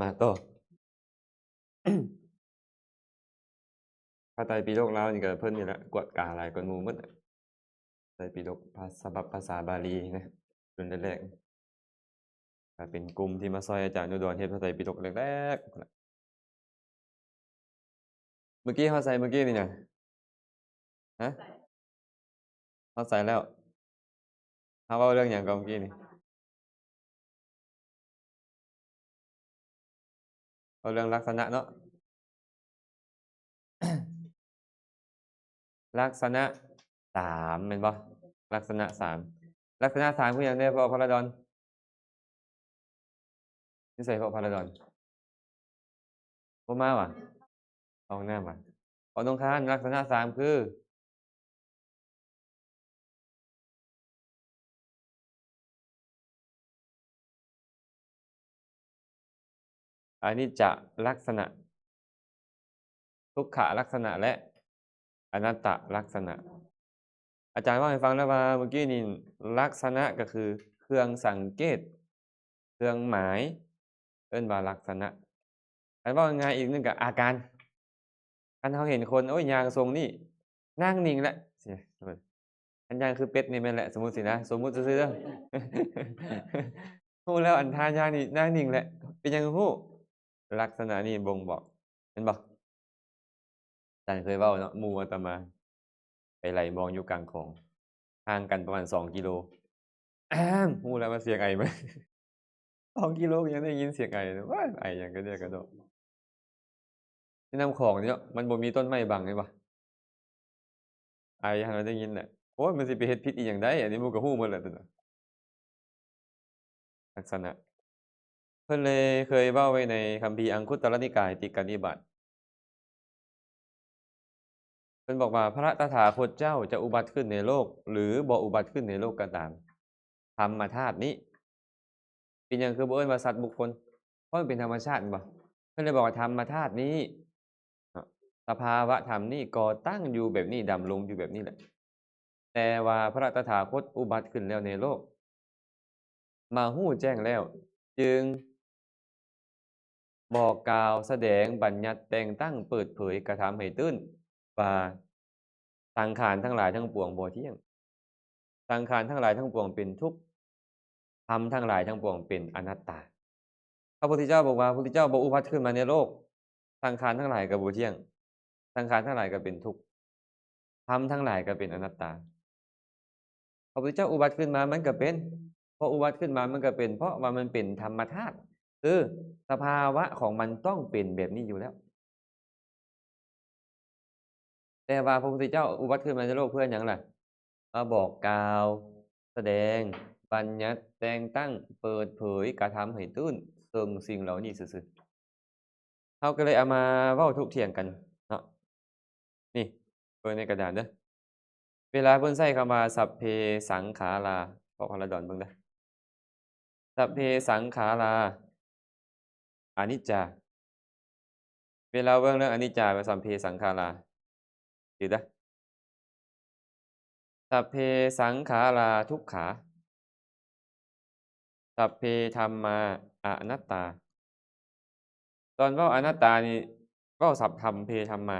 มาต่อ พระไตรปิฎกลาวนี่ก็เพิ่นนี่แหละกวดกาหลายกว่าหมู่หมดอะไตรปิฎกฉบับภาษาบาลีนะรุ่นแรกๆก็เป็นกลุ่มที่มาซอยอาจารย์อุดรเฮ็ดพระไตรปิฎกแรกๆพู้นล่ะเมื่อกี้เฮาใส่เมื่อกี้นี่หยังฮะเฮาใส่แล้วเฮาเว้าเรื่องหยังก่อนเมื่อกี้นี่เว้าเรื่องลักษณะเนาะ ลักษณะ3แม่นบ่ลักษณะ3ลักษณะ3คือหยังแน่พ่อพระดอนอยู่ไสพ่อพระดอนบ่มาว่ะเข้าห้องน้ำว่ะพ่อน้องคานลักษณะ3คืออนิจจลักษณะทุกขลักษณะและอนัตตลักษณะอาจารย์เว้าให้ฟังแล้วว่าเมื่อกี้นี่ลักษณะก็คือเครื่องสังเกตเครื่องหมายเอิ้นว่าลักษณะคันเว้าง่ายๆอีกหนึ่งก็อาการคันเราเห็นคนโอ๊ยย่างทรงนี้นั่งนิ่งแล้วสิอันย่างคือเป็ดนี่แม่นแหละสมมุติสินะสมมุติซื่อๆเด้อรู้แล้วอันท่าย่างนี่นั่งนิ่งแหละเป็นหยังรู้ลักษณะนี้บ่งบอกเห็นบ่อาจารย์เคยเว้าเนาะหมู่อาตมาไปไล่มองอยู่กลางคลองห่างกันประมาณ2กิโลรู้แล้วว่าเสียงไอมา2กิโลก็ยังได้ยินเสียงไอเลยว้ายไอหยังกระเดี้ยกระดอกในลำคลองนี่เนาะมันบ่มีต้นไม้บังเห็นบ่ไอหั้นเราได้ยินแหละโอ๊ยมันสิไปเฮ็ดผิดอีหยังได้อันนี้หมู่ก็รู้หมดแหละตั่นน่ะลักษณะเพิ่นเลยเคยเว้าไว้ในคัมภีร์อังคุตตรนิกายติกนิบาตเพิ่นบอกว่าพระตถาคตเจ้าจะอุบัติขึ้นในโลกหรือบ่อุบัติขึ้นในโลกก็ตามธรรมธาตุนี้เป็นหยังคือบ่เอิ้นว่าสัตว์บุคคลเพราะมันเป็นธรรมชาติแม่นบ่เพิ่นเลยบอกว่าธรรมธาตุนี้เนาะสภาวะธรรมนี้ก่อตั้งอยู่แบบนี้ดำรงอยู่แบบนี้แหละแต่ว่าพระตถาคตอุบัติขึ้นแล้วในโลกมารู้แจ้งแล้วจึงบอกกล่าวแสดงบัญญัติแต่งตั้งเปิดเผยกระทำให้ตื่นว่าสังขารทั้งหลายทั้งปวงบ่เที่ยงสังขารทั้งหลายทั้งปวงเป็นทุกข์ธรรมทั้งหลายทั้งปวงเป็นอนัตตาพระพุทธเจ้าบอกว่าพระพุทธเจ้าบ่อุบัติขึ้นมาในโลกสังขารทั้งหลายก็บ่เที่ยงสังขารทั้งหลายก็เป็นทุกข์ธรรมทั้งหลายก็เป็นอนัตตาพระพุทธเจ้าอุบัติขึ้นมามันก็เป็นพออุบัติขึ้นมามันก็เป็นเพราะว่ามันเป็นธรรมธาตุคือสภาวะของมันต้องเป็นแบบนี้อยู่แล้ว แต่ว่าพระพุทธเจ้าอุบัติขึ้นมาในโลกเพื่อหยังล่ะมาบอกกล่าวแสดงบัญญัติแต่งตั้งเปิดเผยกระทำให้ตื่นซึ่งสิ่งเหล่านี้ซื่อๆเราก็เลยเอามาเว้าถกเถียงกันเนาะนี่เบิ่งในกระดานเด้อเวลาเพิ่นใช้คำว่าสัพเพสังขาราขอพระดอนเบิ่งเด้อสัพเพสังขาราอนิจจาเวลาเบิ่งเรื่องอนิจจากับสัพเพสังขาราถือเด้อสัพเพสังขาราทุกขาสัพเพธัมมาอนัตตา ตอนเว้าอนัตตานี่เว้าสัพธัมเพธัมมา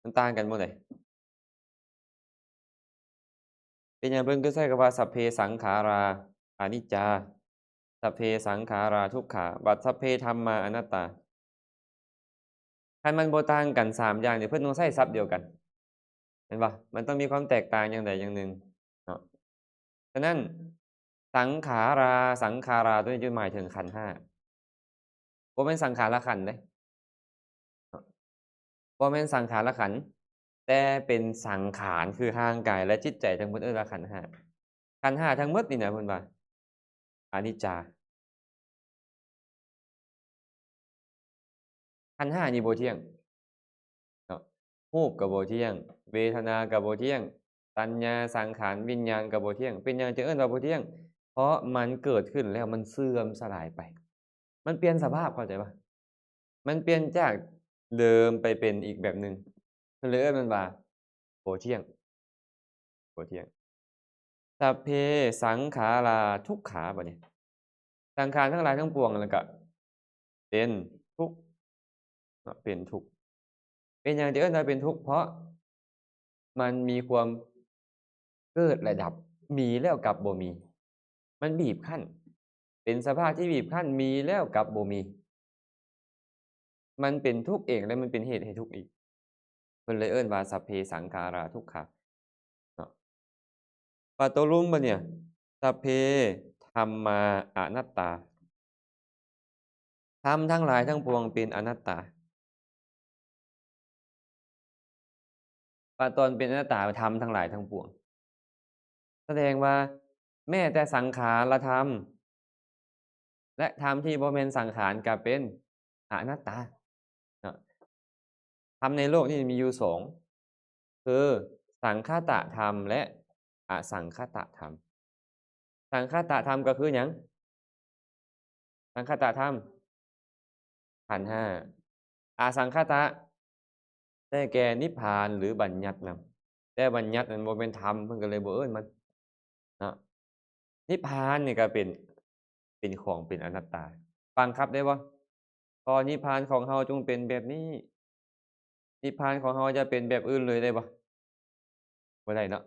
มันต่างกันบ่ใดเป็นหยังเพิ่นคือใช้คำว่าสัพเพสังขาราอนิจจาสัพเพสังขาราทุกขาบัดสัพเพธัมมาอนัตตาคันมันบ่ต่างกัน3อย่างนี่เพิ่นต้องใช้ศัพท์เดียวกันเห็นบ่มันต้องมีความแตกต่างอย่างใดอย่างหนึ่งเนาะฉะนั้นสังขาราสังขาราตัวนี้จะหมายถึงขันธ์5บ่แม่นสังขารขันธ์เดะเนาะบ่แม่นสังขารขันธ์แต่เป็นสังขารคือร่างกายและจิตใจทั้งหมดเอิ้นว่าขันธ์5ขันธ์5ทั้งหมดนี่น่ะเพิ่นว่าอนิจจา ขันธ์5นี่บ่เที่ยงเนาะรูปก็บ่เที่ยงเวทนาก็บ่เที่ยงสัญญาสังขารวิญญาณก็บ่เที่ยงเป็นหยังจึงเอิ้นว่าบ่เที่ยงเพราะมันเกิดขึ้นแล้วมันเสื่อมสลายไปมันเปลี่ยนสภาพเข้าใจเปล่ามันเปลี่ยนจากเดิมไปเป็นอีกแบบหนึ่งเพิ่นเลยเอิ้นมันว่าบ่เที่ยงบ่เที่ยง สัพเพสังขาราทุกขาบัดนี้สังขารทั้งหลายทั้งปวงนั่นก็เป็นทุกข์เนาะเป็นทุกข์เป็นหยังที่เอิ้นว่าเป็นทุกข์เพราะมันมีความเกิดและดับมีแล้วกับบ่มีมันบีบคั้นเป็นสภาพที่บีบคั้นมีแล้วกับบ่มีมันเป็นทุกข์เองและมันเป็นเหตุให้ทุกข์อีกเพิ่นเลยเอิ้นว่าสัพเพสังขาราทุกขาเนาะว่าตกลงบัดเนี่ยสัพเพธัมมาอนัตตาธรรมทั้งหลายทั้งปวงเป็นอนัตตาว่าตนเป็นอนัตตาธรรมทั้งหลายทั้งปวงแสดงว่าแม้แต่สังขารธรรมและธรรมที่บ่แม่นสังขารก็เป็นอนัตตาเนาะธรรมในโลกนี้มีอยู่2คือสังคตธรรมและอสังคตธรรมสังคตธรรมก็คือหยังสังคตธรรมขันธ์5อสังคตะได้แก่นิพพานหรือบัญญัตินำแต่บัญญัตินั้นบ่แม่นธรรมเพิ่นก็เลยบ่เอิ้นมันเนาะนิพพานนี่ก็เป็นของเป็นอนัตตาฟังครับได้บ่ขอนิพพานของเฮาจงเป็นแบบนี้นิพพานของเฮาอย่าเป็นแบบอื่นเลยได้บ่บ่ได้เนาะ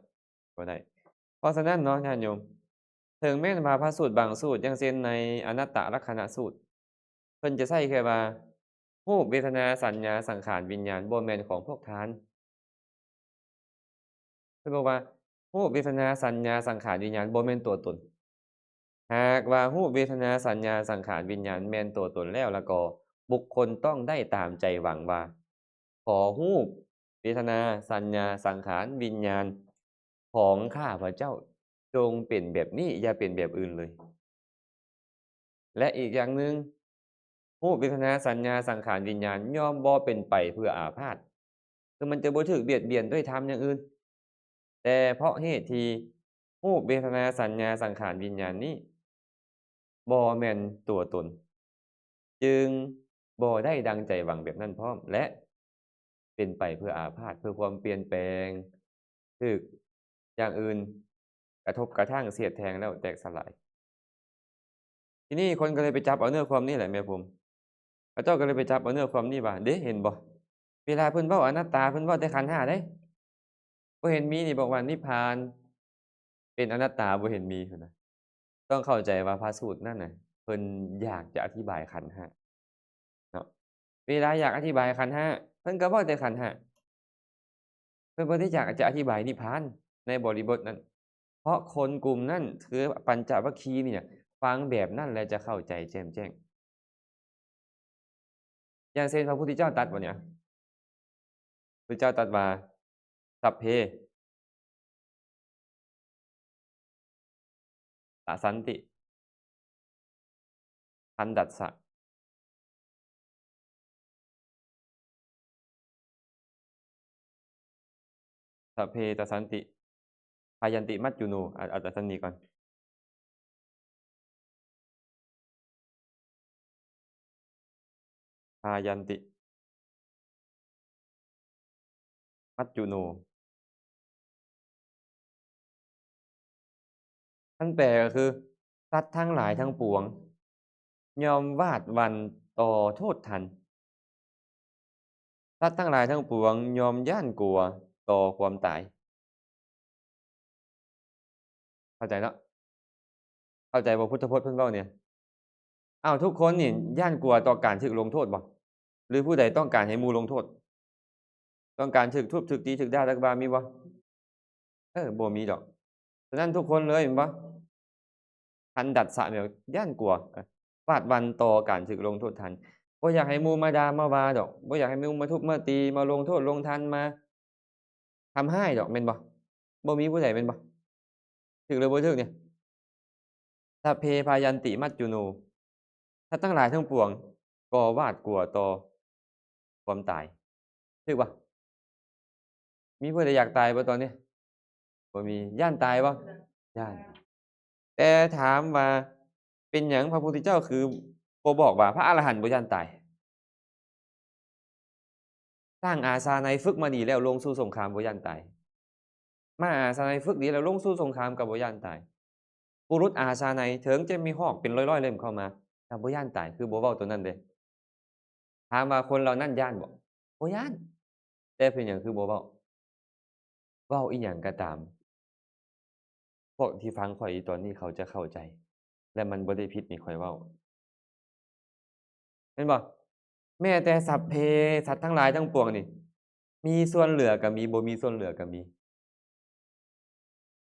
บ่ได้เพราะฉะนั้นเนาะญาติโยมถึงแม้ว่าพระสูตรบางสูตรอย่างเช่นในอนัตตลักขณสูตรเพิ่นจะใช้แค่ว่ารูปเวทนาสัญญาสังขารวิญญาณบ่แม่นของพวกทานเพิ่นบอกว่ารูปเวทนาสัญญาสังขารวิญญาณบ่แม่นตัวตนหากว่ารูปเวทนาสัญญาสังขารวิญญาณแม่นตัวตนแล้วก็บุคคลต้องได้ตามใจหวังว่าขอรูปเวทนาสัญญาสังขารวิญญาณของข้าพเจ้าจงเป็นแบบนี้อย่าเป็นแบบอื่นเลยและอีกอย่างหนึ่งรูปเวทนาสัญญาสังขารวิญญาณย่อมบ่เป็นไปเพื่ออาพาธคือมันจะบ่ถูกเบียดเบียนด้วยธรรมอย่างอื่นแต่เพราะเหตุที่รูปเวทนาสัญญาสังขารวิญญาณนี้บ่แม่นตัวตนจึงบ่ได้ดังใจหวังแบบนั้นพร้อมและเป็นไปเพื่ออาพาธเพื่อความเปลี่ยนแปลงถูกอย่างอื่นกระทบกระทั่งเสียดแทงแล้วแตกสลายทีนี้คนก็เลยไปจับเอาเนื้อความนี้แหละแม่ผมเขาเจ้าก็เลยไปจับเอาเนื้อความนี้ว่าเด้เห็นบ่เวลาเพิ่นเว้าอนัตตาเพิ่นเว้าแต่ขันธ์5เด้บ่เห็นมีนี่บอกว่านิพพานเป็นอนัตตาบ่เห็นมีพู้นน่ะต้องเข้าใจว่าพระสูตรนั่นน่ะเพิ่นอยากจะอธิบายขันธ์5เนาะเวลาอยากอธิบายขันธ์5เพิ่นก็เว้าแต่ขันธ์5เพิ่นบ่ได้อยากจะอธิบายนิพพานในบริบทนั้น เพราะคนกลุ่มนั้นคือปัญจวัคคีย์เนี่ยฟังแบบนั้นแล้วจะเข้าใจแจ่มแจ้งอย่างเช่นพระพุทธเจ้าตรัสว่าเนี่ยพุทธเจ้าตรัสว่าสัพเพอสันติทันดัสสะสัพเพตสันติพายันติมัจจุโนเอาจากตรงนี้ก่อนพายันติมัจจุโนท่านแปลก็คือสัตว์ทั้งหลายทั้งปวงยอมวาดหวั่นต่อโทษทันสัตว์ทั้งหลายทั้งปวงยอมย้านกลัวต่อความตายเข้าใจเนาะเข้าใจบ่พุทธพจน์เพิ่นเว้าเนี่ย อ้าวทุกคนนี่ย้านกลัวต่อการถูกลงโทษบ่หรือผู้ใดต้องการให้หมู่ลงโทษต้องการถูกทุบถูกตีถูกด่ารัฐบาลมีบ่บ่มีดอกฉะนั้นทุกคนเลยแม่นบ่ทันดัสสะเนี่ยย้านกลัววาดหวั่นต่อการถูกลงโทษทันบ่อยากให้หมู่มาด่ามาว่าดอกบ่อยากให้หมู่มาทุบมาตีมาลงโทษลงทันมาทำร้ายดอกแม่นบ่บ่มีผู้ใดแม่นบ่ถูกหรือบ่ถูกเนี่ยสัพเพพายันติมัจจุโนสัตว์ทั้งหลายทั้งปวงก็หวาดกลัวต่อความตายถูกเปล่ามีผู้ใดอยากตายบ่ตอนนี้บ่มีย้านตายบ่ย้านแต่ถามว่าเป็นหยังพระพุทธเจ้าคือบ่บอกว่าพระอรหันต์บ่ย้านตายสร้างอาสานัยฝึกมาดีแล้วลงสู่สงครามบ่ย้านตาย มาอาสานัยฝึกดีแล้วลงสู้สงครามกับบ่ย้านตายบุรุษอาสานัยถึงจะมีหอกเป็นร้อยๆเล่มเข้ามาแต่บ่ย้านตายคือบ่เว้าตัวนั้นเด้ถามว่าคนเหล่านั้นย้านบ่บ่ย้านแต่เป็นหยังคือบ่เว้าเว้าอิหยังก็ตามพวกที่ฟังข้อยอยู่ตอนนี้เขาจะเข้าใจและมันบ่ได้ผิดนี่ข้อยเว้าแม่นบ่แม้แต่สัพเพสัตว์ทั้งหลายทั้งปวงนี่มีส่วนเหลือก็มีบ่มีส่วนเหลือก็มี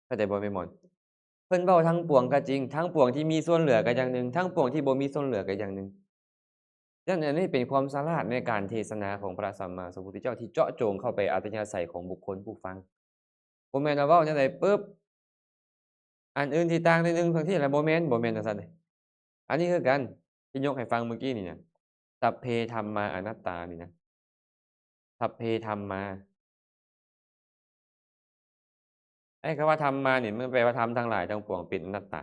เข้าใจบ่แม่นบ่เพิ่นเว้าทั้งปวงก็จริงทั้งปวงที่มีส่วนเหลือก็อย่างหนึ่งทั้งปวงที่บ่มีส่วนเหลือก็อย่างหนึ่ง ดังนั้นอันนี้เป็นความฉลาดในการเทศนาของพระสัมมาสัมพุทธเจ้าที่เจาะจงเข้าไปอัธยาศัยของบุคคลผู้ฟังบ่แม่นว่าเว้าจั่งใดปึ๊บอันอื่นที่ต่างนิดหนึ่งบางทีแล้วบ่แม่นจังซั้นเดะอันนี้คือกันที่ยกให้ฟังเมื่อกี้นี่นะสัพเพธัมมาอนัตตานี่นะสัพเพธัมมาไอ้คำว่าธัมมานี่มันแปลว่าธรรมทั้งหลายทั้งปวงเป็นอนัตตา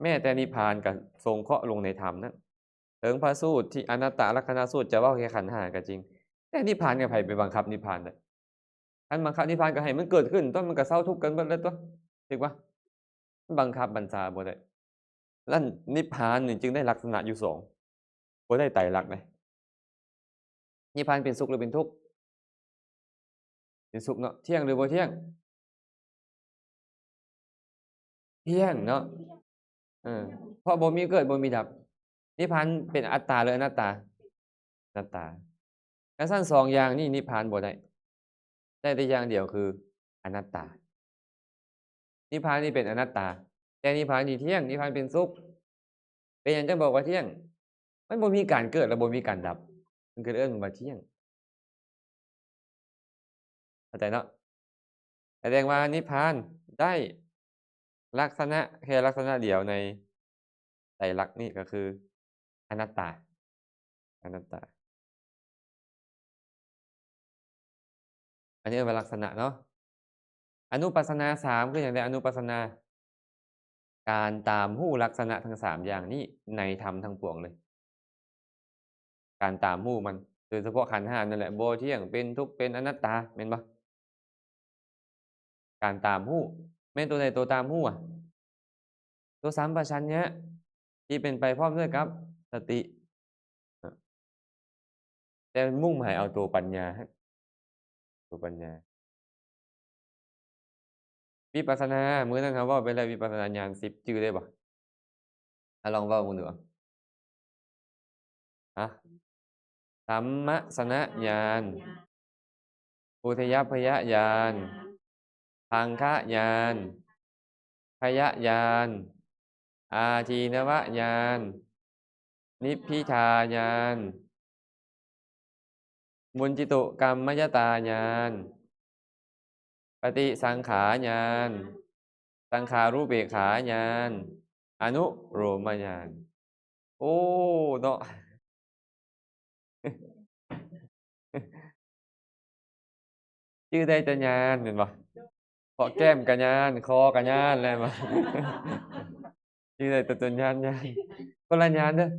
แม้แต่นิพพานก็สงเคราะห์ลงในธรรมนั้นถึงพระสูตรที่อนัตตลักขณสูตรจะเว้าแค่ขันธ์ห้าก็จริงแต่นิพพานก็ไผไปบังคับนิพพานได้ คันบังคับนิพพานก็ให้มันเกิดขึ้นตั่วมันก็เซาทุกข์กันเบิดเลยตั่วถูกเปล่ามันบังคับบัญชาบ่ได้ลั่นนิพพานนี่จึงได้ลักษณะอยู่2บ่ได้ไตรลักษณ์เดะนิพพานเป็นสุขหรือเป็นทุกข์เป็นสุขเนาะเที่ยงหรือบ่เที่ยงเที่ยงเนาะเออเพราะบ่มีเกิดบ่มีดับนิพพานเป็นอัตตาหรืออนัตตาอนัตตาคันซั้น2อย่างนี้นิพพานบ่ได้ได้แต่อย่างเดียวคืออนัตตานิพพานนี่เป็นอนัตตาแต่นิพพานนี่เที่ยงนิพพานเป็นสุขเป็นหยังจังบอกว่าเที่ยงมันบ่มีการเกิดและบ่มีการดับมันก็เลยเอิ้นว่าเที่ยงเข้าใจเนาะแสดงว่านิพพานได้ลักษณะแค่ลักษณะเดียวในไตรลักษณ์นี่ก็คืออนัตตาอนัตตาอันนี้เอิ้นว่าลักษณะเนาะอนุปัสสนา3คือหยังใดอนุปัสสนาการตามรู้ลักษณะทั้ง3อย่างนี้ในธรรมทั้งปวงเลยการตามรู้มันโดยเฉพาะขันธ์5นั่นแหละบ่เที่ยงเป็นทุกข์เป็นอนัตตาแม่นบ่การตามรู้แม่นตัวใดตัวตามรู้อะตัวสัมปชัญญะที่เป็นไปพร้อมด้วยกับสติอแต่มุ่งหมายเอาตัวปัญญาครับตัวปัญญาวิปัสสนามื้อนั้นเราเว้าไปแล้ววิปัสสนาญาณ10จื้อได้บ่อะลองเว้าเบิ่งดูอะฮะสัมมสนญาณอุทยัพพยญาณพังคญาณพยญาณอาทีนวญาณนิพพิทาญาณมุญจิตุกัมมัญญตาญาณปฏิสังขาญาณสังขารูปเบกขาญาณอนุโลมญาณโอ้เนาะชื่อได้แต่ญาณแม่นบ่เพาะแก้มก็ญาณคอก็ญาณแม่นบ่ชื่อได้แต่ตัวญาณคนละญาณเด้อ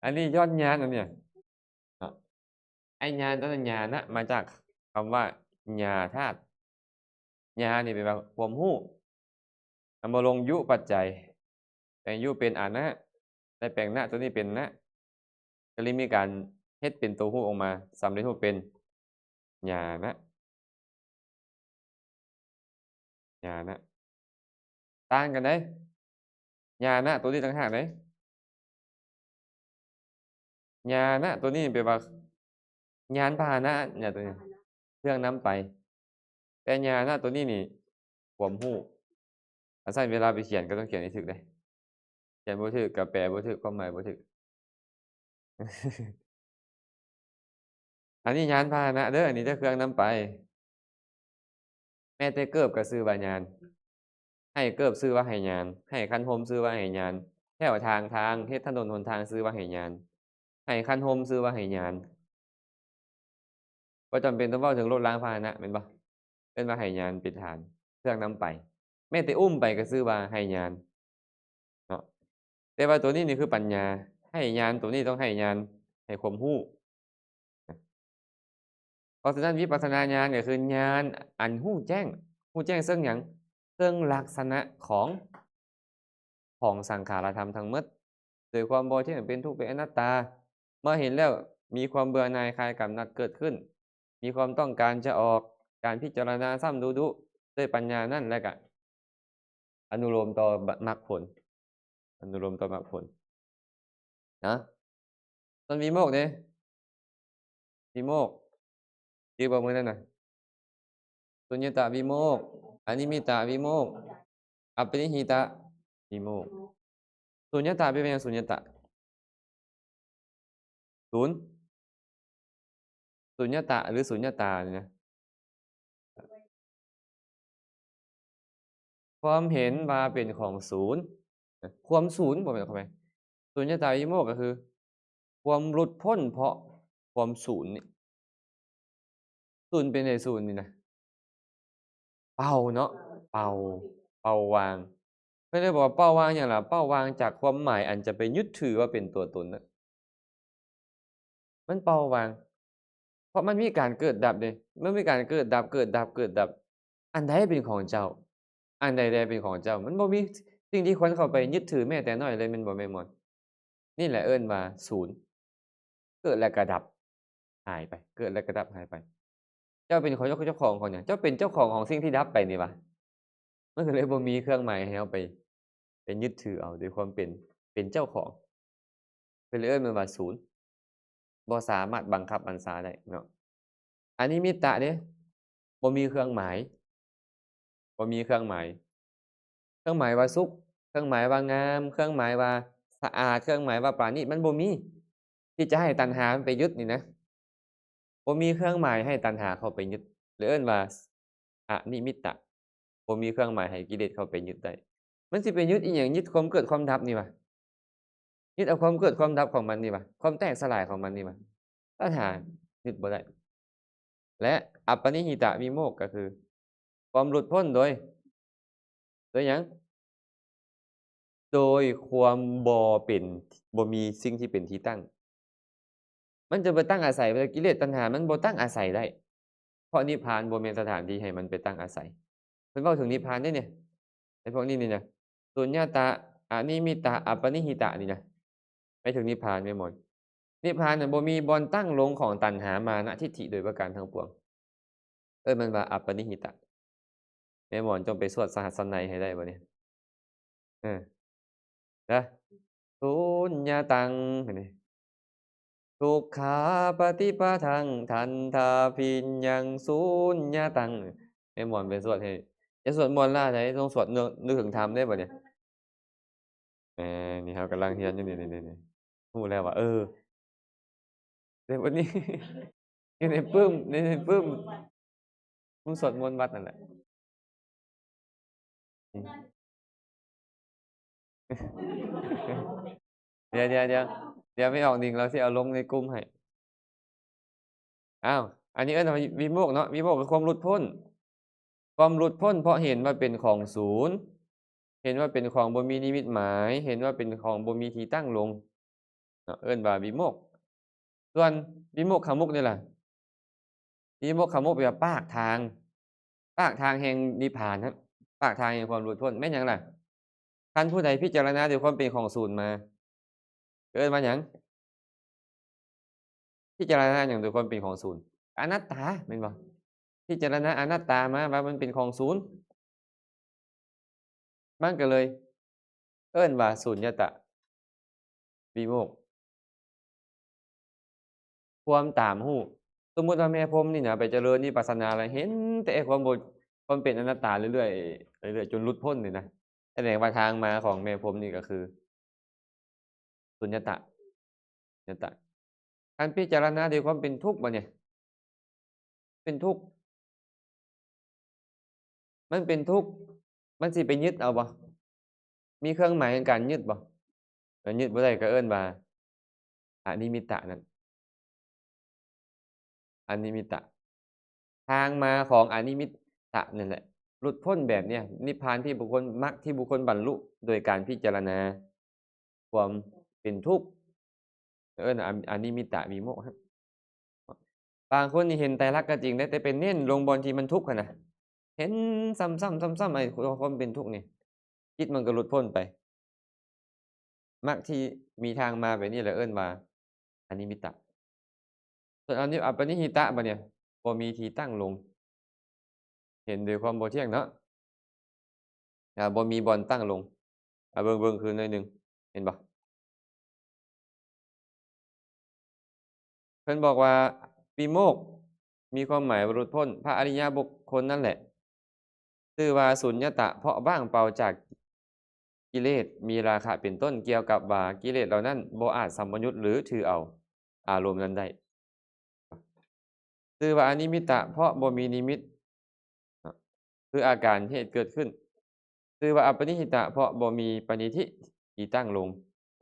อันนี้ยอดญาณอันเนี้ยเนาะไอ้ญาณตัวนั้นญาณะมาจากคำว่าญาธาตุญานี่แปลว่าความรู้นำมาลงยุปัจจัยแปลงยุเป็นอานะได้แปลงนะตัวนี้เป็นนะก็เลยมีการเฮ็ดเป็นตัวรู้ออกมาสำเร็จรูปเป็นญาณะญาณะต่างกันเด้ญาณะตัวนี้ต่างหากเด้ญาณะตัวนี้แปลว่ายานพาหนะเนี่ยตัวนี้เครื่องนำไปแต่ญาณะตัวนี้นี่ความรู้อาศัยเวลาไปเขียนก็ต้องเขียนให้ถูกเด้เขียนบ่ถูกก็แปลบ่ถูกความหมายบ่ถูกอันนี้ยานพาหนะเด้ออันนี้แต่เครื่องนำไปแม้แต่เกิบก็ชื่อว่าญาณให้เกิบชื่อว่าให้ญาณให้คันหมชื่อว่าให้ญาณแถวทางเฮ็ดถนนหนทางชื่อว่าให้ญาณให้คันหมชื่อว่าให้ญาณบ่จำเป็นต้องเว้าถึงรถรางพาหนะแม่นบ่เอิ้นว่าให้ญาณเป็นฐานเครื่องนำไปแม้แต่อุ้มไปก็ชื่อว่าให้ญาณเนาะแต่ว่าตัวนี้นี่คือปัญญาให้ญาณตัวนี้ต้องให้ญาณให้ความรู้ เพราะฉะนั้นวิปัสสนาญาณก็คือญาณอันรู้แจ้งซึ่งหยังซึ่งลักษณะของสังขารธรรมทั้งหมดโดยความบ่เที่ยงเป็นทุกข์เป็นอนัตตาเมื่อเห็นแล้วมีความเบื่อหน่ายคลายกำหนัดเกิดขึ้นมีความต้องการจะออกการพิจารณาซ้ำดูด้วยปัญญานั่นแหละก็อนุโลมต่อมรรคผลอนุโลมต่อมรรคผลนะส่วนวิโมกข์เด้วิโมกข์ที่บอกมื้อนั้นน่ะสุญญตาวิโมกข์อนิมิตาวิโมกข์อัปปนิหิตาวิโมกข์สุญญตาเป็นหยังสุญญตาศูนย์สุญญตาหรือสุญญตานี่นะความเห็นว่าเป็นของศูนย์ความศูนย์บ่แม่นเข้าไปสุญญตาวิโมกข์ก็คือความหลุดพ้นเพราะความศูนย์นี่ศูนย์เป็นไดศูนย์นี่นะเป่าเนาะเป่าเป่าวางเพิ่นเลยบอกว่าเป่าวางหยังล่ะเป่าวางจากความหมายอันจะไปยึดถือว่าเป็นตัวตนน่ะมันเป่าวางเพราะมันมีการเกิดดับเดะมันมีการเกิดดับเกิดดับเกิดดับอันใดเป็นของเจ้าอันใดๆเป็นของเจ้ามันบ่มีสิ่งที่ควรเข้าไปยึดถือแม้แต่น้อยเลยแม่นบ่แม่นบ่นี่แหละเอิ้นว่าศูนย์เกิดแล้วก็ดับหายไปเกิดแล้วก็ดับหายไปเจ้าเป็นของเจ้าของของหยังเจ้าเป็นเจ้าของของสิ่งที่ดับไปนี่หว่ามันก็เลยบ่มีเครื่องหมายให้เราไปยึดถือเอาด้วยความเป็นเจ้าของเพิ่นเลยเอิ้นมันว่าศูนย์บ่สามารถบังคับบัญชาได้เนาะอนิมิตตะเดะบ่มีเครื่องหมายบ่มีเครื่องหมายเครื่องหมายว่าสุขเครื่องหมายว่างามเครื่องหมายว่าสะอาดเครื่องหมายว่าปราณีตมันบ่มีที่จะให้ตัณหามันไปยึดนี่นะบ่มีเครื่องหมายให้ตัณหาเข้าไปยึดเลยเอิ้นว่าอนิมิตตะบ่มีเครื่องหมายให้กิเลสเข้าไปยึดได้มันสิไปยึดอิหยังยึดความเกิดความดับนี่หว่ายึดเอาความเกิดความดับของมันนี่หว่าความแตกสลายของมันนี่หว่าตัณหายึดบ่ได้และอัปปนิหิตวิโมกข์ก็คือความหลุดพ้นโดยหยังโดยความบ่มีสิ่งที่เป็นที่ตั้งมันจะไปตั้งอาศัยกิเลสตัณหามันบ่ตั้งอาศัยได้เพราะนิพพานบ่แม่นสถานที่ให้มันไปตั้งอาศัยเพิ่นเว้าถึงนิพพานเด้เนี่ยไอ้พวกนี้นี่นะสุญญตาอนิมิตะอัปปนิหิตะนี่นะหมายถึงนิพพานแม่นบ่นิพพานน่ะบ่มีบ่อนตั้งลงของตัณหามานะทิฏฐิโดยประการทั้งปวงมันว่าอัปปนิหิตะแม่หมอนจงไปสวดสหัสนัยให้ได้บัดนี้เออนะสุญญตังอันนี้ ทุกขาปฏิปทังทันทาพิญญังสูญญาตังให้หมอนไปสวดให้จะสวดมนต์ล่าไดต้องสวดนึกถึงธรรมได้บ่เนี่ยนี่ครับกำลังเรียนอยู่นี่ๆๆรู้แล้วว่าแต่วันนี้อยู่ในปึ้มมุมสวดมนต์วัดนั่นแหละอืมเดี๋ยวเดี๋ยวไม่ออกนิ่งเราสิเอาลงในกลุ่มให้อ้าวอันนี้เอิ้นว่าวิโมกข์เนาะวิโมกข์คือความหลุดพ้นความหลุดพ้นเพราะเห็นว่าเป็นของศูนย์เห็นว่าเป็นของบ่มีนิมิตหมายเห็นว่าเป็นของบ่มีที่ตั้งลงเนาะเอิ้นว่าวิโมกข์ส่วนวิโมกขมุขนี่ล่ะวิโมกขมุขแปลว่าปากทางแห่งนิพพานครับปากทางแห่งความหลุดพ้นแม่นหยังล่ะคันผู้ใดพิจารณาด้วยความเป็นของศูนย์มาเอิ้นว่าหยังพิจารณาหยังด้วยความเป็นของศูนย์อนัตตาแม่นบ่พิจารณาอนัตตามาว่ามันเป็นของศูนย์มันก็เลยเอิ้นว่าสุญญตวิโมกข์ความตามรู้สมมุติว่าแม่ผมนี่น่ะไปเจริญวิปัสสนาแล้วเห็นแต่ไอ้ความเป็นอนัตตาเรื่อยๆเรื่อยๆจนหลุดพ้นนี่นะแสดงว่าทางมาของแม่ผมนี่ก็คือสุญญตสุญญตการพิจารณาด้วยความเป็นทุกข์บัดเนี่ยเป็นทุกข์มันเป็นทุกข์มันสิไปยึดเอาบ่มีเครื่องหมายในการยึดบ่ยึดบ่ได้ก็เอิ้นว่าอนิมิตตนั่นอนิมิตตทางมาของอนิมิตตนั่นแหละหลุดพ้นแบบเนี้ยนิพพานที่บุคคลมรรคที่บุคคลบรรลุโดยการพิจารณาความเป็นทุกข์เอิ้นอนิมิตตวิโมกข์ครับ บางคนนี่เห็นไตรลักษณ์ก็จริงได้แต่ไปเน้นลงบอนที่มันทุกข์อะนะเห็นซ้ำๆๆๆไอ้ความเป็นทุกข์นี่จิตมันก็หลุดพ้นไปมรรคที่มีทางมาแบบนี้แหละเอิ้นว่าอนิมิตตส่วนอัปปนิหิตะบัดเนี่ยบ่มีที่ตั้งลงเห็นด้วยความบ่เที่ยงเนาะบ่มีบ่อนตั้งลงเบิ่งคืนหน่อยหนึ่งเห็นบ่เพิ่นบอกว่าวิโมกข์มีความหมายว่าหลุดพ้นพระอริยบุคคลนั่นแหละชื่อว่าสุญญตะเพราะว่างเปล่าจากกิเลสมีราคะเป็นต้นเกี่ยวกับว่ากิเลสเหล่านั้นบ่อาจสัมปยุตหรือถือเอาอารมณ์นั้นได้ชื่อว่าอนิมิตตะเพราะบ่มีนิมิตคืออาการที่เกิดขึ้นชื่อว่าอัปปนิหิตะเพราะบ่มีปณิธิที่ตั้งลง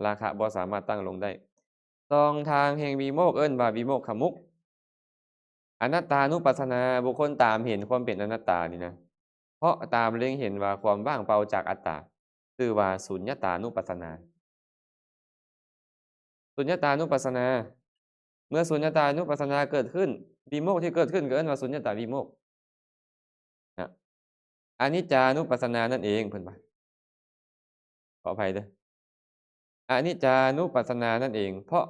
ราคะบ่สามารถตั้งลงได้สองทางแห่งวิโมกข์เอิ้นว่าวิโมกขมุขอนัตตานุปัสสนาบุคคลตามเห็นความเป็นอนัตตานี่นะเพราะตามเล็งเห็นว่าความว่างเปล่าจากอัตตาชื่อว่าสุญญตานุปัสสนาสุญญตานุปัสสนาเมื่อสุญญตานุปัสสนาเกิดขึ้นวิโมกข์ที่เกิดขึ้นก็เอิ้นว่าสุญญตาวิโมกข์นะอนิจจานุปัสสนานั่นเองเพิ่นว่าขออภัยเด้ออนิจจานุปัสสนานั่นเองเพราะ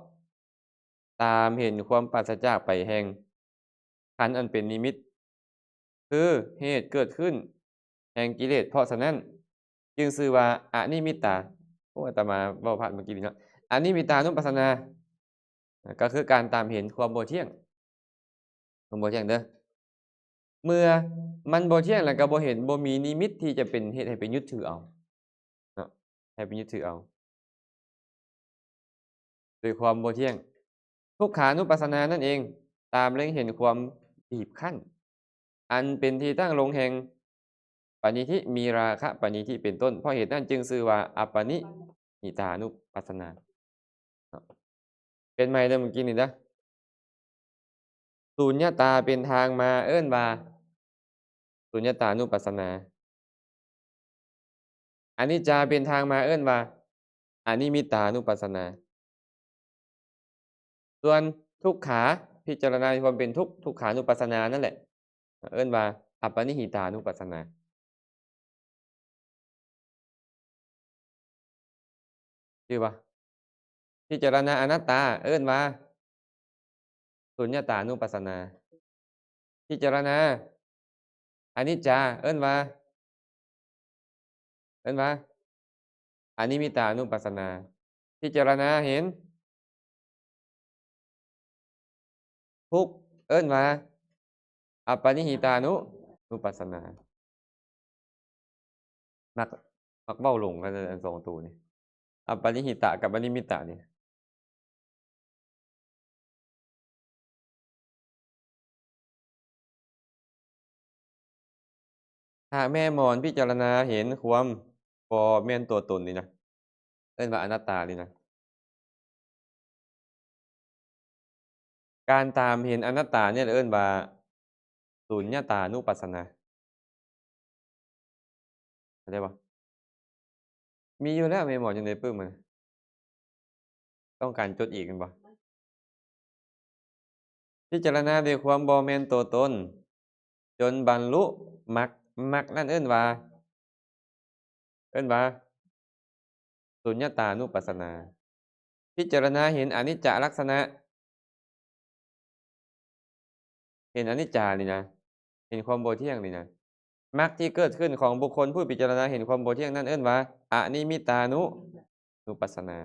ตามเห็นความปราศจากไปแห่งขันธ์อันเป็นนิมิตคือเหตุเกิดขึ้นแห่งกิเลสเพราะฉะนั้นจึงชื่อว่าอนิมิตตาโอ้อาตมาเว้าพลาดเมื่อกี้นี้เนาะอนิมิตตานุปัสสนาก็คือการตามเห็นความบ่เที่ยงความบ่เที่ยงเด้อเมื่อมันบ่เที่ยงแล้วก็บ่เห็นบ่มีนิมิตที่จะเป็นเฮ็ดให้ไปยึดถือเอาเนาะให้ไปยึดถือเอาด้วยความบ่เที่ยงทุกขานุปัสสนานั่นเองตามเล็งเห็นความบีบคั้นอันเป็นที่ตั้งลงแห่งปณิธิมีราคะปณิธิเป็นต้นเพราะเหตุนั้นจึงชื่อว่าอัปปนิหิตานุปัสสนาเนาะเป็นใหม่เด้อเมื่อกี้นี่เด้อสุญญตาเป็นทางมาเอิ้นว่าสุญญตานุปัสสนาอนิจจาเป็นทางมาเอิ้นว่าอนิมิตตานุปัสสนาส่วนทุกขาพิจารณาความเป็นทุกข์ทุกขานุปัสสนานั่นแหละเอิ้นว่าอัปปนิหิตานุปัสสนาชื่อว่าพิจารณาอนัตตาเอิ้นว่าสุญญตานุปัสสนาพิจารณาอนิจจาเอิ้นว่าอนิมิตานุปัสสนาพิจารณาเห็นทุกข์เอิ้นว่าอัปปนิหิตานุปัสสนามักเว้าหลงกันเด้ออัน2ตัวนี้อัปปนิหิตะกับอนิมิตะนี่หากแม่มอนพิจารณาเห็นความบ่แม่นตัวตนนี่นะเอิ้นว่าอนัตตานี่นะการตามเห็นอนัตตาเนี่ยเอิ้นว่าสุญญตานุปัสสนาเข้าใจบ่มีอยู่แล้วแม่หมอนอยู่ในปึ้งมันต้องการจดอีกแม่นบ่พิจารณาด้วยความบ่แม่นตัวตนจนบรรลุมรรคมรรคนั่นเอิ้นว่าสุญญตานุปัสสนาพิจารณาเห็นอนิจจลักษณะเห็นอนิจจานี่นะเห็นความบ่เที่ยงนี่นะมรรคที่เกิดขึ้นของบุคคลผู้พิจารณาเห็นความบ่เที่ยงนั่นเอิ้นว่าอนิมิตานุปัสสนา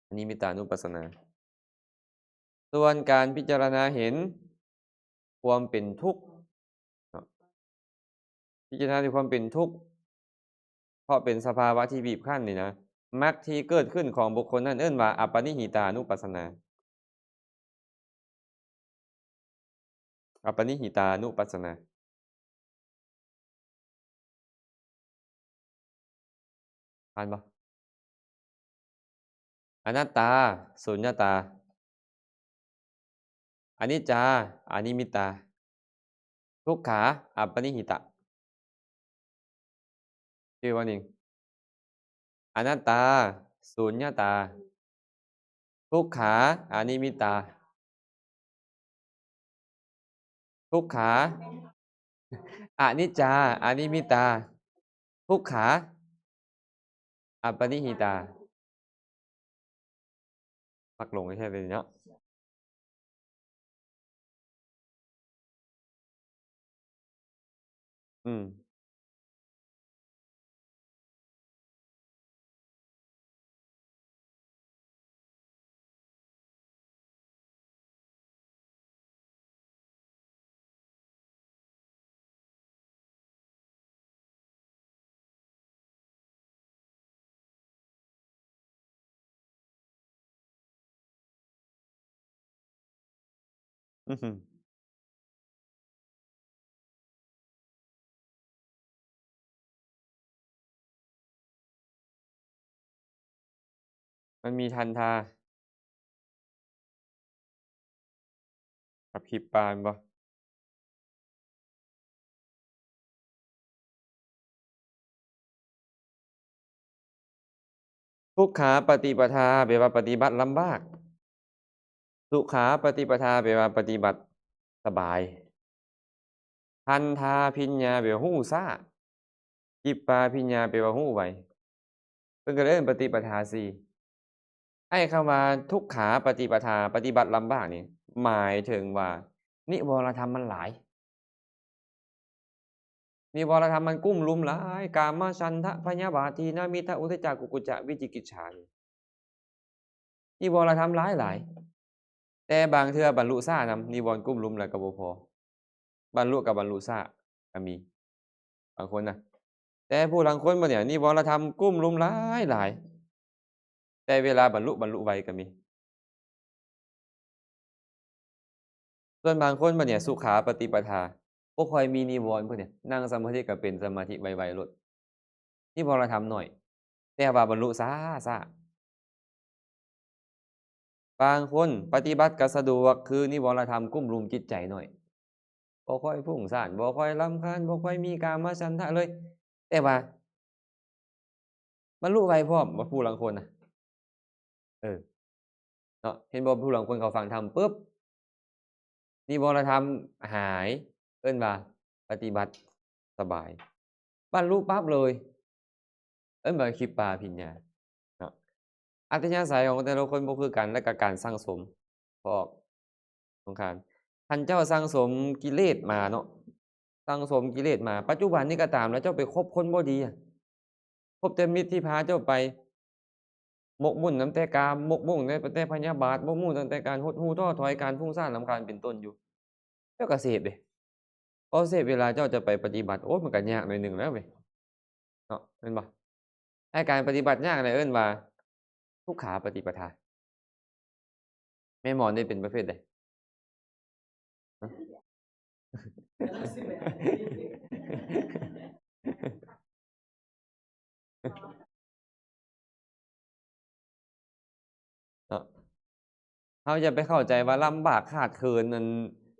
อนิมิตานุปัสสนาส่วนการพิจารณาเห็นความเป็นทุกข์เนาะพิจารณาถึงความเป็นทุกข์เพราะเป็นสภาวะที่บีบคั้นนี่นะมรรคที่เกิดขึ้นของบุคคลนั้นเอิ้นว่าอัปปนิหิตานุปัสสนาอัปปนิหิตานุปัสสนาผ่านบ่อนัตตาสุญญตาอนิจจาอนิมิตตาทุกขาอัปปนิหิตะชื่อว่าหนึ่งอนัตตาสุญญตาทุกขาอนิมิตตา ทุกขาอนิจจาอนิมิตาทุกขาอัปปนิหิตามักลงไม่ใช่เลยเนาะอืมอือหือมันมีทันทากับพริบตาบ่ทุกขาปฏิปทาแปลว่าปฏิบัติลำบากสุขาปฏิปทาแปลว่าปฏิบัติสบายทันทาพิญญาแปลว่าฮู้ซ่าจิปปาพิญญาแปลว่าฮู้ไวเพิ่นก็เลยเอิ้นปฏิปทาสี่ไอ้คำว่าทุกขาปฏิปทาปฏิบัติลำบากนี่หมายถึงว่านิวรธรรมมันหลาย นิวรธรรมมันกุ้มรุมหลายกามฉันทะพยาบาททีนามิทะอุทธัจจะกุกุจจะวิจิกิจฉานี่นิวรธรรมหลายหลายแต่บางเทื่อบรรลุซ่านำนิวรณ์กุ้มรุมแล้วก็บ่พอบรรลุกับบรรลุซ่าก็มีบางคนน่ะแต่ผู้ลางคนบ่เนี่ยนิวรธรรมกุ้มรุมหลายหลายแต่เวลาบรรลุไวก็มีส่วนบางคนบ่เนี่ยสุขาปฏิปทาบ่ค่อยมีนิวรณ์พวกเนี่ยนั่งสมาธิก็เป็นสมาธิไวๆโลดนิวรธรรมน้อยแต่ว่าบรรลุช้าๆ บางคนปฏิบัติก็สะดวกคือนิวรธรรมกุ้มรุมจิตใจหน่อยบ่ค่อยฟุ้งซ่านบ่ค่อยรำคาญบ่ค่อยมีกามฉันทะเลยแต่ว่าบรรลุไวพร้อมว่าผู้ลางคนน่ะเออเนาะเห็นบ่ผู้ลางคนเขาฟังธรรมปุ๊บนิวรธรรมหายเอิ้นว่าปฏิบัติสบายบรรลุปั๊บเลยเอิ้นว่าคิปปาพิญญาเนาะอัธยาศัยของแต่ละคนบ่คือกันและก็การสั่งสมพร้อมสำคัญคันเจ้าสั่งสมกิเลสมาเนาะ สั่งสมกิเลสมาปัจจุบันนี้ก็ตามแล้วเจ้าไปคบคนบ่ดีอะคบแต่มิตรที่พาเจ้าไปหมกมุ่นนำแต่กามหมกมุ่นแต่พยาบาทหมกมุ่นตั้งแต่การหดหู่ท้อถอยการฟุ้งซ่านรำคาญเป็นต้นอยู่เจ้าก็เสพเดะพอเสพเวลาเจ้าจะไปปฏิบัติโอ๊ยมันก็ยากหน่อยหนึ่งแล้วเว้ยเนาะแม่นบ่ไอ้การปฏิบัติยากน่ะเอิ้นว่าทุกขาปฏิปทาแม่หมอนี่เป็นประเภทใดฮะเนาะเราอย่าไปเข้าใจว่าลำบากขาดเขินนั่น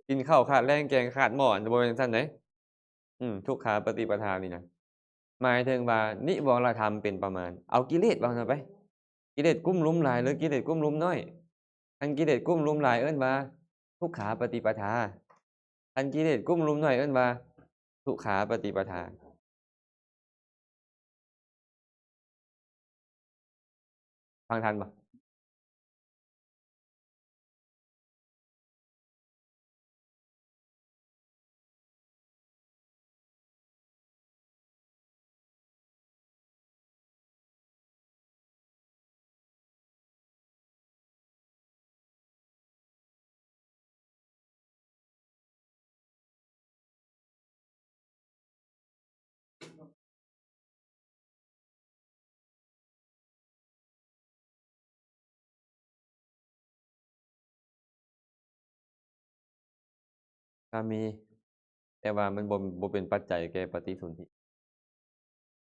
กินข้าวขาดแรงแกงขาดหม้อบ่แม่นจั่งซั้นเดะทุกขาปฏิปทานี่นะ หมายถึงว่านิวรธรรมเป็นประมาณเอากิเลสว่าซั่นไปกิเลสกุ้มรุมหลายหรือกิเลสกุ้มรุมน้อยคันกิเลสกุ้มรุมหลายเอิ้นว่าทุกขาปฏิปทาคันกิเลสกุ้มรุมน้อยเอิ้นว่าสุขาปฏิปทาฟังทันบ่ก็มีแต่ว่ามันบ่เป็นปัจจัยแก่ปฏิสนธิ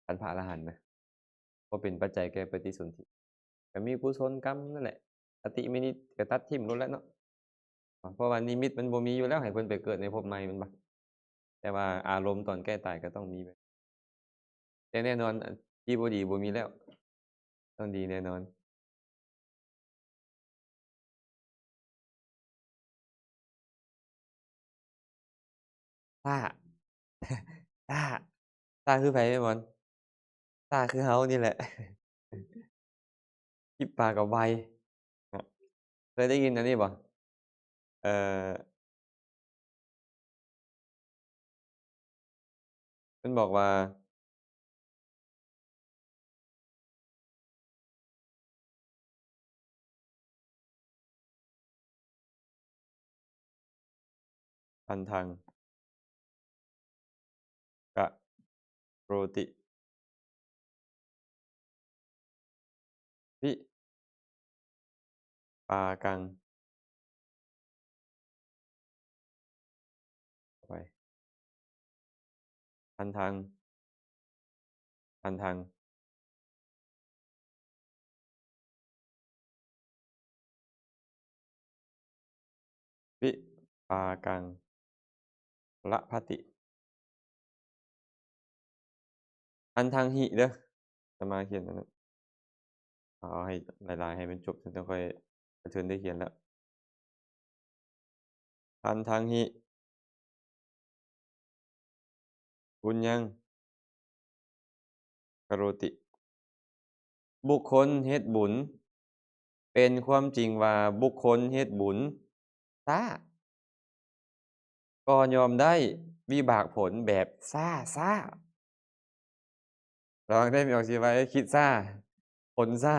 คันพระอรหันต์นะบ่เป็นปัจจัยแก่ปฏิสนธิก็มีกุศลกรรมนั่นแหละอติวินิจก็ตัดทิ่มโลดแล้วเนาะเพราะว่านิมิตมันบ่มีอยู่แล้วให้เพิ่นไปเกิดในภพใหม่แม่นบ่แต่ว่าอารมณ์ตอนใกล้ตายก็ต้องมีแต่แน่นอนที่บ่ดีบ่มีแล้วต้องดีแน่นอน ต้า ต้า ต้าคือไผแม่นบ่ต้าคือเฮานี่แหละ ขี้ปากกับไวครับเคยได้ยินอันนี้บ่เอ่อเพิ่นบอกว่าพันธังกะโรติวิปากังไปพันธังพันธังวิปากังละภัตติพันธังหิเด้ออาตมาเขียนอันนั้นเอาให้หลายๆให้มันจบแล้วค่อยกระเทินได้เขียนแล้วพันธังหิปุญญังกโรติบุคคลเฮ็ดบุญเป็นความจริงว่าบุคคลเฮ็ดบุญช้าก็ย่อมได้วิบากผลแบบช้าๆลองได้ไม่ออกสิว่าคิดช้าผลช้า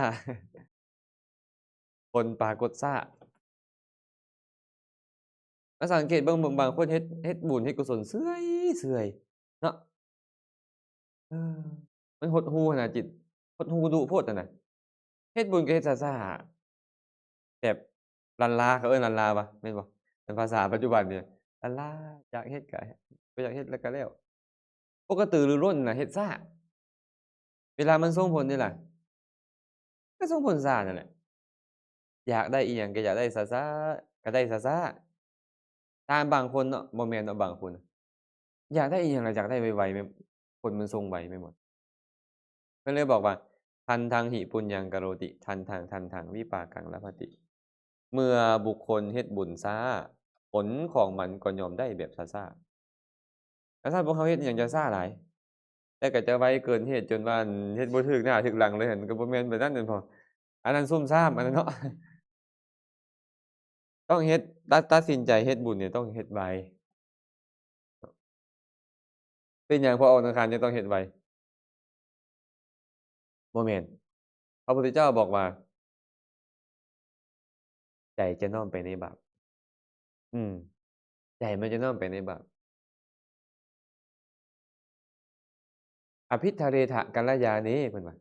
ผลปรากฏช้าแล้วสังเกตเบิ่งบางคนเฮ็ดบุญเฮ็ดกุศลเสื่อยเนาะเออมันหดหู่หั้นน่ะจิตหดหู่ดุโพดนั่นน่ะเฮ็ดบุญก็เฮ็ดช้าๆแบบลันลาเขาเอิ้นลันลาเปล่าแม่นบ่เป็นภาษาปัจจุบันเนี่ยลันลาอยากเฮ็ดก็บ่อยากเฮ็ดแล้วก็แล้วปกติรือร้นน่ะเฮ็ดช้าเวลามันส่งผลนี่ล่ะก็ส่งผลช้านั่นแหละอยากได้อิหยังก็อยากได้ช้าๆก็ได้ช้าๆตามบางคนเนาะบ่แม่นเนาะบางคนอยากได้อิหยังก็อยากได้ไวๆแม่นคนมันส่งไวแม่นบ่เพิ่นเลยบอกว่าทันทังหิปุญญังกโรติทันทังวิปากังลภัตติเมื่อบุคคลเฮ็ดบุญช้าผลของมันก็ย่อมได้แบบช้าๆแล้วถ้าพวกเขาเฮ็ดอิหยังจะช้าหลายแต่ก็จะไวเกินเหตุจนว่าอั่นเฮ็ดบ่ถึกหน้าถึกหลังเลยหั้นก็บ่แม่นแบบนั้นแม่นบ่อันนั้นซุ่มซ่ามอันนั้นเนาะ ต้องเฮ็ดตัดสินใจเฮ็ดบุญเนี่ยต้องเฮ็ดไวเป็นหยังพอออกธนาคารจึงต้องเฮ็ดไวบ่แม่นพระพุทธเจ้าบอกว่าใจจะน้อมไปในบาปอืมใจมันจะน้อมไปในบาปอภิทะเรทะกัลยาเนเพิ่นว่า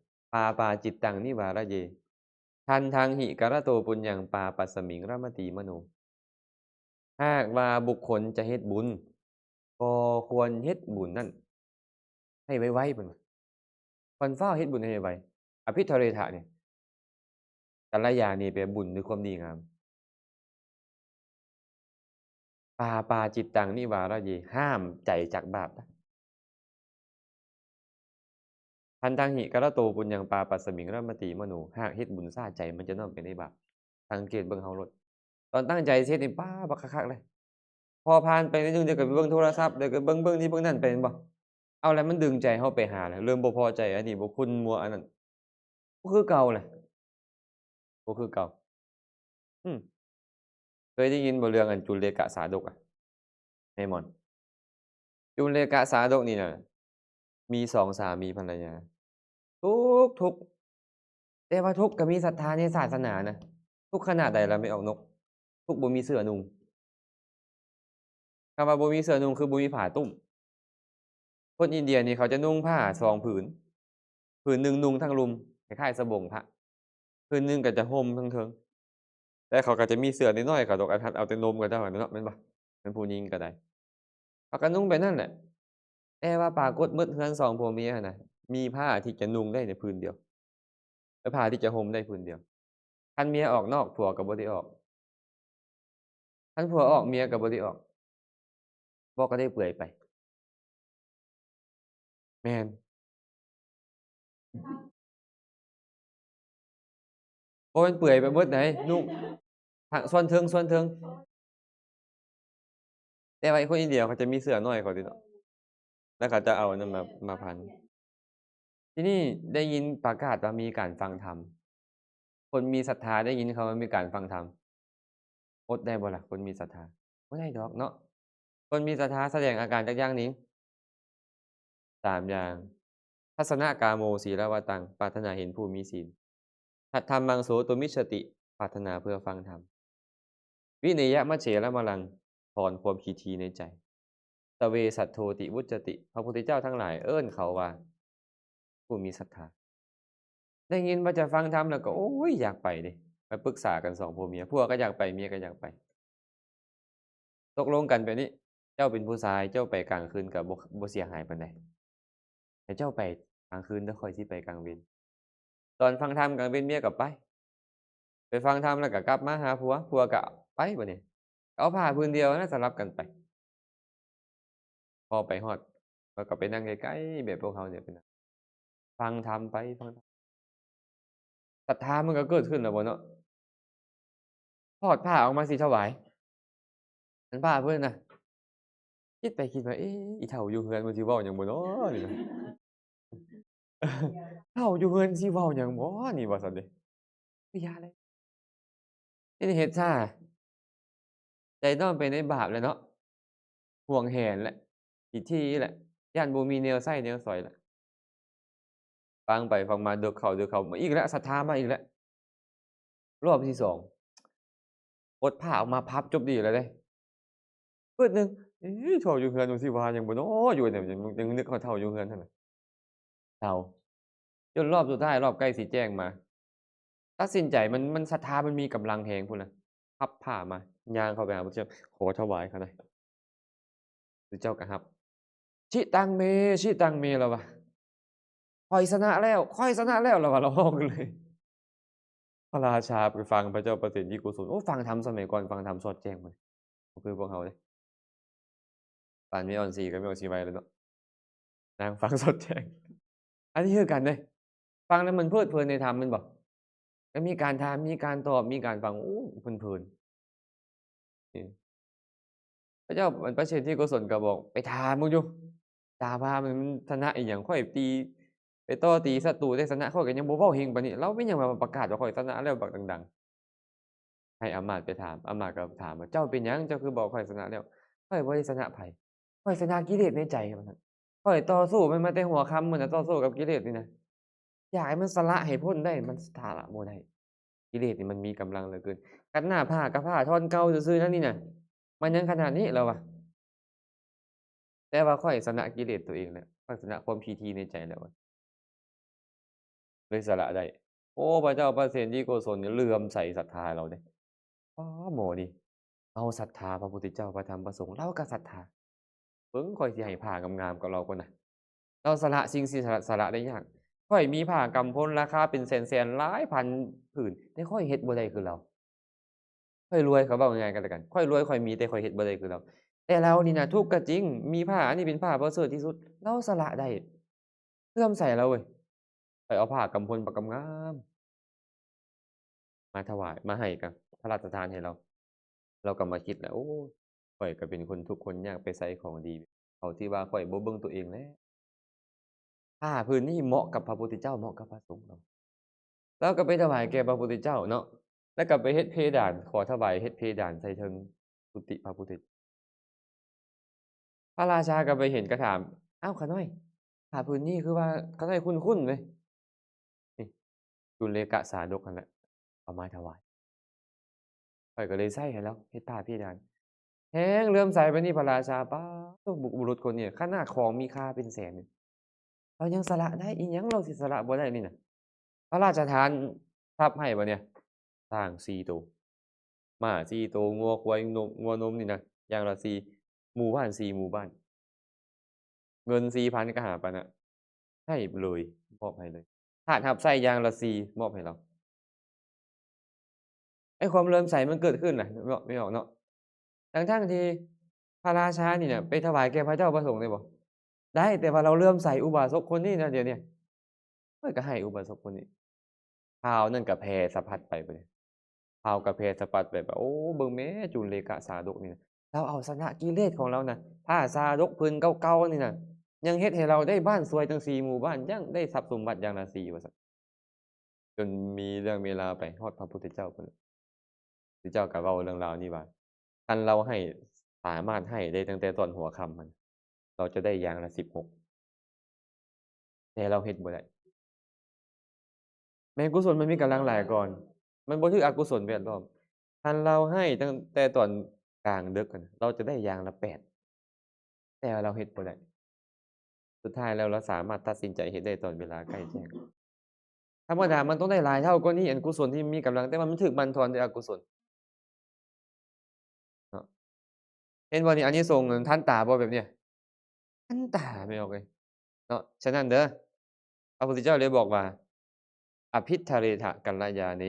ปาจิตตังนิวาระเยทันทังหิกรโตปุญญังปาปัสสมิงรมตีมโนหากว่าบุคคลจะเฮ็ดบุญก็ควรเฮ็ดบุญนั้นให้ไวๆเพิ่นว่าควรฟ้าวเฮ็ดบุญให้ไวๆอภิทะเรทะเนี่ยกัลยาณีแปลบุญหรือความดีงาม ปาจิตตังนิวาระเยห้ามใจจากบาปนะทันทังหิกรโตปุญญังปาปัสสมิงรมติมโนหากเฮ็ดบุญซ่าใจมันจะน้อมไปในบาปสังเกตเบิ่งเฮาโลดตอนตั้งใจสิเฮ็ดนี่ป๊าบักคักๆเลยพอผ่านไปนิดหนึ่งเดี๋ยวก็ไปเบิ่งโทรศัพท์เดี๋ยวก็เบิ่งนี่เบิ่งนั่นไปแม่นบ่เอาแล้วมันดึงใจเฮาไปหาแล้วเริ่มบ่พอใจอันนี้บ่คุณมัวอันนั้นบ่คือเก่าแหละบ่คือเก่าอืมเคยได้ยินบ่เรื่องอันจุลเลกะสาดกอะแม่หม่อนจุลเลกะสาดกนี่น่ะมี2สามีภรรยาทุกข์แต่ว่าทุกข์ก็มีศรัทธาในศาสนานะทุกข์ขนาดใดล่ะไม่ออกนกทุกข์บ่มีเสื้อนุ่งคำว่าบ่มีเสื้อนุ่งคือบ่มีผ้าตุ้มคนอินเดียนี่เขาจะนุ่งผ้า2ผืนผืนหนึ่งนุ่งทั้งรุมคล้ายๆสบงพระผืนหนึ่งก็จะห่มทั้งเทิงแต่เขาก็จะมีเสื้อน้อยๆเขาดอกอันหัดเอาแต่นมเขาเจ้าหั้นเนาะแม่นบ่แม่นผู้หญิงก็ได้เขาก็นุ่งไปนั่นแหละแต่ว่าปรากฏหมดเรือน2ผัวเมียหั้นน่ะมีผ้าที่จะนุ่งได้เนี่ยผืนเดียวและผ้าที่จะห่มได้ผืนเดียวคันเมียออกนอกผัวก็บ่ได้ออกคันผัวออกเมียก็บ่ได้ออกบ่ก็ได้เปลื่อยไปแม่นบ่แม่นเปื่อยไปเบิดใดนุ่งทางส่วนเทิง แต่ว่าไอ้คนอินเดียเขาจะมีเสื้อน้อยกว่าติเนาะแล้วเขาจะเอาอันนั้นมาพัน ที่นี่ได้ยินประกาศว่ามีการฟังธรรม คนมีศรัทธาได้ยินเขาว่ามีการฟังธรรมอดได้บ่ล่ะคนมีศรัทธาบ่ได้ดอกเนาะคนมีศรัทธาแสดงอาการจักอย่างหนึ่ง3อย่างทัศนกาโมศีลวตังปรารถนาเห็นผู้มีศีลหัตถัมมังโสตุมิจฉติปรารถนาเพื่อฟังธรรมวินัยมัชเฉรมลังถอนความขี้ถี่ในใจตเวสัทโธติวุจจติพระพุทธเจ้าทั้งหลายเอิ้นเขาว่าผู้มีศรัทธาได้ยินว่าจะฟังธรรมแล้วก็โอ๊ยอยากไปเดะไปปรึกษากัน2ผัวเมียผัวก็อยากไปเมียก็อยากไปตกลงกันแบบนี้เจ้าเป็นผู้ชายเจ้าไปกลางคืนก็บ่เสียหายปานใดให้เจ้าไปกลางคืนเด้อข้อยสิไปกลางเวรตอนฟังธรรมกลางเวรเมียก็ไปฟังธรรมแล้วก็กลับมาหาผัวผัวก็ไปบัดนี้เอาผ้าผืนเดียวนั่นสลับกันไปพอไปฮอดเขาก็ไปนั่งไกลๆแบบพวกเขาเนี่ยไปนั่งฟังธรรมไปฟังธรรมศรัทธามันก็เกิดขึ้นแล้วบ่เนาะทอดผ้าออกมาสิถวายอันผ้าเพิ่นน่ะคิดไปคิดมาเอ๊ะอีเฒ่าอยู่เรือนมันสิเว้าหยังบ่น้อนี่นะเฒ่าอยู่เรือนสิเว้าหยังบ่นี่ว่าซั่นเดะเฮ้ยอย่าเลยเฮ็ดให้เฮ็ดซ่าใจน้อมไปในบาปแหละเนาะหวงแหนแหละขี้ถี่แหละย้านบ่มีแนวไส้แนวสอยแหละฟังไปฟังมาเดึกเข้ามาอีกแล้วศรัทธามาอีกแล้วรอบที่2ปลดผ้าออกมาพับจบดีแล้วเดะปึ๊ดหนึ่งเอ๊ะเฒ่าอยู่เรือนมันสิว่าหยังบ่น้ออยู่เนี่ยยังนึกฮอดเฒ่าอยู่เรือนนั่นน่ะเฒ่าจนรอบสุดท้ายรอบใกล้สิแจ้งมา ตัดสินใจมันศรัทธามันมีกำลังแรงพู้นน่ะพับผ้ามาย่างเข้าไปหาพระเจ้าขอถวายเขาหน่อยพระเจ้าก็รับชิตังเมชิตังเมแล้วว่าข้อยชนะแล้วข้อยชนะแล้วเราว่าเราเว้ากันเลยพระราชาไปฟังพระเจ้าประสิทธิโกศลโอ้ฟังธรรมสมัยก่อนฟังธรรมสอดแจ้งเบิดบ่คือพวกเราเดะปานแม่ออนศรีกับแม่ออนศรีไวแล้วเนาะนางฟังสอดแจ้งอันนี้คือกันเดะฟังแล้วมันเพลิดเพลินในธรรมแม่นบ่ก็มีการถามมีการตอบมีการฟังโอ้เพลินๆอือ พระเจ้าประสิทธิโกศลก็บอกไปถามมึงอยู่ถามว่ามันชนะอิหยังข้อยตีไปต่อตีศัตรูได้ชนะข้อยก็ยังบ่เว้าเร็งปานนี้เลาเป็นหยังมาประกาศว่าข้อยชนะแล้วบักดังๆให้อำมาตย์ไปถามอำมาตย์ก็ถามว่าเจ้าเป็นหยังเจ้าคือบอกข้อยชนะแล้วข้อยบ่ได้ชนะไผข้อยชนะกิเลสในใจว่าซั่นข้อยต่อสู้มันมาแต่หัวค่ำพุ่นน่ะต่อสู้กับกิเลสนี่นะอยากให้มันสละให้พ้นได้มันสละบ่ได้กิเลสนี่มันมีกำลังเหลือเกินคันหน้าผ้ากับผ้าท่อนเก่าซื่อๆนั่นนี่น่ะมันยังขนาดนี้แล้ววะ แต่ว่าข้อยชนะกิเลสตัวเองแล้วข้อยชนะความถี่ถี่ในใจแล้วเลยสละได้โอ้พระเจ้าพระสิทธิโกศลเนี่ยเลื่อมใสศรัทธาเราเดะอ๋อหมอนี่เราศรัทธาพระพุทธเจ้าพระธรรมพระสงฆ์เราก็ศรัทธาเบิ่งข้อยสิให้ผ้างามๆกับเราก่อนน่ะเราสละสิ่งที่สละได้ยากข้อยมีผ้ากำพลราคาเป็นแสนๆหลายพันผืนแต่ข้อยเฮ็ดบ่ได้คือเราข้อยรวยเขาเว้าง่ายๆก็แล้วกันข้อยรวยข้อยมีแต่ข้อยเฮ็ดบ่ได้คือเราแต่เรานี่น่ะทุกข์ก็จริงมีผ้าอันนี้เป็นผ้าประเสริฐที่สุดเราสละได้เลื่อมใสเราเว้ย ข้อยเอาผ้ากำพลบักกำงามมาถวายมาให้กับพระราชทานให้เราเราก็มาคิดแล้วโอ้ข้อยก็เป็นคนทุกข์คนยากไปไสของดีเท่าที่ว่าข้อยบ่เบิ่งตัวเองแล้วผ้าผืนนี้เหมาะกับพระพุทธเจ้าเหมาะกับพระสงฆ์เราก็ไปถวายแก่พระพุทธเจ้าเนาะแล้วก็ไปเฮ็ดเพดานขอถวายเฮ็ดเพดานใส่เทิงกุฏิพระพุทธพระราชาก็ไปเห็นก็ถามอ้าวขาน้อยผ้าผืนนี้คือว่าขาน้อยคุ้นๆเว้ยนี่จุลเลกะสาดกนั่นแหละเอามาถวาย ข้อยก็เลยใส่ให้เลาเฮ็ดผ้าเพดานแฮ่งเลื่อมใสปานนี้พระราชาป๊าดบุรุษคนนี้ขนาดของมีค่าเป็นแสนนี่เรายังสละได้อิหยังเราสิสละบ่ได้นี่น่ะพระราชทานทรัพย์ให้บ่เนี่ยช้าง4ตัวม้า4ตัวงัวควายงัวนมนี่นะอย่างละ4หมู่บ้าน4หมู่บ้านเงิน 4,000ก็หาปานน่ะให้เลยมอบให้เลยถาดรับใส่อย่างละ4มอบให้เราไอ้ความเลื่อมใสมันเกิดขึ้นน่ะนึกออกเนาะ ทั้งๆที่พระราชานี่น่ะไปถวายแก่พระเจ้าพระสงฆ์ได้บ่ได้แต่ว่าเราเลื่อมใสอุบาสกคนนี้นะเดี๋ยวเนี้ยข้อยก็ให้อุบาสกคนนี้ข่าวนั้นก็แพร่สะพัดไปบัดนี้ข่าวก็แพร่สะพัดไปว่าโอ้เบิ่งแหมจุลเลกะสาดกนี่นะ เราเอาชนะกิเลสของเราน่ะผ้าสาดกพื้นเก่าๆนี่น่ะยังเฮ็ดให้เราได้บ้านสวยจัง4หมู่บ้านยังได้ทรัพย์สมบัติอย่างละ4ว่าซั่นจนมีเรื่องมีราวไปฮอดพระพุทธเจ้าพุ่นล่ะพระพุทธเจ้าก็เว้าเรื่องราวนี้ว่าคันเราให้สามารถให้ได้ตั้งแต่ตอนหัวค่ำมันเราจะได้อย่างละ16แต่เราเฮ็ดบ่ได้แม่นกุศลมันมีกำลังหลายก่อนมันบ่คืออกุศลแวดล้อมคันเราให้ตั้งแต่ตอนกลางดึกอะนะเราจะได้อย่างละ8แต่ว่าเราเฮ็ดบ่ได้ สุดท้ายแล้วเราสามารถตัดสินใจเฮ็ดได้ตอนเวลาใกล้แจ้งธรรมดามันต้องได้หลายเท่ากว่านี้อันกุศลที่มีกำลังแต่ว่ามันถูกบั่นทอนด้วยอกุศลเนาะเห็นบ่นี่อานิสงส์ทันตาบ่แบบเนี้ยทันตาไม่ออกเลยเนาะฉะนั้นเด้อพระพุทธเจ้าเลยบอกว่าอภิทธเรทกัลยาเน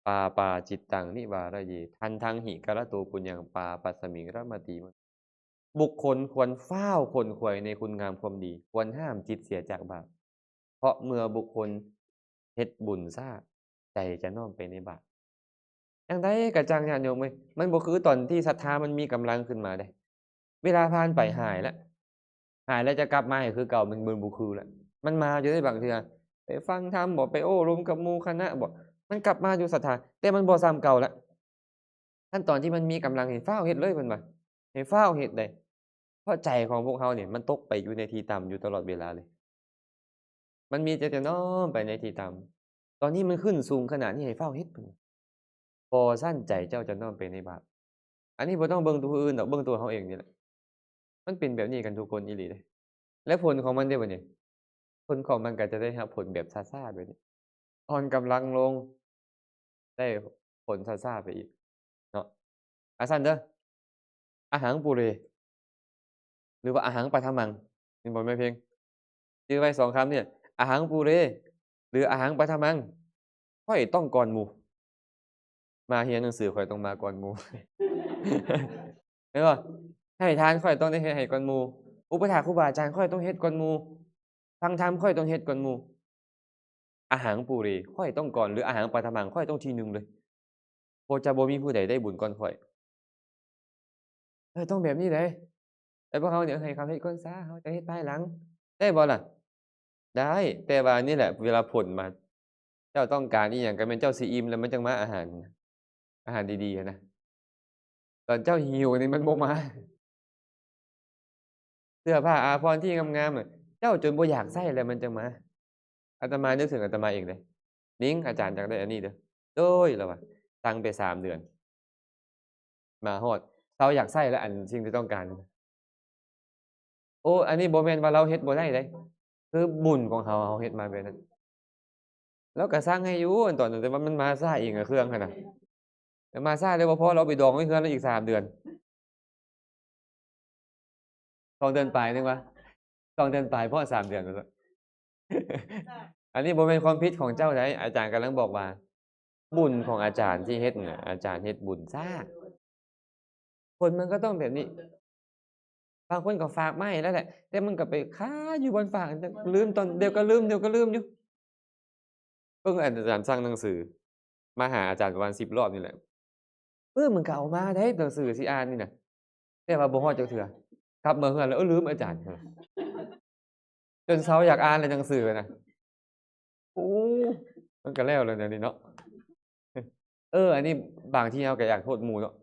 ปาปาจิตตังนิวารเยทันทังหิกรโตปุญญังปาปัสสมิงรมติบุคคลควรเฝ้าขวนขวายในคุณงามความดีควรห้ามจิตเสียจากบาปเพราะเมื่อบุคคลเฮ็ดบุญซ่าใจจะน้อมไปในบาปจั่งใดก็จั่งญาติโยมเอ้ยมันบ่คือตอนที่ศรัทธามันมีกำลังขึ้นมาเดะเวลาผ่านไปหายแล้วจะกลับมาให้คือเก่ามันบ่คือแล้วมันมาอยู่ได้บางเทื่อไปฟังธรรมบ่ไปโอ้รมกับหมู่คณะบ่มันกลับมาอยู่ศรัทธาแต่มันบ่ส่ำเก่าแล้วขั้นตอนที่มันมีกำลังให้ฟ้าวเฮ็ดเลยเพิ่นว่าให้ฟ้าวเฮ็ดได้เพราะใจของพวกเราเนี่ยมันตกไปอยู่ในที่ต่ำอยู่ตลอดเวลาเลยมันมีแต่จะน้อมไปในที่ต่ำตอนนี้มันขึ้นสูงขนาดนี้ให้ฟ้าวเฮ็ดเพิ่นบ่ซั้นใจเจ้าจะน้อมไปในบาปอันนี้บ่ต้องเบิ่งตัวผู้อื่นดอกเบิ่งตัวเราเองนี่แหละมันเป็นแบบนี้กันทุกคนอีหลีเดะและผลของมันเด้บัดนี้ผลของมันก็จะได้รับผลแบบซ่าๆแบบนี้อ่อนกำลังลงได้ผลซ่าๆไปอีกเนาะอาซั้นเด้ออะหังปุเร หรือว่าอะหังปะทะมังเห็นบ่แม่เพลงจื้อไว้2คำเนี่ยอะหังปูเรหรืออะหังปะทะมังข้อยต้องก่อนหมู่มาเรียนหนังสือข้อยต้องมาก่อนหมู่แม่นบ่ให้ทานข้อยต้องได้เฮ็ดให้ก่อนหมู่อุปถากครูบาอาจารย์ข้อยต้องเฮ็ดก่อนหมู่ฟังธรรมข้อยต้องเฮ็ดก่อนหมู่อะหังปูเรข้อยต้องก่อนหรืออะหังปะทะมังข้อยต้องที่หนึ่งเลยบ่จะบ่มีผู้ใดได้บุญก่อนข้อยต้องแบบนี้เดะแต่พวกเราเนี่ยให้เขาเฮ็ดก่อนซะเราจะเฮ็ดภายหลังได้บ่ล่ะ ได้แต่ว่านี่แหละเวลาผลมาเจ้าต้องการอิหยังก็แม่นเจ้าสิอิ่มแล้วมันจังมาอาหารดีๆอะนะตอนเจ้าหิวนี่มันบ่มาเสื้อผ้าอาภรณ์ที่งามๆอะเจ้าจนบ่อยากใส่แล้วมันจังมาอาตมานึกถึงอาตมาเองเลยนิ้งอาจารย์อยากได้อันนี้เด้อโดยแล้วว่าสั่งไป3เดือนมาฮอดเซาอยากใส่แล้วอันสิ่งที่ต้องการโอ้อันนี้บ่แม่นว่าเราเฮ็ดบ่ได้เดะคือบุญของเราเฮ็ดมาแบบนั้นเราก็สั่งให้อยู่อันตอนนั้นแต่ว่ามันมาช้าเองอะเครื่องหั้นน่ะ แต่มาซ่าเลยบ่พอเราเอาไปดองไว้เฮือนเราอีก3เดือน2เดือนปลายนึกว่า2เดือนปลายเพราะ3เดือนว่าซั่นอันนี้บ่แม่นความผิดของเจ้าใดอาจารย์กำลังบอกว่าบุญของอาจารย์ที่เฮ็ดน่ะอาจารย์เฮ็ดบุญช้าคนมันก็ต้องแบบนี้บางคนก็ฝากมาให้แล้วแหละแต่มันก็ไปคาอยู่บนฝากจะลืมตอนเดี๋ยวก็ลืมอยู่เพิ่งอาจารย์สั่งหนังสือมาหาอาจารย์ประมาณ10รอบนี่แหละมันก็เอามาเดะหนังสือสิอ่านนี่น่ะแต่ว่าบ่ฮอดจักเทื่อกลับมาเฮือนแล้วลืมอาจารย์จนเซาอยากอ่านแล้วหนังสือน่ะ โอ้มันก็แล้วแล้วเดี๋ยวนี้เนาะอันนี้บางทีเราก็อยากโทษหมู่เนาะ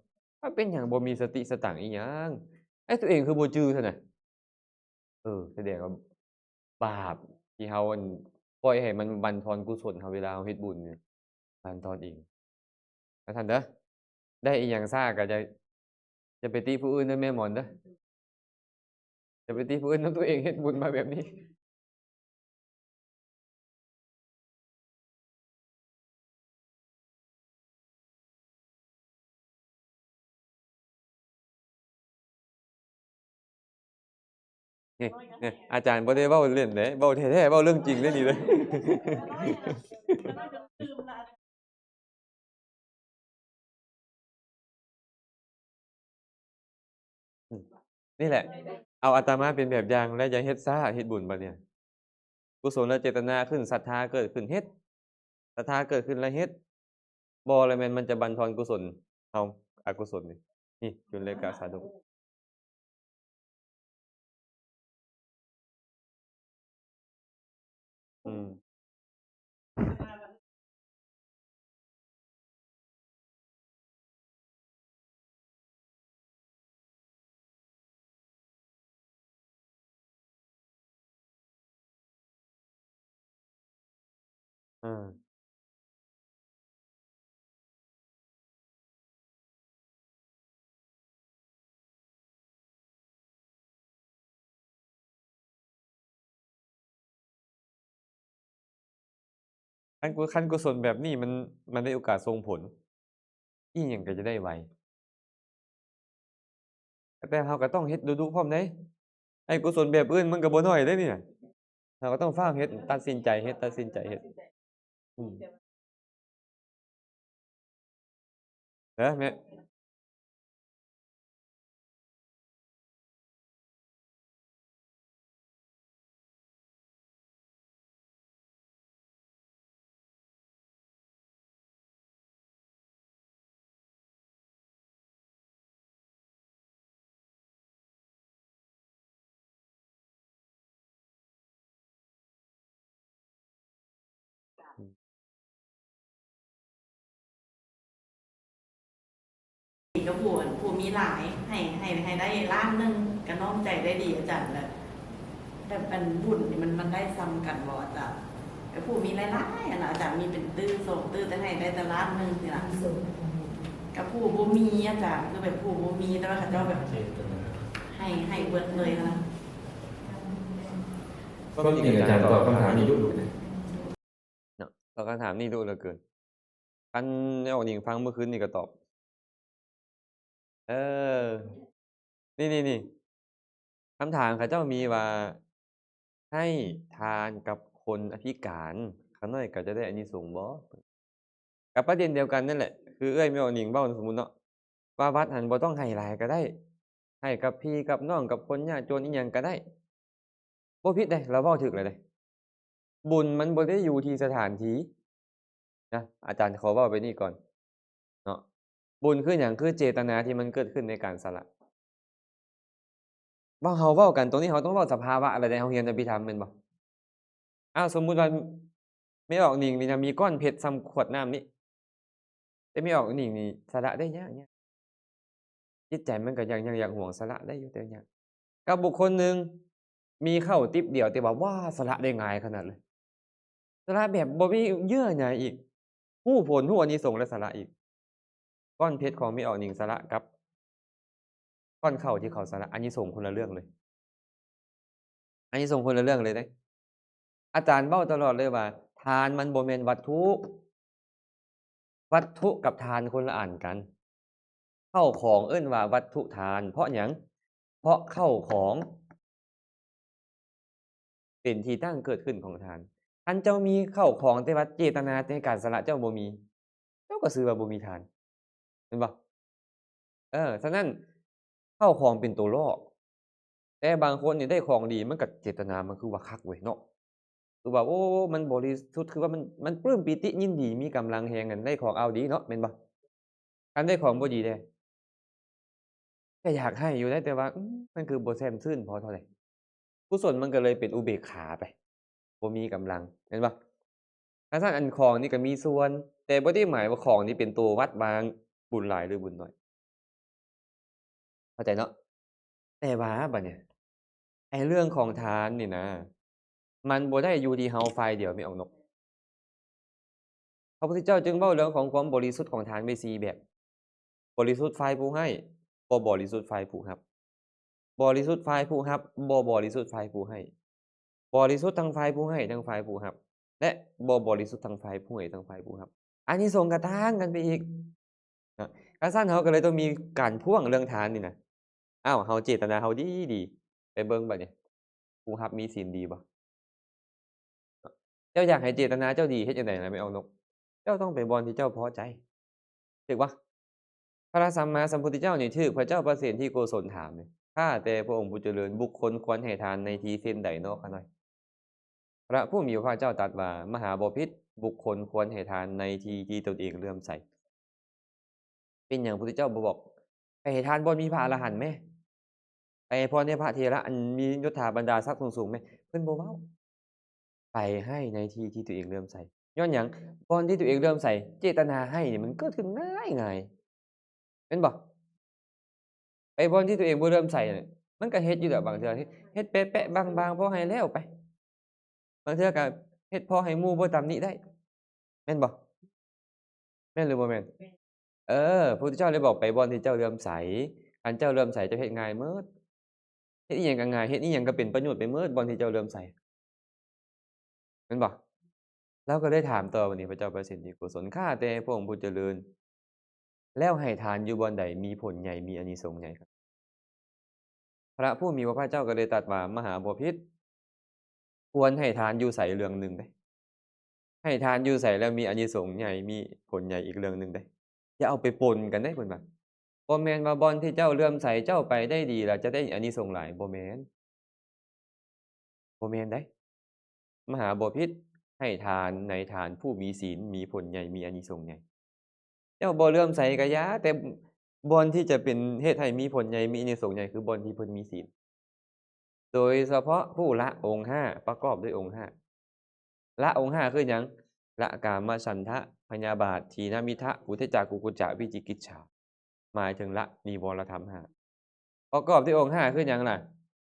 ว่าเป็นหยังบ่มีสติสตังค์อิหยังตัวเองคือบ่จื้อซั้นน่ะแสดงว่าบาปที่เราปล่อยให้มันบั่นทอนกุศลเราเวลาเราเฮ็ดบุญเนี่ยบั่นทอนเองว่าซั่นเด้อได้อิหยังซ่าก็อย่าไปติผู้อื่นเด้อแม่หมอนเด้ออย่าไปติผู้อื่นนำตัวเองเฮ็ดบุญมาแบบนี้นี่อาจารย์บ่ได้เว้าเล่นเด้เว้าแท้ๆเว้าเรื่องจริงเด้อนี่เด้อ อืมนี่แหละเอาอาตมาเป็นแบบอย่างและอย่าเฮ็ดซ่าเฮ็ดบุญบัดเนี่ยกุศลเจตนาขึ้นศรัทธาเกิดขึ้นเฮ็ดศรัทธาเกิดขึ้นแล้วเฮ็ดบ่แล้วแม่นมันจะบั่นทอนกุศลเราอกุศลนี่ นี่จุลกาสาธุอืมอาคันกุศลแบบนี้มันมีโอกาสส่งผลอิหยังก็จะได้ไวแต่เราก็ต้องเฮ็ดดูๆพร้อมเดะไอ้กุศลแบบอื่นมันก็บ่น้อยเดะเนี่ยเราก็ต้องฟ้าวเฮ็ดตัดสินใจเฮ็ดอืมแม่อืมก็ผู้มีหลายให้ได้ล้านหนึงก็น้อมใจได้ดีอาจารย์แหละแต่อันบุญนี่มันได้ซ้ำกันบ่อาจารย์แต่ผู้มีหลายๆอะนะอาจารย์มีเป็นตื้อส่งตื้อแต่ให้ได้แต่ล้านหนึงนี่ล่ะกับผู้บ่มีอาจารย์คือแบบผู้บ่มีแต่ว่าเขาเจ้าแบบให้เบิดเลยนะ ก็จริงอาจารย์ตอบคำถามนี้ดุนะ เนาะตอบคำถามนี้ดุเหลือเกินคันแนวหนิงฟังเมื่อคืนนี่ก็ตอบเออนี่คำถามเขาเจ้ามีว่าให้ทานกับคนอธิการเขาน้อยก็จะได้อานิสงส์บ่กับประเด็นเดียวกันนั่นแหละคือเอ้ยแม่หนิงเว้าสมมุติเนาะว่าวัดหั้นบ่ต้องให้หลายก็ได้ให้กับพี่กับน้องกับคนยากจนอิหยังก็ได้บ่ผิดเดะเราเว้าถูกแล้วเดะบุญมันบ่ได้อยู่ที่สถานที่นะอาจารย์ขอเว้าไปนี่ก่อนเนาะบุญคือหยังคือเจตนาที่มันเกิดขึ้นในการสละ เราเว้ากันตรงนี้เราต้องเว้าสภาวะอะไรในเราเรียนอภิธรรมแม่นบ่อ้าวสมมุติว่าแม่ออกนี่นี่นะมีก้อนเพชรส่ำขวดน้ำนี้แต่แม่ออกนี่สละได้ยากจิตใจมันก็ยังอยากหวงสละได้อยู่แต่ยากกับบุคคลหนึ่งมีเข้าติ๊บเดียวแต่ว่าว้าสละได้ง่ายขนาดเลยสละแบบบ่มีเยื่อใยอีกรู้ผลรู้อานิสงส์และสละอีกก้อนเพชรของแม่ออกนี่สละกับก้อนข้าวที่เขาสละอานิสงส์คนละเรื่องเลยอานิสงส์คนละเรื่องเลยเดะ อาจารย์เว้าตลอดเลยว่าทานมันบ่แม่นวัตถุ วัตถุกับทานคนละอันกันข้าวของเอิ้นว่าวัตถุทานเพราะหยังเพราะข้าวของเป็นที่ตั้งเกิดขึ้นของทานคันเจ้ามีข้าวของแต่ว่าเจตนาในการสละเจ้าบ่มีเจ้าก็ชื่อว่าบ่มีทานแม่นบ่ฉะนั้นข้าวของเป็นตัวล่อแต่บางคนนี่ได้ของดีมันก็เจตนามันคือว่าคักเว้ยเนาะคือว่าโอ้มันบริสุทธิ์คือว่ามันปลื้มปิติยินดีมีกำลังแรงอันได้ของเอาดีเนาะแม่นบ่คันได้ของบ่ดีเดะก็อยากให้อยู่ได้แต่ว่ามันคือบ่แช่มชื่นพอเท่าไรกุศลมันก็เลยเป็นอุเบกขาไปบ่มีกำลังแม่นบ่ทั้งๆอันของนี่ก็มีส่วนแต่บ่ได้หมายว่าของนี่เป็นตัววัดวางบุญหลายหรือบุญน้อยเข้าใจเนาะแต่ว่าบัดเนี่ยไอ้เรื่องของทานนี่นะมันบ่ได้อยู่ที่เราฝ่ายเดียวแม่ออกนกพระพุทธเจ้าจึงเว้าเรื่องของความบริสุทธิ์ของทานไว้4แบบบริสุทธิ์ฝ่ายผู้ให้บ่บริสุทธิ์ฝ่ายผู้รับบริสุทธิ์ฝ่ายผู้รับบ่บริสุทธิ์ฝ่ายผู้ให้บริสุทธิ์ทั้งฝ่ายผู้ให้ทั้งฝ่ายผู้รับและบ่บริสุทธิ์ทั้งฝ่ายผู้ให้ทั้งฝ่ายผู้รับอานิสงส์ก็ต่างกันไปอีกนะคันซั้นเราก็เลยต้องมีการพ่วงเรื่องทานนี่น่ะอ้าวเราเจตนาเราดีๆไปเบิ่งบัดนี้ผู้รับมีศีลดีบ่เจ้าอยากให้เจตนาเจ้าดีเฮ็ดจั่งใดล่ะแม่ออกนกเจ้าต้องไปบ่อนที่เจ้าพอใจถูกเปล่าพระสัมมาสัมพุทธเจ้านี่ถูกพระเจ้าประเสริฐที่โกศลถามนี่ข้าแต่พระองค์ผู้เจริญบุคคลควรให้ทานในที่เช่นใดเนาะข้าน้อยพระผู้มีพระภาคเจ้าตรัสว่ามหาบพิตรบุคคลควรให้ทานในที่ที่ตนเองเลื่อมใสเป็นหยังพุทธเจ้าบ่บอก ไปให้ทานบ่มีพระอรหันต์แหมไปให้พรในพระเถระอันมียศถาบรรดาศักดิ์สูงๆแหมเพิ่นบ่เว้าไปให้ในที่ที่ตัวเองเลื่อมใสย้อนหยังบ่อนที่ตัวเองเลื่อมใสเจตนาให้นี่มันเกิดขึ้นง่ายๆแม่นบ่ไปบ่อนที่ตัวเองบ่เลื่อมใสน่ะมันก็เฮ็ดอยู่ดอกบางเทื่อเฮ็ดแปะๆบางๆพอให้แล้วไปบางเทื่อก็เฮ็ดพอให้หมู่บ่ตำหนิได้แม่นบ่แม่นหรือบ่แม่น เออพระพุทธเจ้าเลยบอกไปบ่อนที่เจ้าเลื่อมใสคันเจ้าเลื่อมใสเจ้าเฮ็ดง่ายเมิดเฮ็ดอิหยังก็ง่ายเฮ็ดอิหยังก็เป็นประโยชน์ไปเมิดบ่อนที่เจ้าเลื่อมใสแม่นบ่เราก็เลยถามต่อบัดนี้พระเจ้าประสิทธิโกศลข้าแต่พระองค์ผู้เจริญแล้วให้ทานอยู่บ่อนใดมีผลใหญ่มีอานิสงส์ใหญ่ครับพระผู้มีพระภาคเจ้าก็เลยตรัสว่ามหาบพิตรควรให้ทานอยู่ไสเรื่องหนึ่งเด้ให้ทานอยู่ไสแล้วมีอานิสงส์ใหญ่มีผลใหญ่อีกเรื่องหนึ่งเด้อย่าเอาไปปนกันเด้เพิ่นว่า บ่แม่นว่าบ่อนที่เจ้าเลื่อมใสเจ้าไปได้ดีแล้วจะได้อานิสงส์หลายบ่แม่นบ่แม่นเดะมหาบพิตรให้ทานในทานผู้มีศีลมีผลใหญ่มีอานิสงส์ใหญ่เจ้าบ่เลื่อมใสก็อย่าแต่บ่อนที่จะเป็นเฮ็ดให้มีผลใหญ่มีอานิสงส์ใหญ่คือบ่อนที่เพิ่นมีศีลโดยเฉพาะผู้ละองค์5ประกอบด้วยองค์5ละองค์5คือหยังละกามฉันทะพยาบาทถีนมิทะอุทธัจจะกุกุจจะวิจิกิจฉาหมายถึงละนิวรธรรม5 ประกอบด้วยองค์5คือหยังล่ะ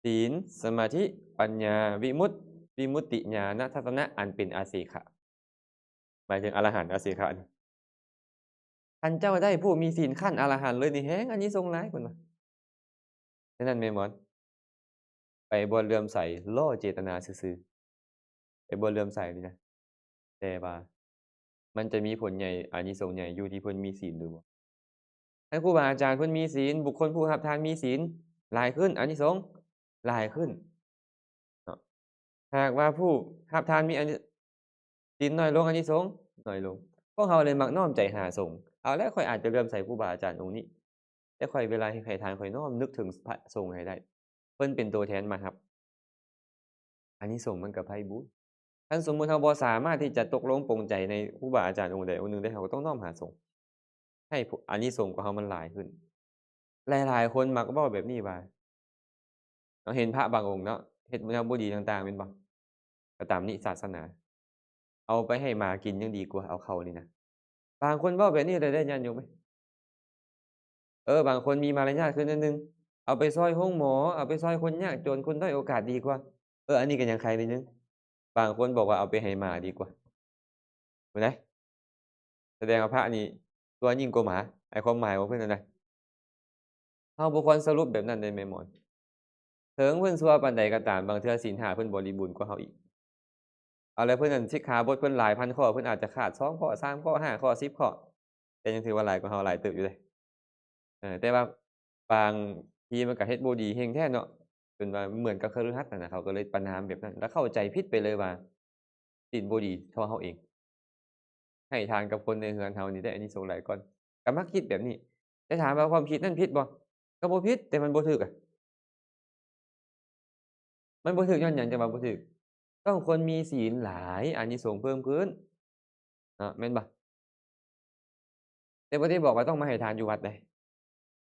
ศีลสมาธิปัญญาวิมุตติวิมุตติญาณทัสสนะอันเป็นอาเสขะหมายถึงอรหันต์อาเสขะนี่คันเจ้าได้ผู้มีศีลขั้นอรหันต์เลยนี่แฮงอันนี้ทรงหลายเพิ่นว่าฉะนั้นแม่หมอนไปบ่เลื่อมใสรอเจตนาซื่อๆไปบ่เลื่อมใสนี่นะแต่ว่ามันจะมีผลใหญ่อานิสงส์ใหญ่อยู่ที่เพิ่นมีศีลหรือบ่ถ้าครูบาอาจารย์เพิ่นมีศีลบุคคลผู้รับทานมีศีลหลายขึ้นอานิสงส์หลายขึ้น เนาะหากว่าผู้รับทานมีอานิศีลน้อยลงอานิสงส์น้อยลงพวกเราเลยมักน้อมใจหาสงฆ์เอาแล้วข้อยอาจจะเลื่อมใสครูบาอาจารย์องค์นี้แต่ข้อยเวลาเฮ็ดให้ทานข้อยน้อมนึกถึงพระสงฆ์ให้ได้เพิ่นเป็นตัวแทนมารับอานิสงส์มันก็ไพบูรย์คันสมมุติเราบ่สามารถที่จะตกลงปลงใจในครูบาอาจารย์องค์ใดองค์หนึ่งได้เราก็ต้องน้อมหาสงฆ์ให้ผอานิสงส์ของเรามันหลายขึ้นหลายๆคนมักเว้าแบบนี้ว่าเราเห็นพระบางองค์เนาะเฮ็ดแนวบ่ดีต่างๆแม่นบ่ก็ตามนิศาสนา เอาไปให้หมากินยังดีกว่าเอาเข้านี่นะบางคนเว้าแบบนี้เลยเด้อญาติโยมเอ้ยบางคนมีมารยาทขึ้นนิดหนึ่งเอาไปซอยโรงหมอเอาไปซอยคนยากจนคนด้อยโอกาสดีกว่าอันนี้ก็ยังใครนิดหนึ่งบางคนบอกว่าเอาไปให้หมาดีกว่าเห็นไหมแสดงว่าพระนี่ตัวยิ่งกว่าหมาไอ้ความหมายของเพิ่นนั่นน่ะเราบ่ควรสรุปแบบนั้นเดะแม่หมอนถึงเพิ่นชั่วปานใดก็ตามบางเทื่อศีล5เพิ่นบริบูรณ์กว่าเราอีกเอาแล้วเพิ่นนั่นสิกขาบทเพิ่นหลายพันข้อเพิ่นอาจจะขาด2ข้อ3ข้อ5ข้อ10ข้อแต่ยังถือว่าหลายกว่าเราหลายเติบอยู่เดะ แต่ว่าบางทีมันก็เฮ็ดบ่ดีแรงแท้เนาะจนว่าเหมือนกับคฤหัสถ์นั่นน่ะเขาก็เลยประณามแบบนั้นแล้วเข้าใจผิดไปเลยว่าศีลบ่ดีเท่าเราเองให้ทานกับคนในเรือนเรานี่ได้อานิสงส์หลายก่อนก็มักคิดแบบนี้แต่ถามว่าความคิดนั้นผิดบ่ก็บ่ผิดแต่มันบ่ถูกอะมันบ่ถูกย้อนหยังจังว่าบ่ถูกต้องคนมีศีลหลายอานิสงส์เพิ่มขึ้นเนาะแม่นบ่แต่บ่ได้บอกว่าต้องมาให้ทานอยู่วัดใด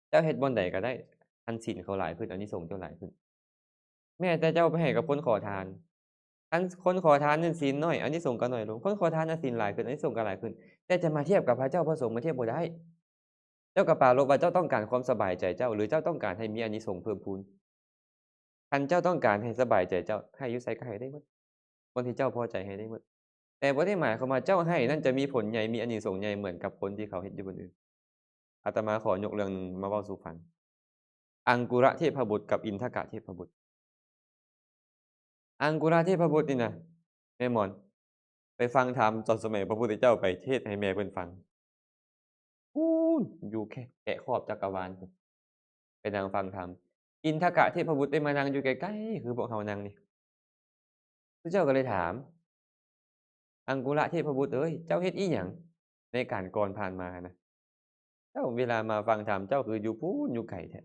เจ้าเฮ็ดบ่อนใดก็ได้อันศีลเขาหลายขึ้นอานิสงส์เจ้าหลายขึ้น แม้แต่เจ้าไปให้กับคนขอทานอันคนขอทานนั้นศีลน้อยอานิสงส์ก็น้อยลงคนขอทานน่ะศีลหลายขึ้นอานิสงส์ก็หลายขึ้นแต่จะมาเทียบกับพระเจ้าพระสงฆ์มันเทียบบ่ได้เจ้าก็ปรารภว่าเจ้าต้องการความสบายใจเจ้าหรือเจ้าต้องการให้มีอานิสงส์เพิ่มพูนคันเจ้าต้องการให้สบายใจเจ้าให้อยู่ไสก็ให้ได้เบิดคนที่เจ้าพอใจให้ได้เบิดแต่บ่ได้หมายความว่าเจ้าให้นั้นจะมีผลใหญ่มีอานิสงส์ใหญ่เหมือนกับคนที่เขาเฮ็ดอยู่บนอื่นอาตมาขอยกเรื่องหนึ่งมาเว้าสู่ฟังอังกุระเทพบุตรกับอินทกะเทพบุตร อังกุระเทพบุตรนี่นะแม่หมอนไปฟังธรรมตอนสมัยพระพุทธเจ้าไปเทศน์ให้แม่เพิ่นฟังพูนอยู่แค่แกะขอบจักรวาลพู้นไปนั่งฟังธรรมอินทกะเทพบุตรได้มานั่งอยู่ใกล้ๆคือพวกเรานั่งนี่พระเจ้าก็เลยถามอังกุระเทพบุตรเอ้ยเจ้าเฮ็ดอิหยังในการก่อนผ่านมานะเจ้าเวลามาฟังธรรมเจ้าคืออยู่พูนอยู่ไกลแท้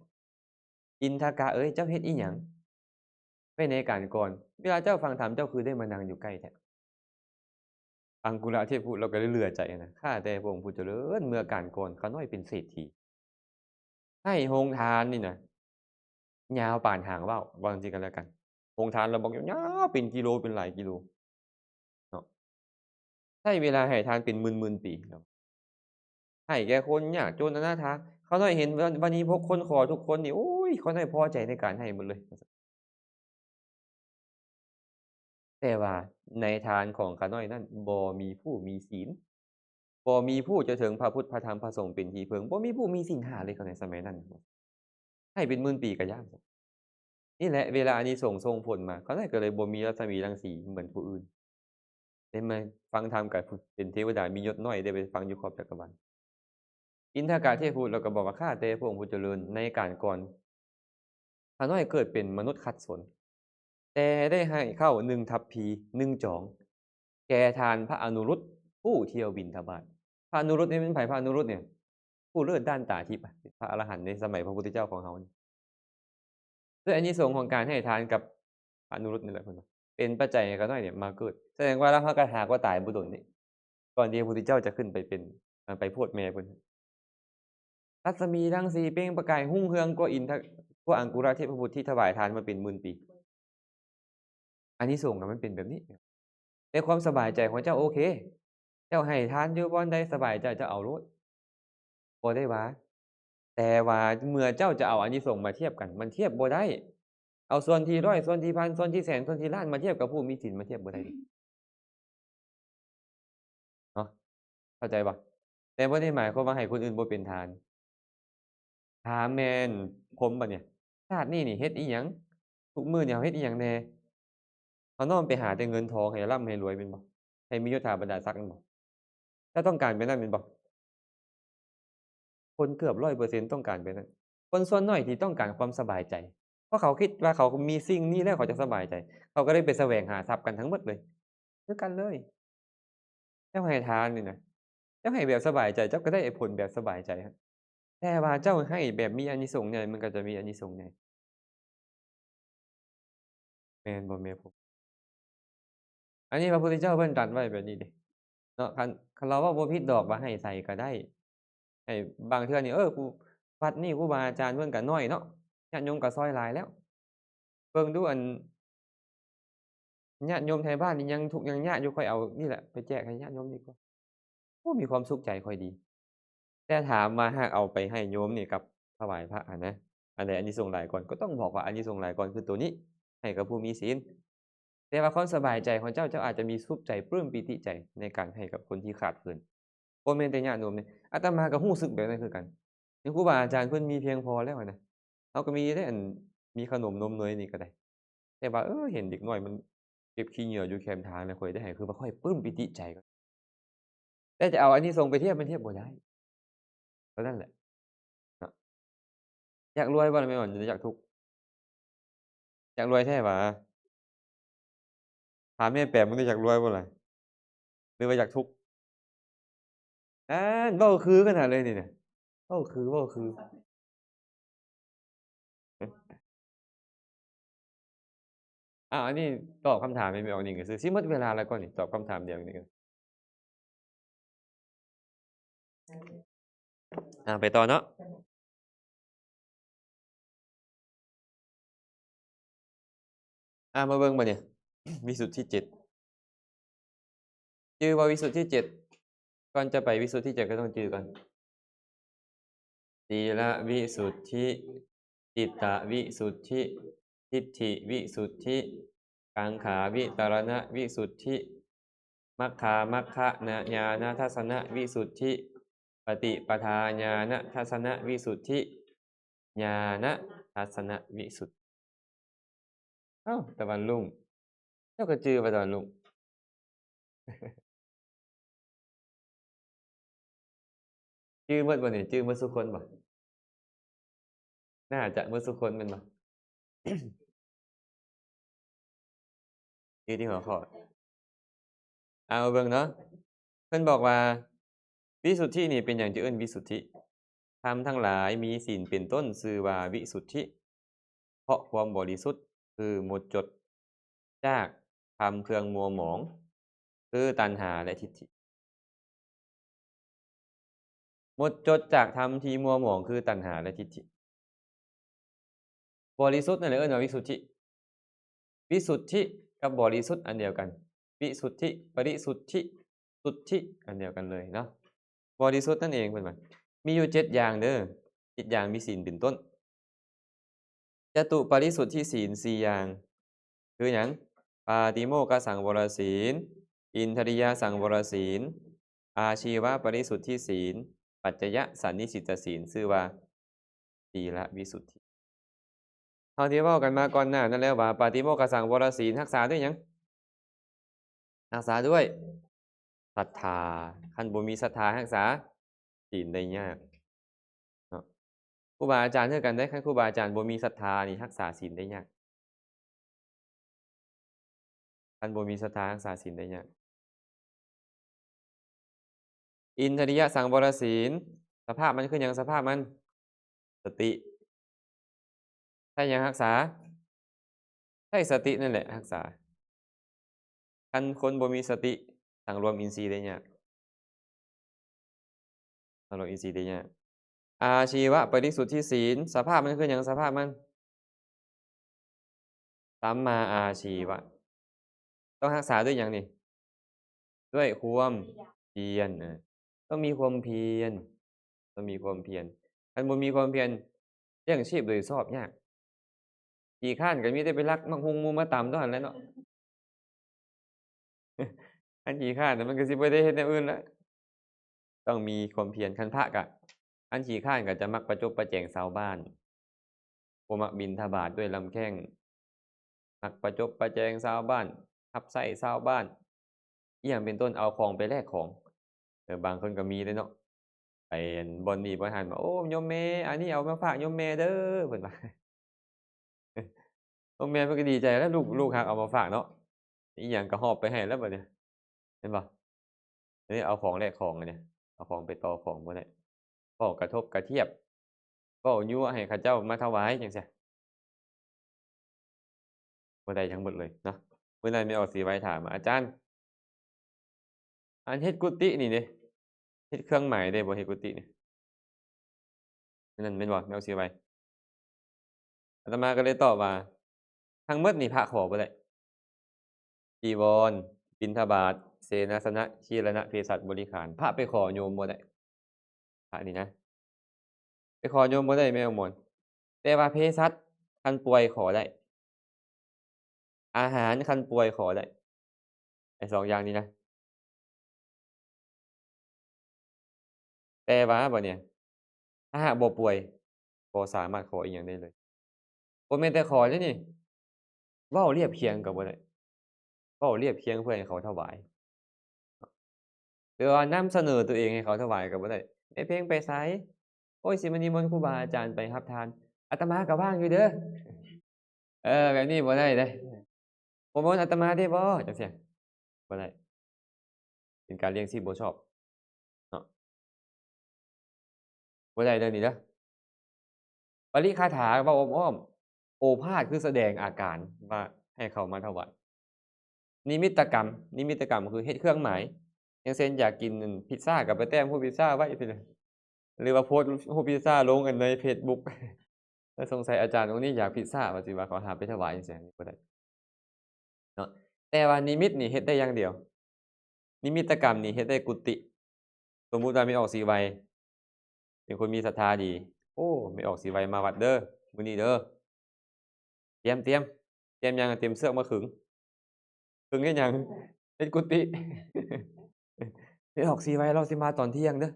อินทกะเอ้ยเจ้าเฮ็ดอิหยังไปในการก่อนเวลาเจ้าฟังธรรมเจ้าคือได้มานั่งอยู่ใกล้แท้ อังกุระเทพบุตรเราก็เลยเหลือใจนะข้าแต่พระองค์ผู้เจริญเมื่อการก่อนข้าน้อยเป็นเศรษฐีข้ ให้โรงทานนี่น่ะยาวปานหางว่าวว่าจังซี่ก็แล้วกันโรงทานเราบอกยาวๆเป็นกิโลเป็นหลายกิโลเนาะใช้เวลาให้ทานเป็นหมื่นๆปีเนาะให้แก่คนยากจนอนาถาเขาน้อยเห็นวันนี้พวกคนขอทุกคนนี่โอ๊ยเขาน้อยพอใจในการให้หมดเลยว่าซั่นแต่ว่าในทานของข้าน้อยนั้นบ่มีผู้มีศีลบ่มีผู้จะถึงพระพุทธพระธรรมพระสงฆ์เป็นที่พึ่งบ่มีผู้มีศีล5เลยเขาในสมัยนั้นให้เป็นหมื่นปีก็ยาก นี่แหละเวลาอานิสงส์ส่งผลมาเขาได้ก็เลยบ่มีรัศมีรังสีเหมือนผู้อื่นได้มาฟังธรรมกับเป็นเทวดามียศน้อยได้ไปฟังอยู่ขอบจักรวาลอินทกะเทพบุตรเราก็บอกว่าข้าแต่พระองค์ผู้เจริญในการก่อนข้าน้อยเกิดเป็นมนุษย์ขัดสนแต่ได้ให้ข้าว1ทัพพี1จองแก่ทานพระอนุรุตผู้เที่ยวบิณฑบาตพระอนุรุตนี่เป็นไผพระอนุรุตเนี่ยผู้เลิศด้านตาทิพย์อะเป็นพระอรหันต์ในสมัยพระพุทธเจ้าของเรานี่ ด้วยอานิสงส์ของการให้ทานกับพระอนุรุตนี่แหละเพิ่นว่าเป็นปัจจัยให้ข้าน้อยเนี่ยมาเกิดแสดงว่าเราเราก็หากว่าตายบ่โดนนี่ก่อนที่พระพุทธเจ้าจะขึ้นไปเป็นไปโพธิแม่เพิ่นรัศมีรังสีเปล่งประกายรุ่งเรืองกว่ากว่าอังกุรเทพบุตรที่ถวายทานมาเป็นหมื่นปีอานิสงส์อะมันเป็นแบบนี้ในความสบายใจของเจ้าโอเคเจ้าให้ทานอยู่บ่อนใดสบายใจเจ้าเอาโลดบ่ได้ว่าแต่ว่าเมื่อเจ้าจะเอาอานิสงส์มาเทียบกันมันเทียบบ่ได้เอาส่วนที่ร้อยส่วนที่พันส่วนที่แสนส่วนที่ล้านมาเทียบกับผู้มีศีลมาเทียบบ่ได้เดะเนาะเข้าใจบ่แต่บ่ได้หมายความว่าให้คนอื่นบ่เป็นทาน ถามแม่นผมบัดเนี่ยชาตินี้นี่เฮ็ดอิหยังทุกมื้อนี่เฮาเฮ็ดอิหยังแหน่เฮานอนไปหาแต่เงินทองให้ร่ำให้รวยแม่นบ่ให้มียศถาบรรดาศักดิ์แม่นบ่เจ้าต้องการแบบนั้นแม่นบ่คนเกือบ100%ต้องการแบบนั้นคนส่วนน้อยที่ต้องการความสบายใจเพราะเขาคิดว่าเขามีสิ่งนี้แล้วเขาจะสบายใจเขาก็เลยไปแสวงหาทรัพย์กันทั้งหมดเลยคือกันเลยเจ้าให้ทานนี่น่ะเจ้าให้แบบสบายใจเจ้าก็ได้ผลแบบสบายใจครับแต่ว่าเจ้าให้แบบมีอานิสงส์ใหญ่มันก็จะมีอานิสงส์ใหญ่แม่นบ่แม่นผมอันนี้พระพุทธเจ้าเพิ่นตรัสไว้แบบนี้เดะ เนาะคันเราเว้าบ่ผิดดอกว่าให้ใส่ก็ได้ให้บางเทื่อนี่ครูวัดนี้ครูบาอาจารย์เพิ่นก็น้อยเนาะญาติโยมก็ซอยหลายแล้วเบิ่งดูญาติโยมไทบ้านนี่ยังทุกข์ยังยากอยู่ค่อยเอานี่แหละไปแจกให้ญาติโยมดีกว่าโอ้มีความสุขใจค่อยดีแต่ถามว่าหากเอาไปให้โยมนี่กับถวายพระอะนะอันใดอานิสงส์หลายกว่าก็ต้องบอกว่าอานิสงส์หลายกว่าคือตัวนี้ให้กับผู้มีศีลแต่ว่าความสบายใจของเจ้าอาจจะมีสุขใจปลื้มปีติใจในการให้กับคนที่ขาดเคิน บ่แม่นแต่ญาติโยมเดะอาตมาก็รู้สึกแบบนั้นคือกันที่ครูบาอาจารย์เพิ่นมีเพียงพอแล้วอะนะเราก็มีได้มีขนมนมเนยนี่ก็ได้แต่ว่าเห็นเด็กน้อยมันเก็บขี้เหงื่ออยู่แคมทางแล้วข้อยได้ให้คือว่าข้อยปลื้มปิติใจแต่จะเอาอานิสงส์ไปเทียบมันเทียบบ่ได้ก็นั่นแหละเนาะอยากรวยบ่ล่ะแม่นบ่หรืออยากทุกข์อยากรวยแท้หวาถามแม่แปลกมึงอยากรวยบ่ล่ะหรือว่าอยากทุกข์เว้าคือขนาดเลยนี่น่ะเว้าคืออ้าวอันนี้ตอบคำถามไม่ออกนี่ก็คือสิหมดเวลาแล้วก่อนนี่ตอบคำถามเดียวนี่ก็ไปต่อเนาะ มาเบิ่งบัดนี้ วิสุทธิ7ชื่อว่าวิสุทธิ7ก่อนจะไปวิสุทธิ7ก็ต้องชื่อก่อนศีลวิสุทธิจิตตวิสุทธิทิฏฐิวิสุทธิกังขาวิตรณวิสุทธิมัคคามัคคะญาณทัสสนวิสุทธิปฏิปทาญาณทัสสนวิสุทธิญาณทัสสนวิสุทธิอ้าวตะวันรุ่งเจ้าก็ชื่อว่าตะวันรุ่งชื่อเบิดบ่นี่ชื่อเบิดซุคนบ่น่าจะเบิดซุคนแม่นบ่ชื่อที่หัวข้อมาเบิ่งเนาะเพิ่นบอกว่าวิสุทธินี่เป็นหยังจึงเอิ้นวิสุทธิธรรมทั้งหลายมีศีลเป็นต้นชื่อว่าวิสุทธิเพราะความบริสุทธิ์คือหมดจดจากธรรมเครื่องมัวหมองคือตัณหาและทิฏฐิหมดจดจากธรรมที่มัวหมองคือตัณหาและทิฏฐิ บริสุทธิ์นั่นแหละเอิ้นว่าวิสุทธิวิสุทธิกับบริสุทธิ์อันเดียวกันวิสุทธิบริสุทธิสุทธิอันเดียวกันเลยเนาะบริสุทธิ์นั่นเองเพิ่นว่ามีอยู่7อย่างเด้อ7อย่างมีศีลเป็นต้นจตุปาริสุทธิศีล4อย่างคือหยังปาติโมกขสังวรศีลอินทริยสังวรศีลอาชีวปริสุทธิศีลปัจจยสันนิสิตศีลชื่อว่าศีลวิสุทธิเฮาที่เว้ากันมาก่อนหน้านั้นแล้วว่าปาติโมกขสังวรศีลรักษาด้วยหยังรักษาด้วยศรัทธาคันบ่มีศรัทธารักษาศีลได้ยากเนาะครูบาอาจารย์คือกันเด้คันครูบาอาจารย์บ่มีศรัทธานี่รักษาศีลได้ยากคันบ่มีศรัทธารักษาศีลได้ยากอินทริยสังวรศีลสภาพมันคือหยังสภาพมันสติใช่หยังรักษาใช่สตินั่นแหละรักษาคันคนบ่มีสติสังรวมอินทรีย์ได้ยากสังรวมอินทรีย์ได้ยากอาชีวปริสุทธิศีลสภาพมันคือหยังสภาพมันสัมมาอาชีวะต้องรักษาด้วยหยังนี่ด้วยความเพียรต้องมีความเพียรต้องมีความเพียรคันบ่มีความเพียรเลี้ยงชีพโดยชอบยากขี้คร้านก็มีแต่ไปลักมักฮุงมุมมาตำเท่านั้นแหละเนาะ คันขี้คร้านน่ะมันก็สิบ่ได้เฮ็ดแนวอื่นแล้วต้องมีความเพียรคันพระก็อันขี้คร้านก็จะมักประจบประแจงชาวบ้านบ่มักบิณฑบาตด้วยลำแข้งมักประจบประแจงชาวบ้านรับใช้ชาวบ้านอิหยังเป็นต้นเอาของไปแลกของบางคนก็มีเด้เนาะไปอั่นบ่อนนี้บ่อนหั้นว่าโอ้โยมแม่อันนี้เอามาฝากโยมแม่เด้อเพิ่นว่า โยมแม่เพิ่นก็ดีใจแล้วลูกรักเอามาฝากเนาะอิหยังก็หอบไปให้แล้วบัดนี้เห็นบ่อันนี้เอาของแลกของอันเนี้ยเอาของไปต่อของบ่ได้เว้ากระทบกระเทียบเว้ายั่วให้เขาเจ้ามาถวายจังซี้บ่ได้ทั้งหมดเลยเนาะมื้อนั้นแม่ออกศรีไว้ถามว่าอาจารย์อันเฮ็ดกุฏินี่เด้เฮ็ดเครื่องหมายได้บ่เฮ็ดกุฏินี่อันนั้นแม่นบ่แม่ออกศรีไว้อาตมาก็เลยตอบว่าทั้งหมดนี่พระขอบ่ได้จีวรบิณฑบาตเสนาสนะชีรณะเภสัชบริขารพระไปขอโยมบ่ได้พระนี่นะไปขอโยมบ่ได้แม่อมรแต่ว่าเภสัชคันป่วยขอได้อาหารคันป่วยขอได้ไอ้2อย่างนี้นะแต่ว่าบัดเนี่ยถ้าหากบ่ป่วยบ่สามารถขออิหยังได้เลยบ่แม่นแต่ขอเดะนี่เว้าเรียบเคียงก็บ่ได้เว้าเรียบเคียงเพื่อให้เขาถวายหรือว่านำเสนอตัวเองให้เขาถวายก็บ่ได้แม่เพ็งไปไสโอ๊ยสิมานิมนต์ครูบาอาจารย์ไปรับทานอาตมาก็ว่างอยู่เด้อแบบนี้บ่ได้เดะบ่มนต์อาตมาได้บ่จังซี้บ่ได้เป็นการเลี้ยงชีพบ่ชอบเนาะบ่ได้เด้อนี่เด้อปริคาถาเว้าอ้อมๆโอภาสคือแสดงอาการว่าให้เขามาถวายนิมิตกรรมนิมิตกรรมคือเฮ็ดเครื่องหมายอย่างเช่นอยากกินอั่นพิซซาก็ไปแต้มรูปพิซซาไว้ไปเลยหรือว่าโพสต์รูปพิซซาลงอันในเฟซบุ๊ก แล้วสงสัยอาจารย์องค์นี้อยากพิซซาว่าสิว่าเขาหาไปถวายจังซี้บ่ได้เนาะแต่ว่านิมิตนี่เฮ็ดได้อย่างเดียวนิมิตกรรมนี่เฮ็ดได้กุฏิสมมุติว่าแม่ออกศรีไวเป็นคนมีศรัทธาดีโอ้แม่ออกศรีไวมาวัดเด้อมื้อนี้เด้อเตรียมหยังอะเตรียมเสือกมาขึงขึงเฮ็ดหยังเฮ็ดกุฏิ แม่ออกศรีไวเราสิมาตอนเที่ยงเด้อ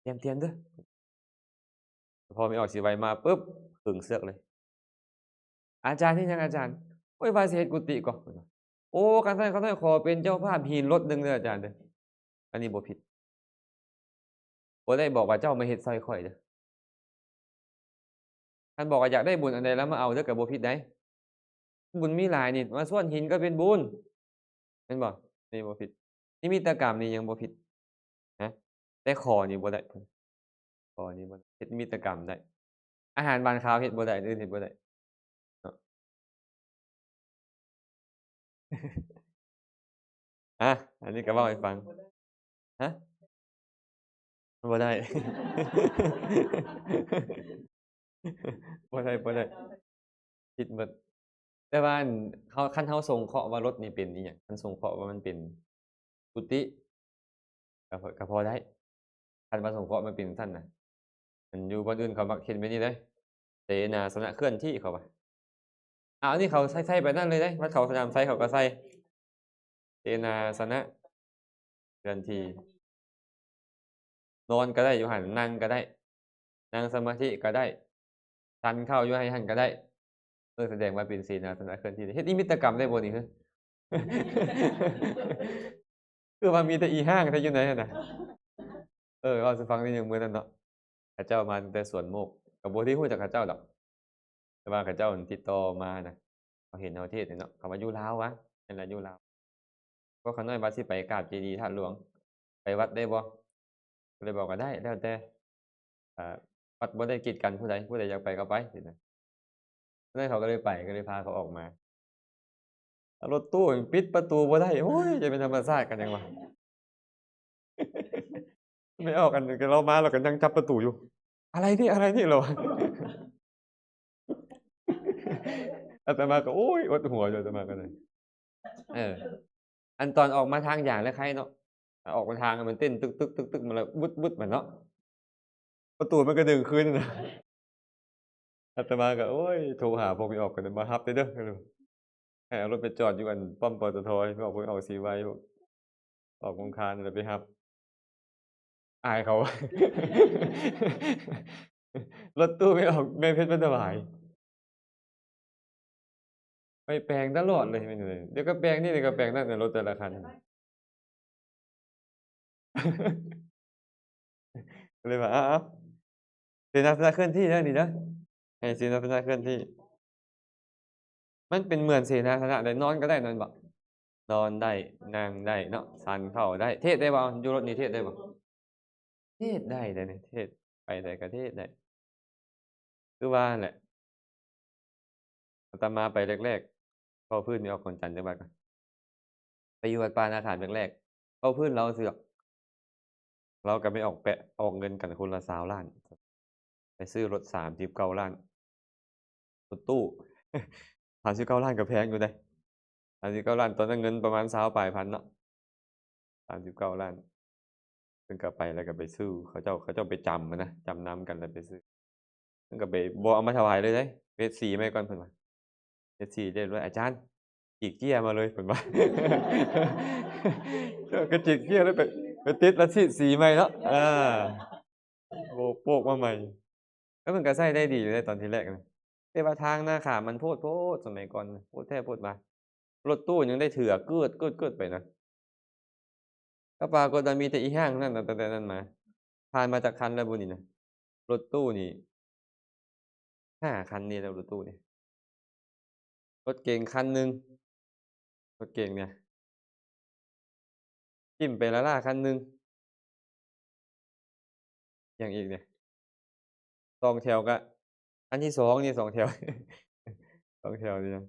เตรียมเด้อพอแม่ออกศรีไวมาปึ๊บขึงเสือกเลยอาจารย์เฮ็ดหยังอาจารย์โอ๊ยว่าสิเฮ็ดกุฏิก่อเพิ่นว่าโอ้คันซั้นขอเป็นเจ้าภาพหินรถหนึ่งเด้ออาจารย์เด้ออันนี้บ่ผิดบ่ได้บอกว่าเจ้ามาเฮ็ดซอยข้อยเด้อคันบอกว่าอยากได้บุญอันใดแล้วมาเอาเด้อก็บ่ผิดได้บุญมีหลายนี่มาส่วนหินก็เป็นบุญแม่นบ่นี่บ่ผิดนิมิตกรรมนี่ยังบ่ผิดนะแต่ขอนี่บ่ได้ขอนี่บ่ได้เฮ็ดนิมิตกรรมได้อาหารหวานคาวเฮ็ดบ่ได้อันอื่นเฮ็ดบ่ได้เนาะ อาอันนี้ก็เว้าให้ฟังฮะบ่ได้ บ่ได้ ผิดเบิดแต่ว่าอั่นคันเฮาสงเคราะห์ว่ารถนี่เป็นอิหยังคันสงเคราะห์ว่ามันเป็นกุฏิก็พอได้คันว่าสงเคราะห์มันเป็นจั่งซั้นน่ะอันอยู่บ่อนอื่นเขามักเฮ็ดแบบนี้เดะเสนาสนะเคลื่อนที่เขาว่าอ้าวอันนี้เขาใส่แบบนั้นเลยเดะวัดเขาสนามไสเขาก็ใส่เสนาสนะเคลื่อนที่นอนก็ได้อยู่หั้นนั่งก็ได้นั่งสมาธิก็ได้ฉันข้าวอยู่ให้หั้นก็ได้แสดงว่าเป็นเสนาสนะเคลื่อนที่เฮ็ดนิมิตกรรมได้บ่นี่ฮึ คือว่ามีแต่อีห้างแท้อยู่ไหนหั่นน่ะเว้าสู่ฟังนิดหนึ่งมื้อนั้นเนาะเขาเจ้ามาตั้งแต่สวนโมกก็บ่ได้รู้จักเขาเจ้าดอกแต่ว่าเขาเจ้านั่นติดต่อมาน่ะเขาเห็นเฮาเทศน์นี่เนาะเขาว่าอยู่ลาววะนั่นล่ะอยู่ลาวเพราะเขาน้อยว่าสิไปกราบเจดีย์ธาตุหลวงไปวัดได้บ่ก็เลยบอกว่าได้แล้วแต่อ่าวัดบ่ได้กีดกันผู้ใดอยากไปก็ไปสินะฉะนั้นเขาก็เลยไปก็เลยพาเขาออกมารถตู้นี่ปิดประตูบ่ได้โอ๊ยจะเป็นธรรมชาติกันยังวะ ไม่ออกกันก็เรามาเราก็ยังจับประตูอยู่ อะไรนี่อะไรนี่เรา อาตมาก็โอ๊ยอดหัวอยู่อาตมาก็เลยเออ อันตอนออกมาทางอย่างแล้วใครเนาะออกมาทางมันเต้นตึกตึกตึกตึกมันแล้ววุดวุดเหมือนเนาะประตูมันก็ดึงขึ้นนะ อาตมาก็โอ๊ยโทรหาพวกไม่ออกกันมารับได้เด้อให้เอารถไปจอดอยู่อันป้อมปตทไม่ออกพวกออกสีไว้ออกวงคารแล้วไปรับอายเขา รถตู้ไม่ออกแม่เพชรมันถวายไปแปลงตลอดเลยไม่เลยเดี๋ยวก็แปลงนี่เดี๋ยวก็แปลงนั่นในรถแต่ละคัน ก็เลยว่าอ้าวเสนาสนะเคลื่อนที่เด้อนี่เด้อให้เสนาสนะเคลื่อนที่ มันเป็นเหมือนเสนาสนะได้นอนก็ได้นอนบ่นอนได้นั่งได้เนาะฉันข้าวได้เทศได้บ่อยู่รถนี่เทศได้บ่เทศได้เดะนี่เทศไปไสก็เทศได้คือว่านั่นแหละอาตมาไปแรกๆเว้าพื้นนี่ออกคนจันทน์จังหวัดก่อนไปอยู่วัดป่านาขามแรกๆเว้าพื้นเราเสือกเราก็ไปออกเงินกันคนละ20,000,000ไปซื้อรถ39,000,000รถตู้ 39,000,000ก็แพงอยู่เดะ39,000,000ตอนนั้นเงินประมาณ20ปลายพันเนาะ39,000,000เพิ่นก็ไปแล้วก็ไปซื้อเขาเจ้าไปจำอะนะจำนำกันแล้วไปซื้อเพิ่นก็ไปบ่เอามาถวายเลยเดะไปเฮ็ดสีใหม่ก่อนเพิ่นว่าเฮ็ดสีเรียบร้อยอาจารย์ฉีกเจี้ยมาเลยเพิ่นว่า ก็ฉีกเจี้ยแล้วไปติดแล้วฉีดสีใหม่เนาะโปะมาใหม่แล้วมันก็ใช้ได้ดีอยู่เดะตอนที่แรกนะแต่ว่าทางนาขามมันโพดสมัยก่อนน่ะโพดแท้โพดว่ารถตู้ยังได้เถื่อกึดๆไปนะก็ปรากฏว่ามีแต่อีห้างนั่นน่ะตั้งแต่นั้นมาผ่านมาจักคันแล้วบุนี่นะรถตู้นี่5คันนี่แล้วรถตู้นี่รถเก๋งคันหนึ่งรถเก๋งเนี่ยจิ้มไปละล่าคันหนึ่งหยังอีกเนี่ย2แถวก็อันที่2นี่2แถว 2แถวนี่นะ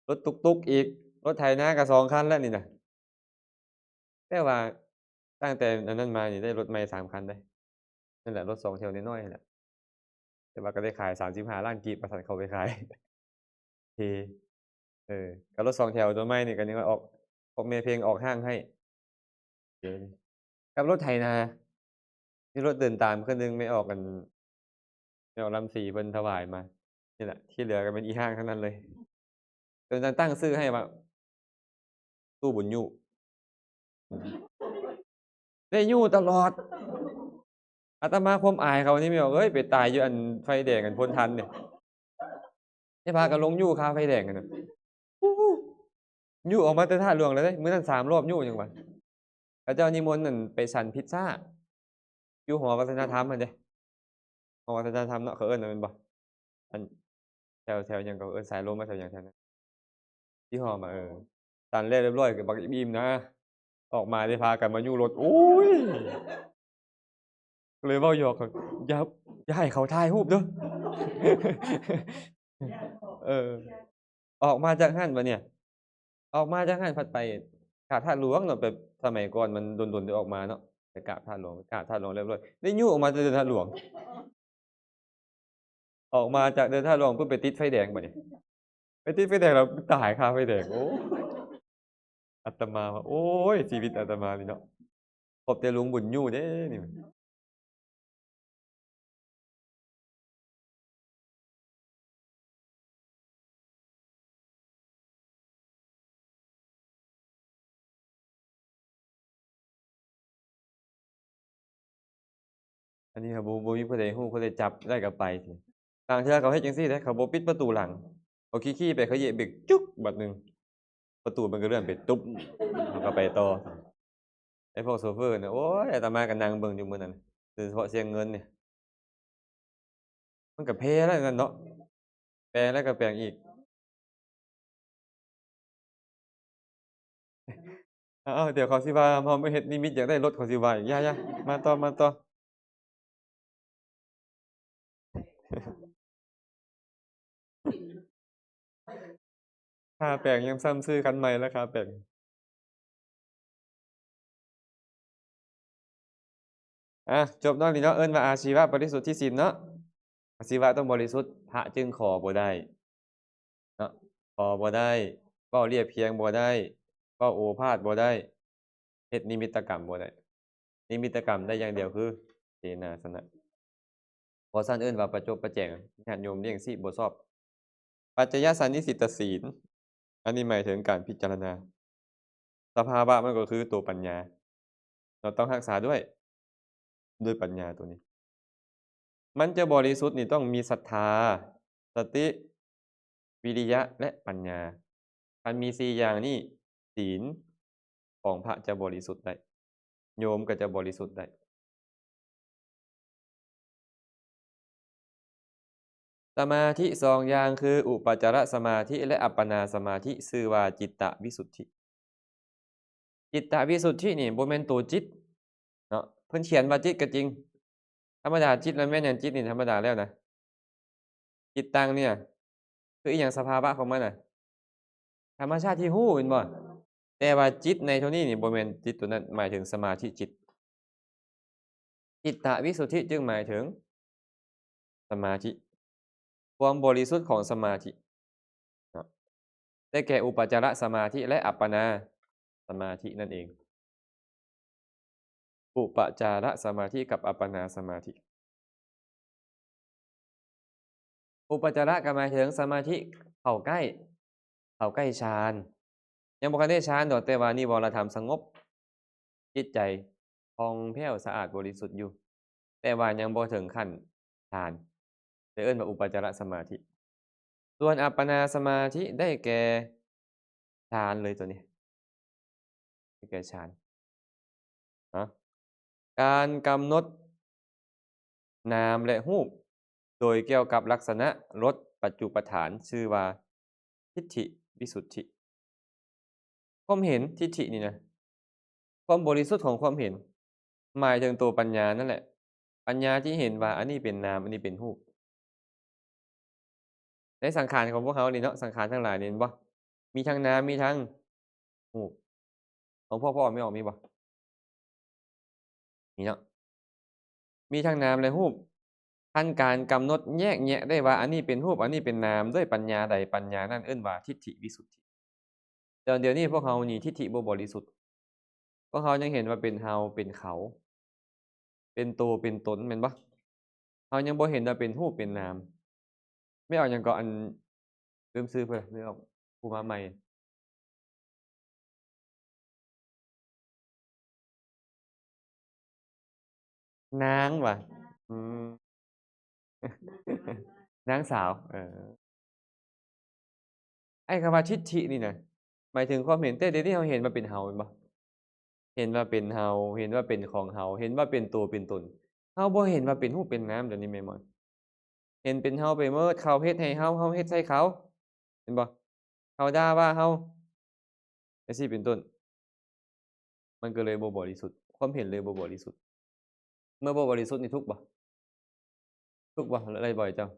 รถตุ๊กๆอีกรถไถนาก็2คันแล้วนี่น่ะแต่ว่าตั้งแต่อันนั้นมานี่ได้รถใหม่3คันเดะนั่นแหละรถ2แถวน้อยๆนั่นแหละแต่ว่าก็ได้ขาย35,000,000กีบว่าซั่นเขาไปขาย เทกับรถ2แถวตัวใหม่นี่ก็ยังว่าออกแนวเพลงออกห้างให้เก๋กับรถไถนามีรถเดินตามคันหนึ่งไม่ออกลำ4เพิ่นถวายมานี่แหละที่เหลือก็เป็นอีห้างทั้งนั้นเลยจนตั้งชื่อให้ว่าตู้บุญยู่ได้ยู่ตลอดอาตมาความอายเขานี่ไม่ออกเอ้ยไปตายอยู่อันไฟแดงอันพ้นทันเนี่ยได้พากันลงยู่คาไฟแดงกันน่ะยู่ออกมาแต่ท่าหลวงเลยเดะมื้อนั้น3รอบยู่จังหวะเขาเจ้านิมนต์นั่นไปฉันพิซซาอยู่หอวัฒนธรรมนั่นเดะหอวัฒนธรรมเนาะเขาเอิ้นนั่นแม่นบ่อันแถวหยังเขาเอิ้นสายลมบ่แถวหยังแถวนั้นที่หอมาฉันแล้วเรียบร้อยก็บักอิ่มนะออกมาได้พากันมายู่รถโอ๊ยก็เลยเว้าหยอกกันอย่าให้เขาถ่ายรูปเด้อ เออออกมาจากหั้นบัดเนี่ยออกมาจากหั้นผัดไปกราบธาตุหลวงเนาะแบบสมัยก่อนมันดนๆได้ออกมาเนาะไปกราบธาตุหลวงเรียบร้อยได้ยู่ออกมาจากเดินธาตุหลวงออกมาจากเดินธาตุหลวงปุ๊บไปติดไฟแดงบัดนี้ ไปติดไฟแดงแล้วตายคาไฟแดงโอ้อาตมาว่าโอ้ยชีวิตอาตมานี่เนาะพบแต่หลวงบุญอยู่เด้นี่อันนี้ครับบ่มีผู้ใดฮู้ผู้ใดจับได้ก็ไปสิบางเทื่อเขาเฮ็ดจังซี่เด้เขาบ่ปิดประตูหลังเขาขี่ๆไปเขาเหยียบเบรกจุ๊กบัดหนึ่งประตูมันก็เลื่อนไปตุ๊บเขาก็ไปต่อไอ้พวกโชเฟอร์เนี่ยโอ๊ยอาตมาก็นั่งเบิ่งอยู่มื้อนั้นโดยเฉพาะเสียเงินเนี่ยมันก็เพแล้วนั่นเนาะแปลแล้วก็แปลงอีกอ้าวเดี๋ยวเขาสิว่าเฮามาเฮ็ดนิมิตอยากได้รถเขาสิว่าอีกอย่าๆมาต่อค่าแปลงยังซ้ำซื้อคันใหม่ราคาแปลงจบเนาะนี่เนาะเอิ้นว่าอาชีวะบริสุทธิ์ที่ศีลเนาะอาชีวะต้องบริสุทธิ์พระจึงขอบ่ได้เนาะขอบ่ได้เว้าเรียบเคียงบ่ได้เว้าโอภาสบ่ได้เฮ็ดนิมิตกรรมบ่ได้นิมิตกรรมได้อย่างเดียวคือเสนาสนะเพราะซั่นเอิ้นว่าประจบประแจงญาติโยมเลี้ยงชีพบ่ชอบปัจจยสันนิสิตศีลอันนี้หมายถึงการพิจารณาสภาวะมันก็คือตัวปัญญาเราต้องรักษาด้วยปัญญาตัวนี้ มันจะบริสุทธิ์นี่ต้องมีศรัทธาสติวิริยะและปัญญาคันมี4อย่างนี้ศีลของพระจะบริสุทธิ์ได้โยมก็จะบริสุทธิ์ได้สมาธิ2อย่างคืออุปจารสมาธิและอัปปนาสมาธิชื่อว่าจิตตวิสุทธิจิตตวิสุทธินี่บ่แม่นตัวจิตเนาะเพิ่นเขียนว่าจิตก็จริงธรรมดาจิตแล้วแม่นหยังจิตนี่ธรรมดาแล้วนะจิตตังเนี่ยคืออีหยังสภาวะของมันน่ะธรรมชาติที่รู้แม่นบ่แต่ว่าจิตในโทนี้นี่บ่แม่นจิตตัวนั้นหมายถึงสมาธิจิตจิตตวิสุทธิจึงหมายถึงสมาธิความบริสุทธิ์ของสมาธิเนาะได้แก่อุปจารสมาธิและอัปปนาสมาธินั่นเองอุปจารสมาธิกับอัปปนาสมาธิอุปจาระก็หมายถึงสมาธิเข้าใกล้ฌานยังบ่ทันได้ฌานดอกแต่ว่านิวรธรรมสงบจิตใจผ่องแผ้วสะอาดบริสุทธิ์อยู่แต่ว่ายังบ่ถึงขั้นฌานเลยเอิ้นว่าอุปจารสมาธิส่วนอัปปนาสมาธิได้แก่ฌานเลยตัวนี้ได้แก่ฌานเนาะการกำหนดนามและรูปโดยเกี่ยวกับลักษณะลดปัจจุปฐานชื่อว่าทิฏฐิวิสุทธิความเห็นทิฏฐินี่นะความบริสุทธิ์ของความเห็นหมายถึงตัวปัญญานั่นแหละปัญญาที่เห็นว่าอันนี้เป็นนามอันนี้เป็นรูปในสังขารของพวกเขานี่เนาะสังขารทั้งหลายนี่เห็นบ่มีทั้งนามมีทั้งรูปของพ่อไม่ออกมีบ่มีเนาะมีทั้งนามและรูปคันการกำหนดแยกแยะได้ว่าอันนี้เป็นรูปอันนี้เป็นนามด้วยปัญญาใดปัญญานั้นเอิ้นว่าทิฏฐิวิสุทธิแต่เดี๋ยวนี้พวกเรานี่ทิฏฐิบ่บริสุทธิ์พวกเขายังเห็นว่าเป็นเราเป็นเขาเป็นตัวเป็นตนแม่นบ่เรายังบ่เห็นว่าเป็นรูปเป็นนามไม่เอาหยังก็อันลืมชื่อเพิ่นนึกออกผู้มาใหม่นางว่ะอืมนางสาวไอ้คำว่าทิฏฐินี่น่ะหมายถึงความเห็นแต่เดี๋ยวนี้เราเห็นว่าเป็นเราแม่นบ่เห็นว่าเป็นเราเห็นว่าเป็นของเราเห็นว่าเป็นตัวเป็นตนเราบ่เห็นว่าเป็นรูปเป็นนามเดี๋ยวนี้แม่นบ่เห็นเป็นเราไปเบิดเขาเฮ็ดให้เราเราเฮ็ดใส่เขาเห็นบ่เขาด่าว่าเราจังซี้เป็นต้นมันก็เลยบ่บริสุทธิ์ความเห็นเลยบ่บริสุทธิ์เมื่อบ่บริสุทธิ์นี่ทุกข์บ่ทุกข์บ่ไล่บ่อยเจ้า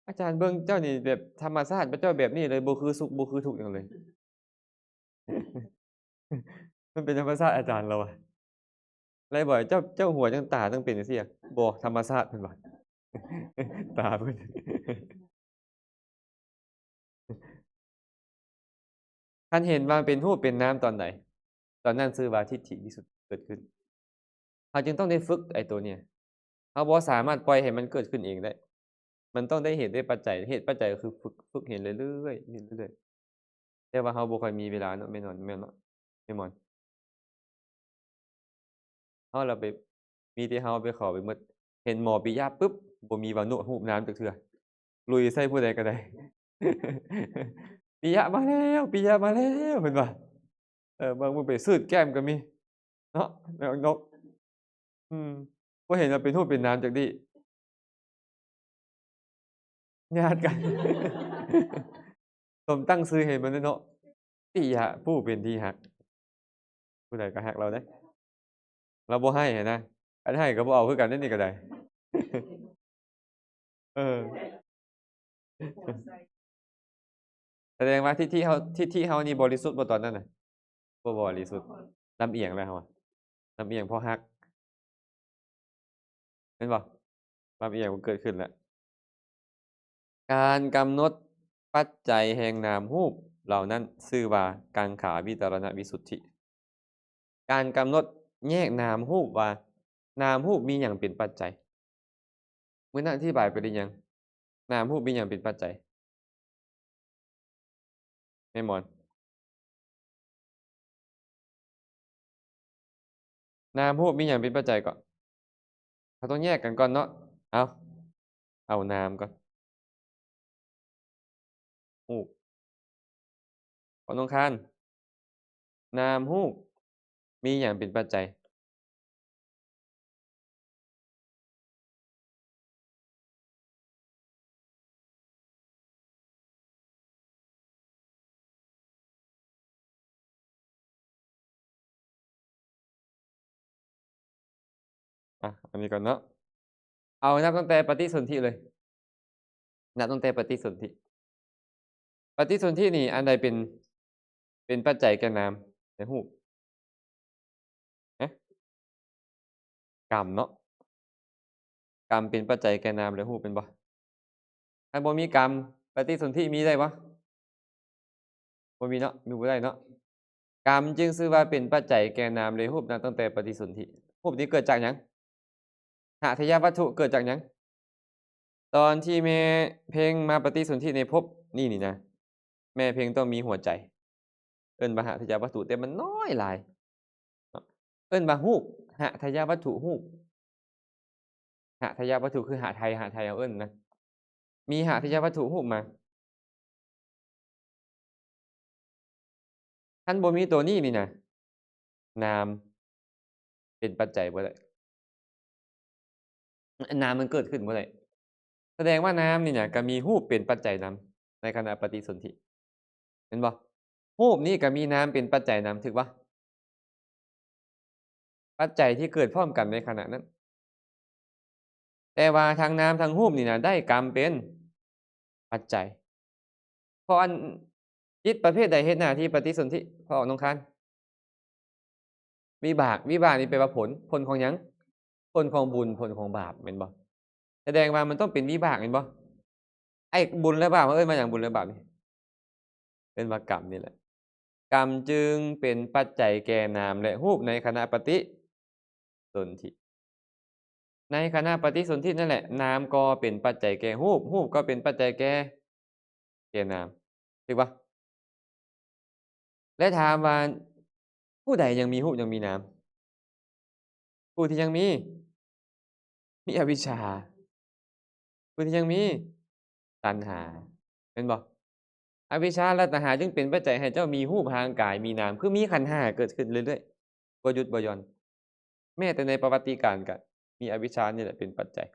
อาจารย์เบิ่งเจ้านี่แบบธรรมชาติเจ้าแบบนี้เลยบ่คือสุขบ่คือทุกข์หยังเลยมันเป็นธรรมชาติอาจารย์เราอะไล่บ่อยเจ้าหัวจังตาจังเป็นจังซี่อะบ่ธรรมชาติเพิ่นว่าตาเพิ่น ท่านเห็นว่าเป็นรูปเป็นน้ำตอนไหน ตอนนั้นชื่อว่าทิฏฐิวิสุทธิเกิดขึ้นเราจึงต้องได้ฝึกไอ้ตัวเนี่ยเราบ่สามารถปล่อยให้มันเกิดขึ้นเองได้ มันต้องได้เหตุได้ปัจจัย เหตุปัจจัยก็คือฝึกเห็นเรื่อยๆเห็นเรื่อยๆแต่ว่าเราบ่ค่อยมีเวลาเนาะแม่นอนแม่นเนาะแม่นบ่เราไปมีแต่เราไปเข้าไปหมดเห็นหมอปิยะปุ๊บบ่มีวานุรูปน้ำจักเทื่อลุยใส่ผู้ใดก็ได้ ปิยะมาแล้วปิยะมาแล้วเพิ่นว่าบางมื้อไปซืดแก้มก็มีเนาะแม่นกอืมบ่เห็นว่าเป็นรูปเป็นนามจักดี้ญาติกัน ผมตั้งชื่อให้มันด้วยเนาะปิยะผู้เป็นที่รักผู้ใดก็รักเราเด้เราบ่ให้หั้นนะคันให้ก็บ่เอาคือกันเดะนี่ก็ได้ เออ แสดงว่าที่เฮานี่บริสุทธิ์บ่ตอนนั้นน่ะบ่บริสุทธิ์ลำเอียงแล้วเฮาอะลำเอียงเพราะรักแม่นบ่ลำเอียงมันเกิดขึ้นแล้วการกำหนดปัจจัยแห่งนามรูปเหล่านั้นชื่อว่ากังขาวิตรณวิสุทธิ การกำหนดแยกนามรูปว่านามรูปมีหยังเป็นปัจจัยมื้อนั้นอธิบายไปหรือยังนามรูปมีหยังเป็นปัจจัยแม่นบ่นามรูปมีหยังเป็นปัจจัยก็เราต้องแยกกันก่อนเนาะเอานามก่อนรูปขอน้องคานนามรูปมีหยังเป็นปัจจัยอันนี้ก่อนเนาะเอานับตั้งแต่ปฏิสนธิเลยนับตั้งแต่ปฏิสนธิปฏิสนธินี่อันใดเป็นปัจจัยแก่นามในรูปฮะกรรมเนาะกรรมเป็นปัจจัยแก่นามและรูปแม่นบ่คันบ่มีกรรมปฏิสนธิมีได้บ่บ่มีเนาะมีบ่ได้เนาะกรรมจึงชื่อว่าเป็นปัจจัยแก่นามและรูปนับตั้งแต่ปฏิสนธิรูปนี้เกิดจากหยังหทัยวัตถุเกิดจากหยังตอนที่แม่เพ็งมาปฏิสนธิในภพนี่นะแม่เพ็งต้องมีหัวใจเอิ้นว่าหทัยวัตถุแต่มันน้อยหลายเนาะเอิ้นว่ารูปหทัยวัตถุรูปหทัยวัตถุคือหทัยเอาเอิ้นนะมีหทัยวัตถุรูปมาคันบ่มีตัวนี้นี่นะนามเป็นปัจจัยบ่ได้นามมันเกิดขึ้นบ่ได้แสดงว่านามนี่น่ะก็มีรูปเป็นปัจจัยนำในขณะปฏิสนธิเห็นบ่รูปนี้ก็มีนามเป็นปัจจัยนำถูกบ่ปัจจัยที่เกิดพร้อมกันในขณะนั้นแต่ว่าทั้งนามทั้งรูปนี่น่ะได้กรรมเป็นปัจจัยเพราะอันจิตประเภทใดเฮ็ดหน้าที่ปฏิสนธิพ่อน้องคานวิบากนี่แปลว่าผลของหยังผลของบุญผลของบาปแม่นบ่แสดงว่ามันต้องเป็นวิบากแม่นบ่ไอ้บุญและบาปมันเอิ้นมาหยังบุญและบาปนี่เอิ้นว่ากรรมนี่แหละกรรมจึงเป็นปัจจัยแก่นามและรูปในขณะปฏิสนธิในขณะปฏิสนธินั่นแหละนามก็เป็นปัจจัยแก่รูปก็เป็นปัจจัยแก่นามถูกบ่และถามว่าผู้ใดยังมีรูปยังมีนามผู้ที่ยังมีอวิชชาผู้ที่ยังมีตัณหาแม่นบ่อวิชชาและตัณหาจึงเป็นปัจจัยให้เจ้ามีรูปร่างกายมีนามคือมีขันธ์ห้าเกิดขึ้นเรื่อยๆบ่หยุดบ่หย่อนแม้แต่ในประวัติการก็มีอวิชชานี่แหละเป็นปัจจัย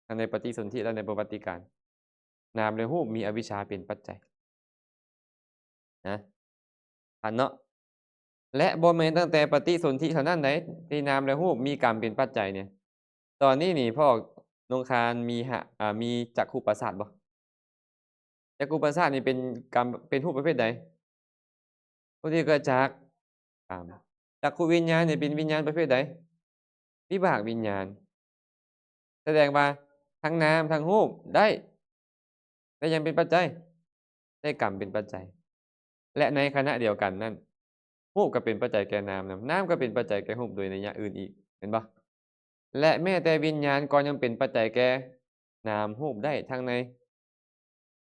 ทั้งในปฏิสนธิและในประวัติการนามและรูปมีอวิชชาเป็นปัจจัยนะอันเนาะและบ่แม่นตั้งแต่ปฏิสนธิเท่านั้นไดที่นามและรูปมีกรรมเป็นปัจจัยเนี่ยตอนนี้นี่พ่อนงคารมีจักขุประสาทบ่จักขุประสาทนี่เป็นกรรมเป็นรูปประเภทใดรูปที่เกิดจากกรรมจักขุวิญญาณนี่เป็นวิญญาณประเภทใดวิบากวิญญาณแสดงว่าทั้งนามทั้งรูปได้หยังเป็นปัจจัยได้กรรมเป็นปัจจัย และในขณะเดียวกันนั่นรูปก็เป็นปัจจัยแก่นามนะน้ำก็เป็นปัจจัยแก่รูปโดยนัยยะอื่นอีกเห็นปะและแม้แต่วิญญาณก็ยังเป็นปัจจัยแก่นามรูปได้ทั้งใน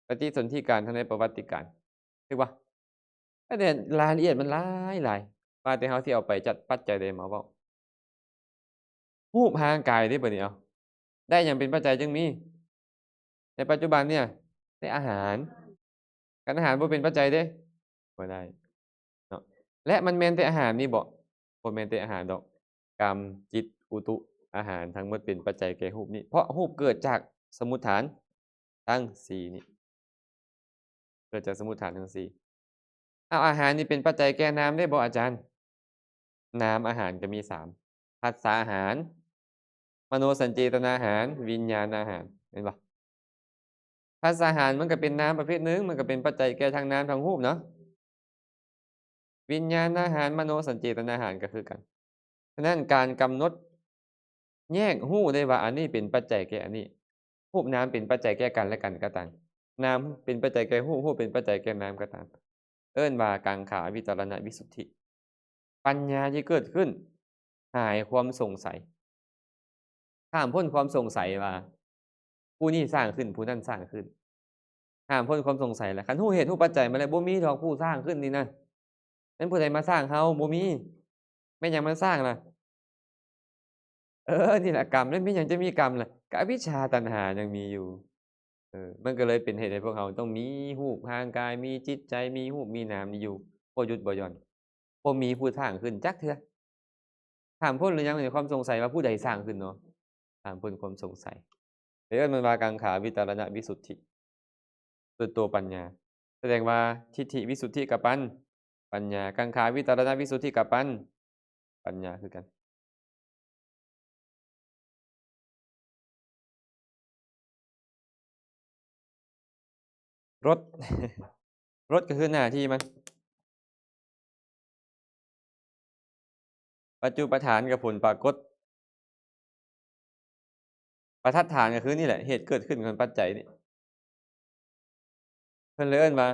ปฏิสนธิการทั้งในประวัติการถูกปะแต่รายละเอียดมันหลายว่าแต่เฮาที่เอาไปจัดปัจจัยใดมาเว้ารูปร่างกายได้บ่นี่เอาได้อย่างเป็นปัจจัยจึงมี ในปัจจุบันเนี่ยได้อาหารการอาหารบ่เป็นปัจจัยเด้บ่ได้เนาะและมันแม่นแต่อาหารนี่บ่แม่นแต่อาหารดอกกรรมจิตอุตุอาหารทั้งหมดเป็นปัจจัยแก่รูปนี้เพราะรูปเกิดจากสมมุติฐานทั้ง4นี่เกิดจากสมมุติฐานทั้ง4อ้าวอาหารนี่เป็นปัจจัยแก่นามได้บ่อาจารย์นามอาหารก็มี3ผัสสะอาหารมโนสัญเจตนาอาหารวิญญาณอาหารเห็นบ่ ภาษาอาหารมันก็เป็นน้ำประเภทหนึ่งมันก็เป็นปัจจัยแก่ทางน้ำทางรูปเนาะวิญญาณอาหารมโนสัญเจตนาอาหารก็คือกันฉะนั้นการกำหนดแยกรูปได้ว่าอันนี้เป็นปัจจัยแก่อันนี้รูปน้ำเป็นปัจจัยแก่กันและกันก็ตามน้ำเป็นปัจจัยแก่รูปเป็นปัจจัยแก่น้ำก็ตามเอิ้นว่ากังขาวิจารณวิสุทธิปัญญาที่เกิดขึ้นหายความสงสัยข้ามพ้นความสงสัยว่าผู้นี้สร้างขึ้นผู้นั้นสร้างขึ้นห้ามพ้นความสงสัยแหละคันรู้เหตุรู้ปัจจัยมาแล้วบ่มีดอกผู้สร้างขึ้นนี่นะนั้นผู้ใดมาสร้างเฮาบ่มีแม่นหยังมันสร้างล่ะนี่แหละกรรมแล้วแม่นหยังจะมีกรรมล่ะก็อวิชชาตัณหายังมีอยู่มันก็เลยเป็นเหตุให้พวกเราต้องมีรูปร่างกายมีจิตใจมีรูปมีนามนี่อยู่บ่หยุดบ่หย่อนบ่มีผู้สร้างขึ้นจักเทื่อห้ามพ้นหรือยังในความสงสัยว่าผู้ใดสร้างขึ้นเนาะห้ามพ้นความสงสัยเอิ้นมันว่ากังขาวิจารณวิสุทธิคือตัวปัญญาแสดงว่าทิฏฐิวิสุทธิกับปัญญากังขาวิจารณวิสุทธิกับปัญญาคือกันรส รสก็คือหน้าที่มันปัจจุปฐานกับผลปรากฏประทัดฐานก็คือนี่แหละเหตุเกิดขึ้นของปัจจัยนี่เพิ่นเลยเอิ้นว่า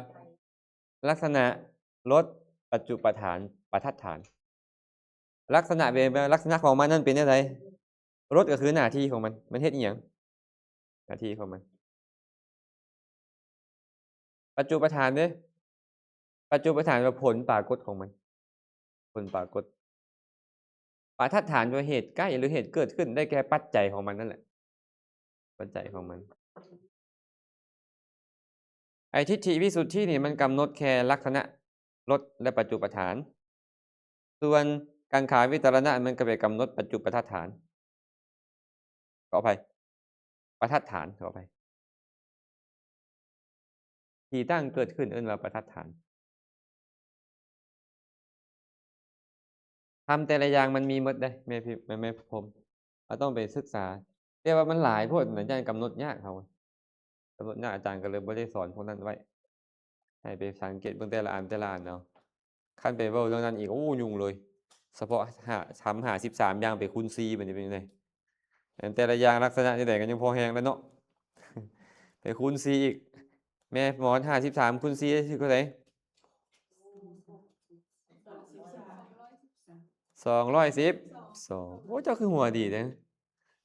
ลักษณะรสปัจจุปฐานประทัดฐานลักษณะเป็นลักษณะของมันนั่นเป็นจังไดรสก็คือหน้าที่ของมันเฮ็ดอิหยังหน้าที่ของมันปัจจุปฐานเด้ปัจจุปฐานว่าผลปรากฏของมันผลปรากฏปทัดฐานว่าเหตุใกล้หรือเหตุเกิดขึ้นได้แก่ปัจจัยของมันนั่นแหละปัจจัยของมันไอ้ทิฏฐิวิสุทธินี่มันกำหนดแค่ลักษณะรสและปัจจุปฐานส่วนกังขาวิจารณะมันก็ไปกำหนดปัจจุปทัฏฐานขออภัยประทัดฐานขออภัยที่ตั้งเกิดขึ้นเอิ้นว่าประทัดฐานทำแต่ละอย่างมันมีหมดเด้แม่พี่แม่ผมเราต้องไปศึกษาแต่ว่ามันหลายโพดอาจารย์กำหนดยากเขากำหนดยากอาจารย์ก็เลยบ่ได้สอนพวกนั้นไว้ให้ไปสังเกตเบิ่งแต่ละอันเอาคันไปเว้าเรื่องนั้นอีกโอ้ยุ่งเลยเฉพาะทำ13อย่างไปคูณ4บัดนี้เป็นจังไดแต่ละอย่างลักษณะจั่งใดก็ยังพอแรงแล้วเนาะ ไปคูณ4อีกแม่หมอน53คูณ4ได้เท่าใด212โอ้เจ้าคือหัวดีแท้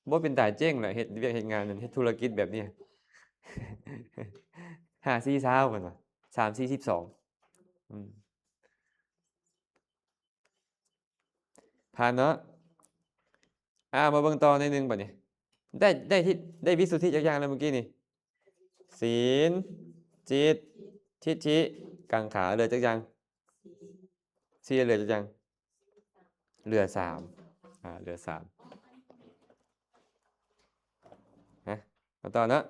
บ่เป็นตาเจ้งแหละเฮ็ดเวียกเฮ็ดงานนั่นเฮ็ดธุรกิจแบบนี้ 5 4 20เพิ่นว่า3 4 12อืมผ่านเนาะมาเบิ่งต่อหน่อยหนึ่งบัดนี้ได้วิสุทธิจักอย่างแล้วเมื่อกี้นี่ศีลจิตทิฏฐิกังขาเหลือจักอย่าง4เหลือจักอย่างเหลือ3เหลือ3นะมาต่อเนาะ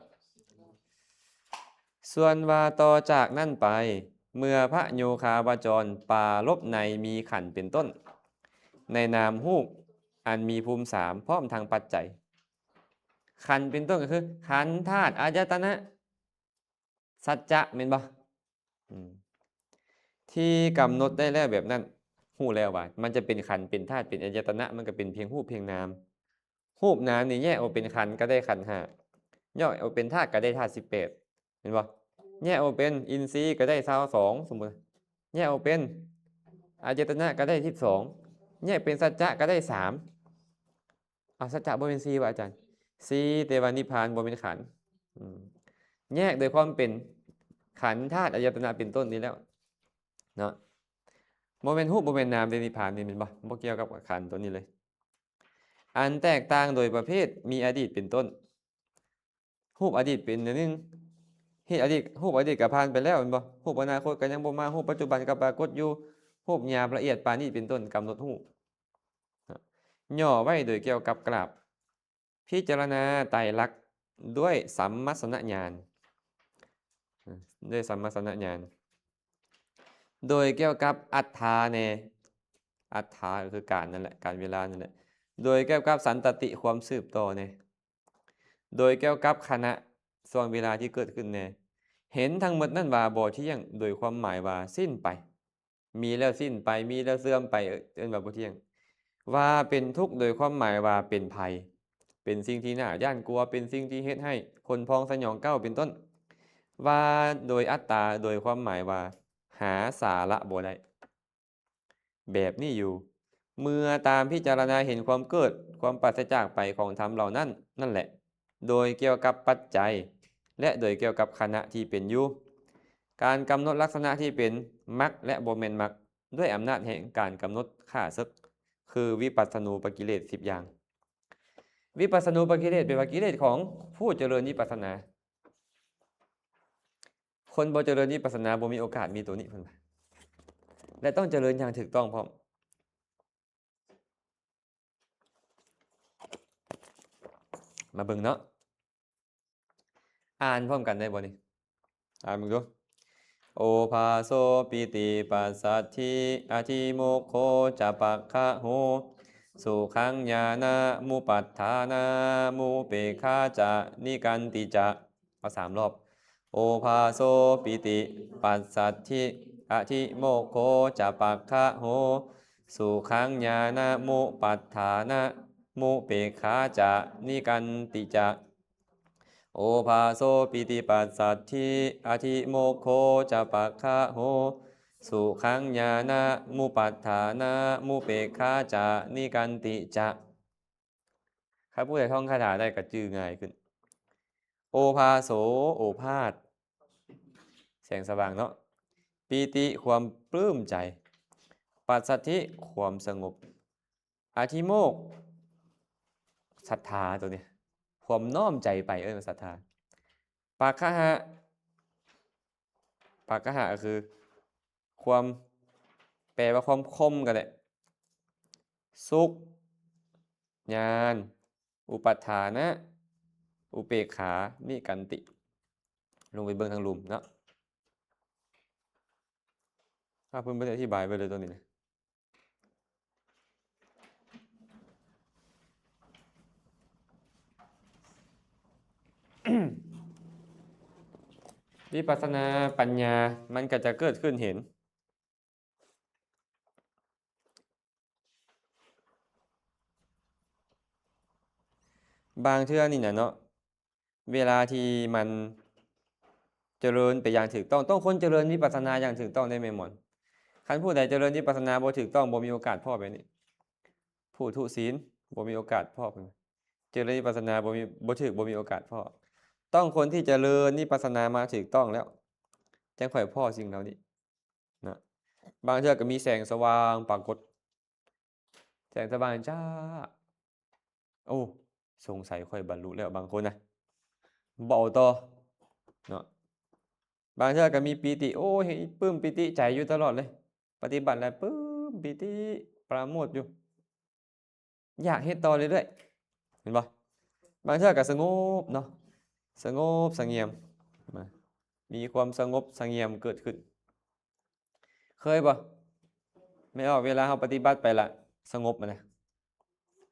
ส่วนว่าต่อจากนั่นไปเมื่อพระโยคาวาจรปารภในมีขันธ์เป็นต้นในนามรูปอันมีภูมิ3พร้อมทางปัจจัยขันธ์เป็นต้นก็คือขันธ์ธาตุอายตนะสัจจะแม่นบ่ที่กำหนดได้แล้วแบบนั้นฮู้แล้วว่ามันจะเป็นขันธ์เป็นธาตุเป็นอายตนะมันก็เป็นเพียงรูปเพียงนามรูปนามนี่แยกออกเป็นขันธ์ก็ได้ขันธ์5ย่อยออกเป็นธาตุก็ได้ธาตุ18เห็นบ่แยกออกเป็นอินทรีย์ก็ได้22สมมุติ แยกออกเป็นอายตนะก็ได้12แยกเป็นสัจจะก็ได้3เอาสัจจะบ่เป็น4ว่ะอาจารย์4แต่ว่านิพพานบ่เป็นขันธ์แยกโดยความเป็นขันธ์ธาตุอายตนะเป็นต้นนี้แล้วเนาะบ่เป็นรูปบ่เป็นนามในนิพพานนี่แม่นบ่เกี่ยวกับขันธ์ตัวนี้เลย อันแตกต่างโดยประเภทมีอดีตเป็นต้นรูปอดีตเป็นอันหนึงเหตุอดีตรูปอดีตก็ผ่านไปแล้วแม่นบ่รูปอนาคตก็ยังบ่มารูปปัจจุบันก็ปรากฏอยู่รูปหยาบละเอียดปานนี้เป็นต้นกำหนดรูปย่อไว้โดยเกี่ยวกับกราบพิจารณาไตรลักษณ์ด้วยสัมมัสสนญาณด้วยสัมมัสสนญาณโดยเกี่ยวกับอัฏฐาแน่อัฏฐาก็คือการนั่นแหละการเวลานั่นแหละโดยเกี่ยวกับสันตติความสืบต่อแน่โดยเกี่ยวกับขณะส่วนเวลาที่เกิดขึ้นแน่เห็นทั้งหมดนั่นว่าบ่เที่ยงโดยความหมายว่าสิ้นไปมีแล้วสิ้นไปมีแล้วเสื่อมไปเอิ้นว่าบ่เที่ยงว่าเป็นทุกข์โดยความหมายว่าเป็นภัยเป็นสิ่งที่น่าย่านกลัวเป็นสิ่งที่เฮ็ดให้คนพองสยองเก้าเป็นต้นว่าโดยอัตตาโดยความหมายว่าหาสาระบ่ได้แบบนี้อยู่เมื่อตามพิจารณาเห็นความเกิดความปราศจากไปของธรรมเหล่านั้นนั่นแหละโดยเกี่ยวกับปัจจัยและโดยเกี่ยวกับขณะที่เป็นอยู่การกำหนดลักษณะที่เป็นมรรคและบ่แม่นมรรคด้วยอำนาจแห่งการกำหนดข้าศึกคือวิปัสสนูปกิเลส10อย่างวิปัสสนูปกิเลสเป็นกิเลสของผู้เจริญวิปัสสนาคนบ่เจริญวิปัสสนาบ่มีโอกาสมีตัวนี้เพิ่นว่าและต้องเจริญอย่างถูกต้องพร้อมมาเบิ่งเนาะอ่านพร้อมกันได้บ่นี่อ่านมึงดูโอภาโสปิติปัสสัทธิอธิโมกโขจะปักขะโหสุขังญาณะมุปัฏฐานามุเปฆาจะนิกันติจะเอา3 รอบโอภาโสปิติปัสสัทธิอธิโมกโขจะปักขะโหสุขังญาณะมุปัฏฐานะมุเปฆาจะนิกันติจะโอภาโสปิติปัสสัทธิอธิโมกโขจะปักขะโหสุขังญาณะมุปัฏฐานะมุเปฆาจะนิกันติจะถ้าผู้ใดท่องคาถาได้ก็จื้อง่ายขึ้นโอภาโสโอภาสแสงสว่างเนาะปีติความปลื้มใจปัสสัทธิความสงบอธิโมกข์ศรัทธาตัวเนี้ยความน้อมใจไปศรัทธาปากขะหะปากขะหะก็คือความแปลว่าความคมกันแหละสุขญาณอุปัฏฐานะ อุเปกขานิกันติ ลงไปเบิ่งทางหลุมเนาะถ้าเพิ่นบ่ได้อธิบายไว้เลยตัวนี้นะวิปัสสนาปัญญามันก็จะเกิดขึ้นเห็นบางเทื่อนี่นะเนาะเวลาที่มันเจริญไปอย่างถูกต้องคนเจริญวิปัสสนาอย่างถูกต้องได้แม่นบ่คันผู้ใดเจริญวิปัสสนาบ่ถูกต้องบ่มีโอกาสพอแบบนี้ผู้ทุศีลบ่มีโอกาสพอเพิ่นเจริญวิปัสสนาบ่มีโอกาสพอต้องคนที่เจริญวิปัสสนามาถูกต้องแล้วจังค่อยพ้อสิ่งเหล่านี้นะบางเทื่อก็มีแสงสว่างปรากฏแสงสว่างจ้าโอ้สงสัยค่อยบรรลุแล้วบางคนนะบ่เอาต่อเนาะบางเทื่อก็มีปีติโอ้เห็นปลื้มปิติใจอยู่ตลอดเลยปฏิบัติแล้วปลื้มปิติปราโมทย์อยู่อยากเฮ็ดต่อเรื่อยๆเห็นบ่บางเทื่อก็สงบเนาะสงบเสงี่ยมมามีความสงบเสงี่ยมเกิดขึ้นเคยบ่ไม่ออกเวลาเราปฏิบัติไปละสงบมันนะ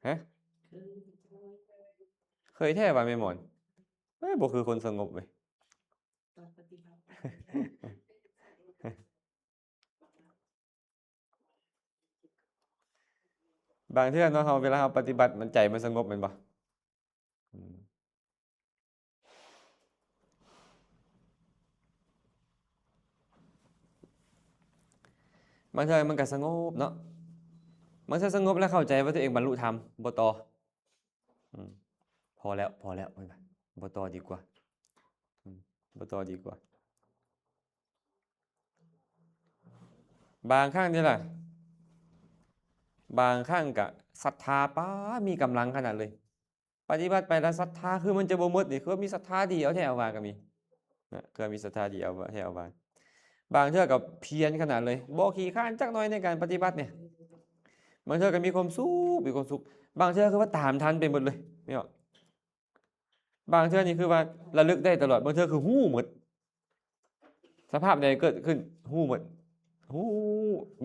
ฮะเคยแท้ว่าแม่หมอนบ่คือคนสงบเว้ย ตอนปฏิบัติ บางเทื่อเนาะเราเวลาเราปฏิบัติมันใจมันสงบแม่นบ่อืม บางเทื่อมันก็สงบเนาะบางเทื่อสงบแล้วเข้าใจว่าตัวเองบรรลุธรรมบ่ต่ออืมพอแล้วเพิ่นว่าบ่ต่อดีกว่าบ่ต่อดีกว่า บางครั้งนี่ล่ะบางครั้งก็ศรัทธาป๊ามีกำลังขนาดเลย ปฏิบัติไปแล้วศรัทธาคือมันจะบ่หมดนี่คือมีศรัทธาดีเอาแท้เอาว่าก็มีนะคือมีศรัทธาดีเอาแท้เอาว่าบางเทื่อก็เพียรขนาดเลยบ่ขี้คร้านจักหน่อยในการปฏิบัติเนี่ยบางเทื่อก็มีความสุขบางเทื่อคือว่าตามทันไปหมดเลยไม่ออกบางเทื่อนี่คือว่าระลึกได้ตลอดบางเทื่อคือฮู้หมดสภาพใดเกิดขึ้นฮู้หมดฮู้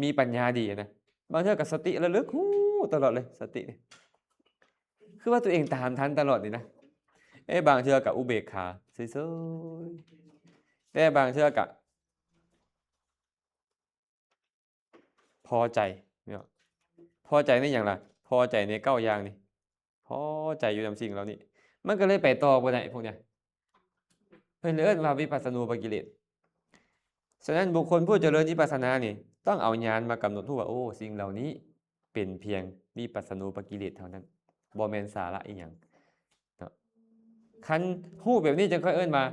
มีปัญญาดีนะบางเทื่อก็สติระลึกฮู้ตลอดเลยสตินี่คือว่าตัวเองตามทันตลอดนี่นะบางเทื่อก็อุเบกขาเฉยๆแต่บางเทื่อก็พอใจเนี่ยพอใจในอย่างไรพอใจในเก้าอย่างนี่พอใจอยู่นำสิ่งเหล่านี้มันก็เลยไปต่อบ่ได้พวกเนี้ยเพิ่นเลยเอิ้นว่าวิปัสสนูปกิเลสฉะนั้นบุคคลผู้เจริญวิปัสสนานี่ต้องเอาญาณมากำหนดรู้ว่าโอ้สิ่งเหล่านี้เป็นเพียงวิปัสสนูปกิเลสเท่านั้นบ่แม่นสาระอีหยังเนาะคันฮู้แบบนี้จึงค่อยเอิ้นว่า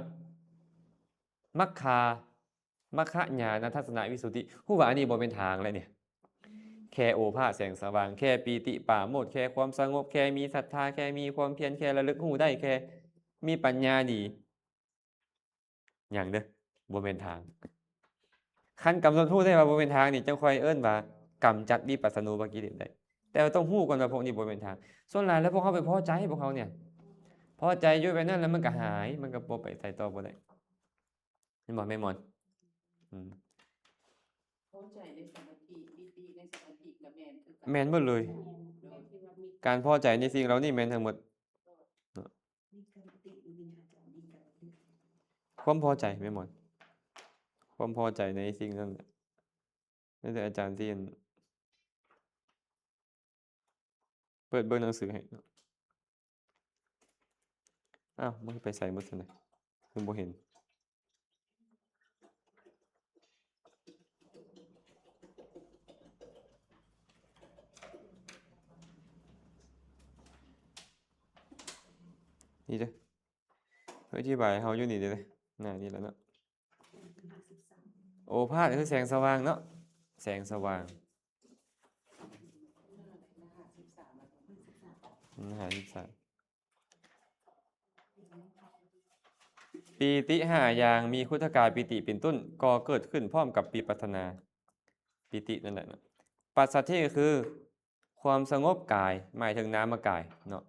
มัคคะญาณทัศนวิสุทธิฮู้ว่าอันนี้บ่เป็นทางแล้วเนี่ยแค่โอภาสแสงสว่างแค่ปีติปราโมทย์แค่ความสงบแค่มีศรัทธาแค่มีความเพียรแค่ระลึกรู้ได้แค่มีปัญญาดีหยังเด้อบ่แม่นทางคันกำหนดรู้ได้ว่าบ่เป็นทางนี่จังค่อยเอิ้นว่ากำจัดวิปัสสนูปกิเลสได้แต่ว่าต้องรู้ก่อนว่าพวกนี้บ่เป็นทางส่วนหลายแล้วพวกเขาไปพอใจพวกเขาเนี่ยพอใจอยู่แบบนั้นแล้วมันก็หายมันก็บ่ไปไสต่อบ่ได้เห็นบ่แม่มอนอืม เข้าใจในสมาธิปิติในสมาธิกับแมนคือ แม่นหมดเลย การพอใจในสิ่งเหล่านี้แม่นทั้งหมดเนาะความพอใจแม่นหมดความพอใจในสิ่งนั้นแหละนั่นแต่อาจารย์ที่เปิดเบิ่งหนังสือให้เนาะอ้าวมันไปใส่หมดซั่นน่ะคือบ่เห็นนี่เด้ออธิบายให้เฮาอยู่นี่เด้อหน้านี้แหล้วเนาะโอภาสคือแสงสว่างเนาะแสงสว่าง53ปีติ5อย่างมีคุถกาปิติเป็นต้นก่อเกิดขึ้นพร้อมกับวิปัสสนาปิตินั่นแหละเนาะปัสสัทธิก็คือความสงบกายหมายถึงนามกายเนาะ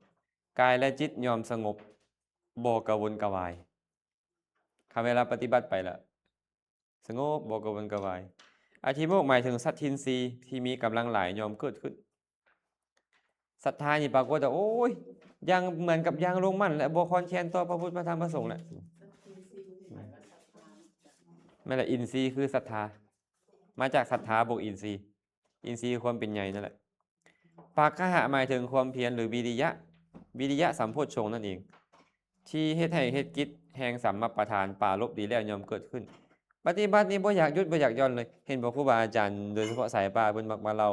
กายและจิตยอมสงบบ่กระวนกระวายเวลาปฏิบัติไปแล้วสงบบ่กระวนกระวายอธิโมกข์หมายถึงสัตทินรีย์ที่มีกำลังหลายยอมเกิดขึ้นศรัทธานี่ปรากฏว่าโอ้ยยังเหมือนกับยางลงมั่นและบ่คอนแคนต่อพระพุทธพระธรรมพระสงฆ์แหละนั่นแหละอินทรีย์คือศรัทธามาจากศรัทธาบวกอินทรีย์ความเป็นใหญ่นั่นแหละปากขะหมายถึงความเพียรหรือวิริยะสัมโพชฌงค์นั่นเองที่เฮ็ดให้เฮ็ดกิจแห่งสัมมาประธานปรารภดีแล้วยอมเกิดขึ้นปฏิบัตินี่บ่อยากหยุดบ่อยากหย่อนเลยเห็นบ่ครูบาอาจารย์โดยเฉพาะสายป่าเพิ่นมักมาเล่า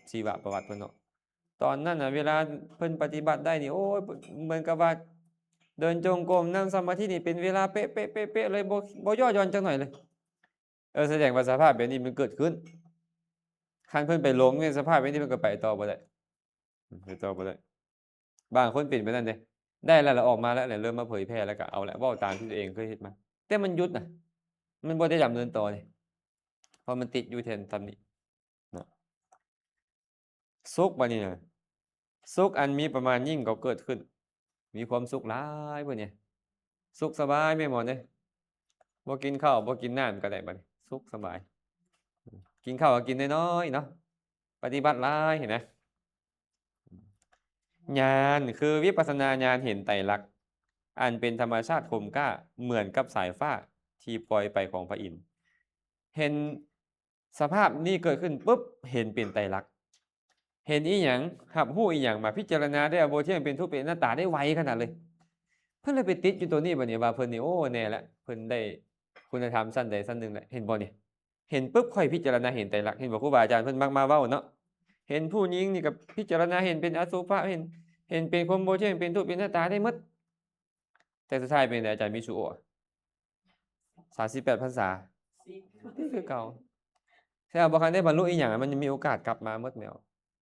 ชีวประวัติเพิ่นเนาะตอนนั้นน่ะเวลาเพิ่นปฏิบัติได้นี่โอ้ยเหมือนกับว่าเดินจงกรมนั่งสมาธินี่เป็นเวลาเป๊ะๆๆๆเลยบ่ย่อหย่อนจักหน่อยเลยแสดงว่าสภาพแบบนี้มันเกิดขึ้นคันเพิ่นไปหลงในสภาพแบบนี้มันก็ไปต่อบ่ได้บางคนเป็นไปนั่นเด้ได้แล้วออกมาแล้วเริ่มมาเผยแพร่แล้วก็เอาแล้วเว้าตามที่ตัวเองเคยเฮ็ดมาแต่มันหยุดน่ะมันบ่ได้ดำเนินต่อเลยเพราะมันติดอยู่แค่ตำนี้เนาะสุขบัดนี้น่ะสุขอันมีประมาณยิ่งก็เกิดขึ้นมีความสุขหลายบัดนี้สุขสบายแม่หมอนเด้บ่กินข้าวบ่กินน้ำก็ได้บัดนี้สุขสบายกินข้าวก็กินน้อยๆเนาะปฏิบัติหลายเห็นไหมญาณคือวิปัสสนาญาณเห็นไตรลักษณ์อันเป็นธรรมชาติคมกล้าเหมือนกับสายฟ้าที่ปล่อยไปของพระอินทร์เห็นสภาพนี้เกิดขึ้นปุ๊บเห็นเป็นไตรลักษณ์เห็นอีหยังรับรู้อีหยังมาพิจารณาได้บ่เที่ยงเป็นทุกข์เป็นอนัตตาได้ไวขนาดเลยเพิ่นเลยไปติดอยู่ตัวนี้บัดนี้ว่าเพิ่นนี่โอ้แน่แล้วเพิ่นได้คุณธรรมชั้นใดชั้นหนึ่งแล้วเห็นบ่นี่ เห็นปุ๊บค่อยพิจารณาเห็นไตรลักษณ์เห็นบ่ครูบาอาจารย์เพิ่นมักมาเว้าเนาะเห็นผู้หญิงนี่ก็พิจารณาเห็นเป็นอสุภะเห็นเป็นความบ่เที่ยงเป็นทุกข์เป็นหน้าตาได้หมดแต่สุดท้ายเป็นไดอาจารย์มิสุโอะ38พรรษานี่คือเก่าแต่ว่าบ่คันได้บรรลุอีหยังมันยังมีโอกาสกลับมาหมดแนว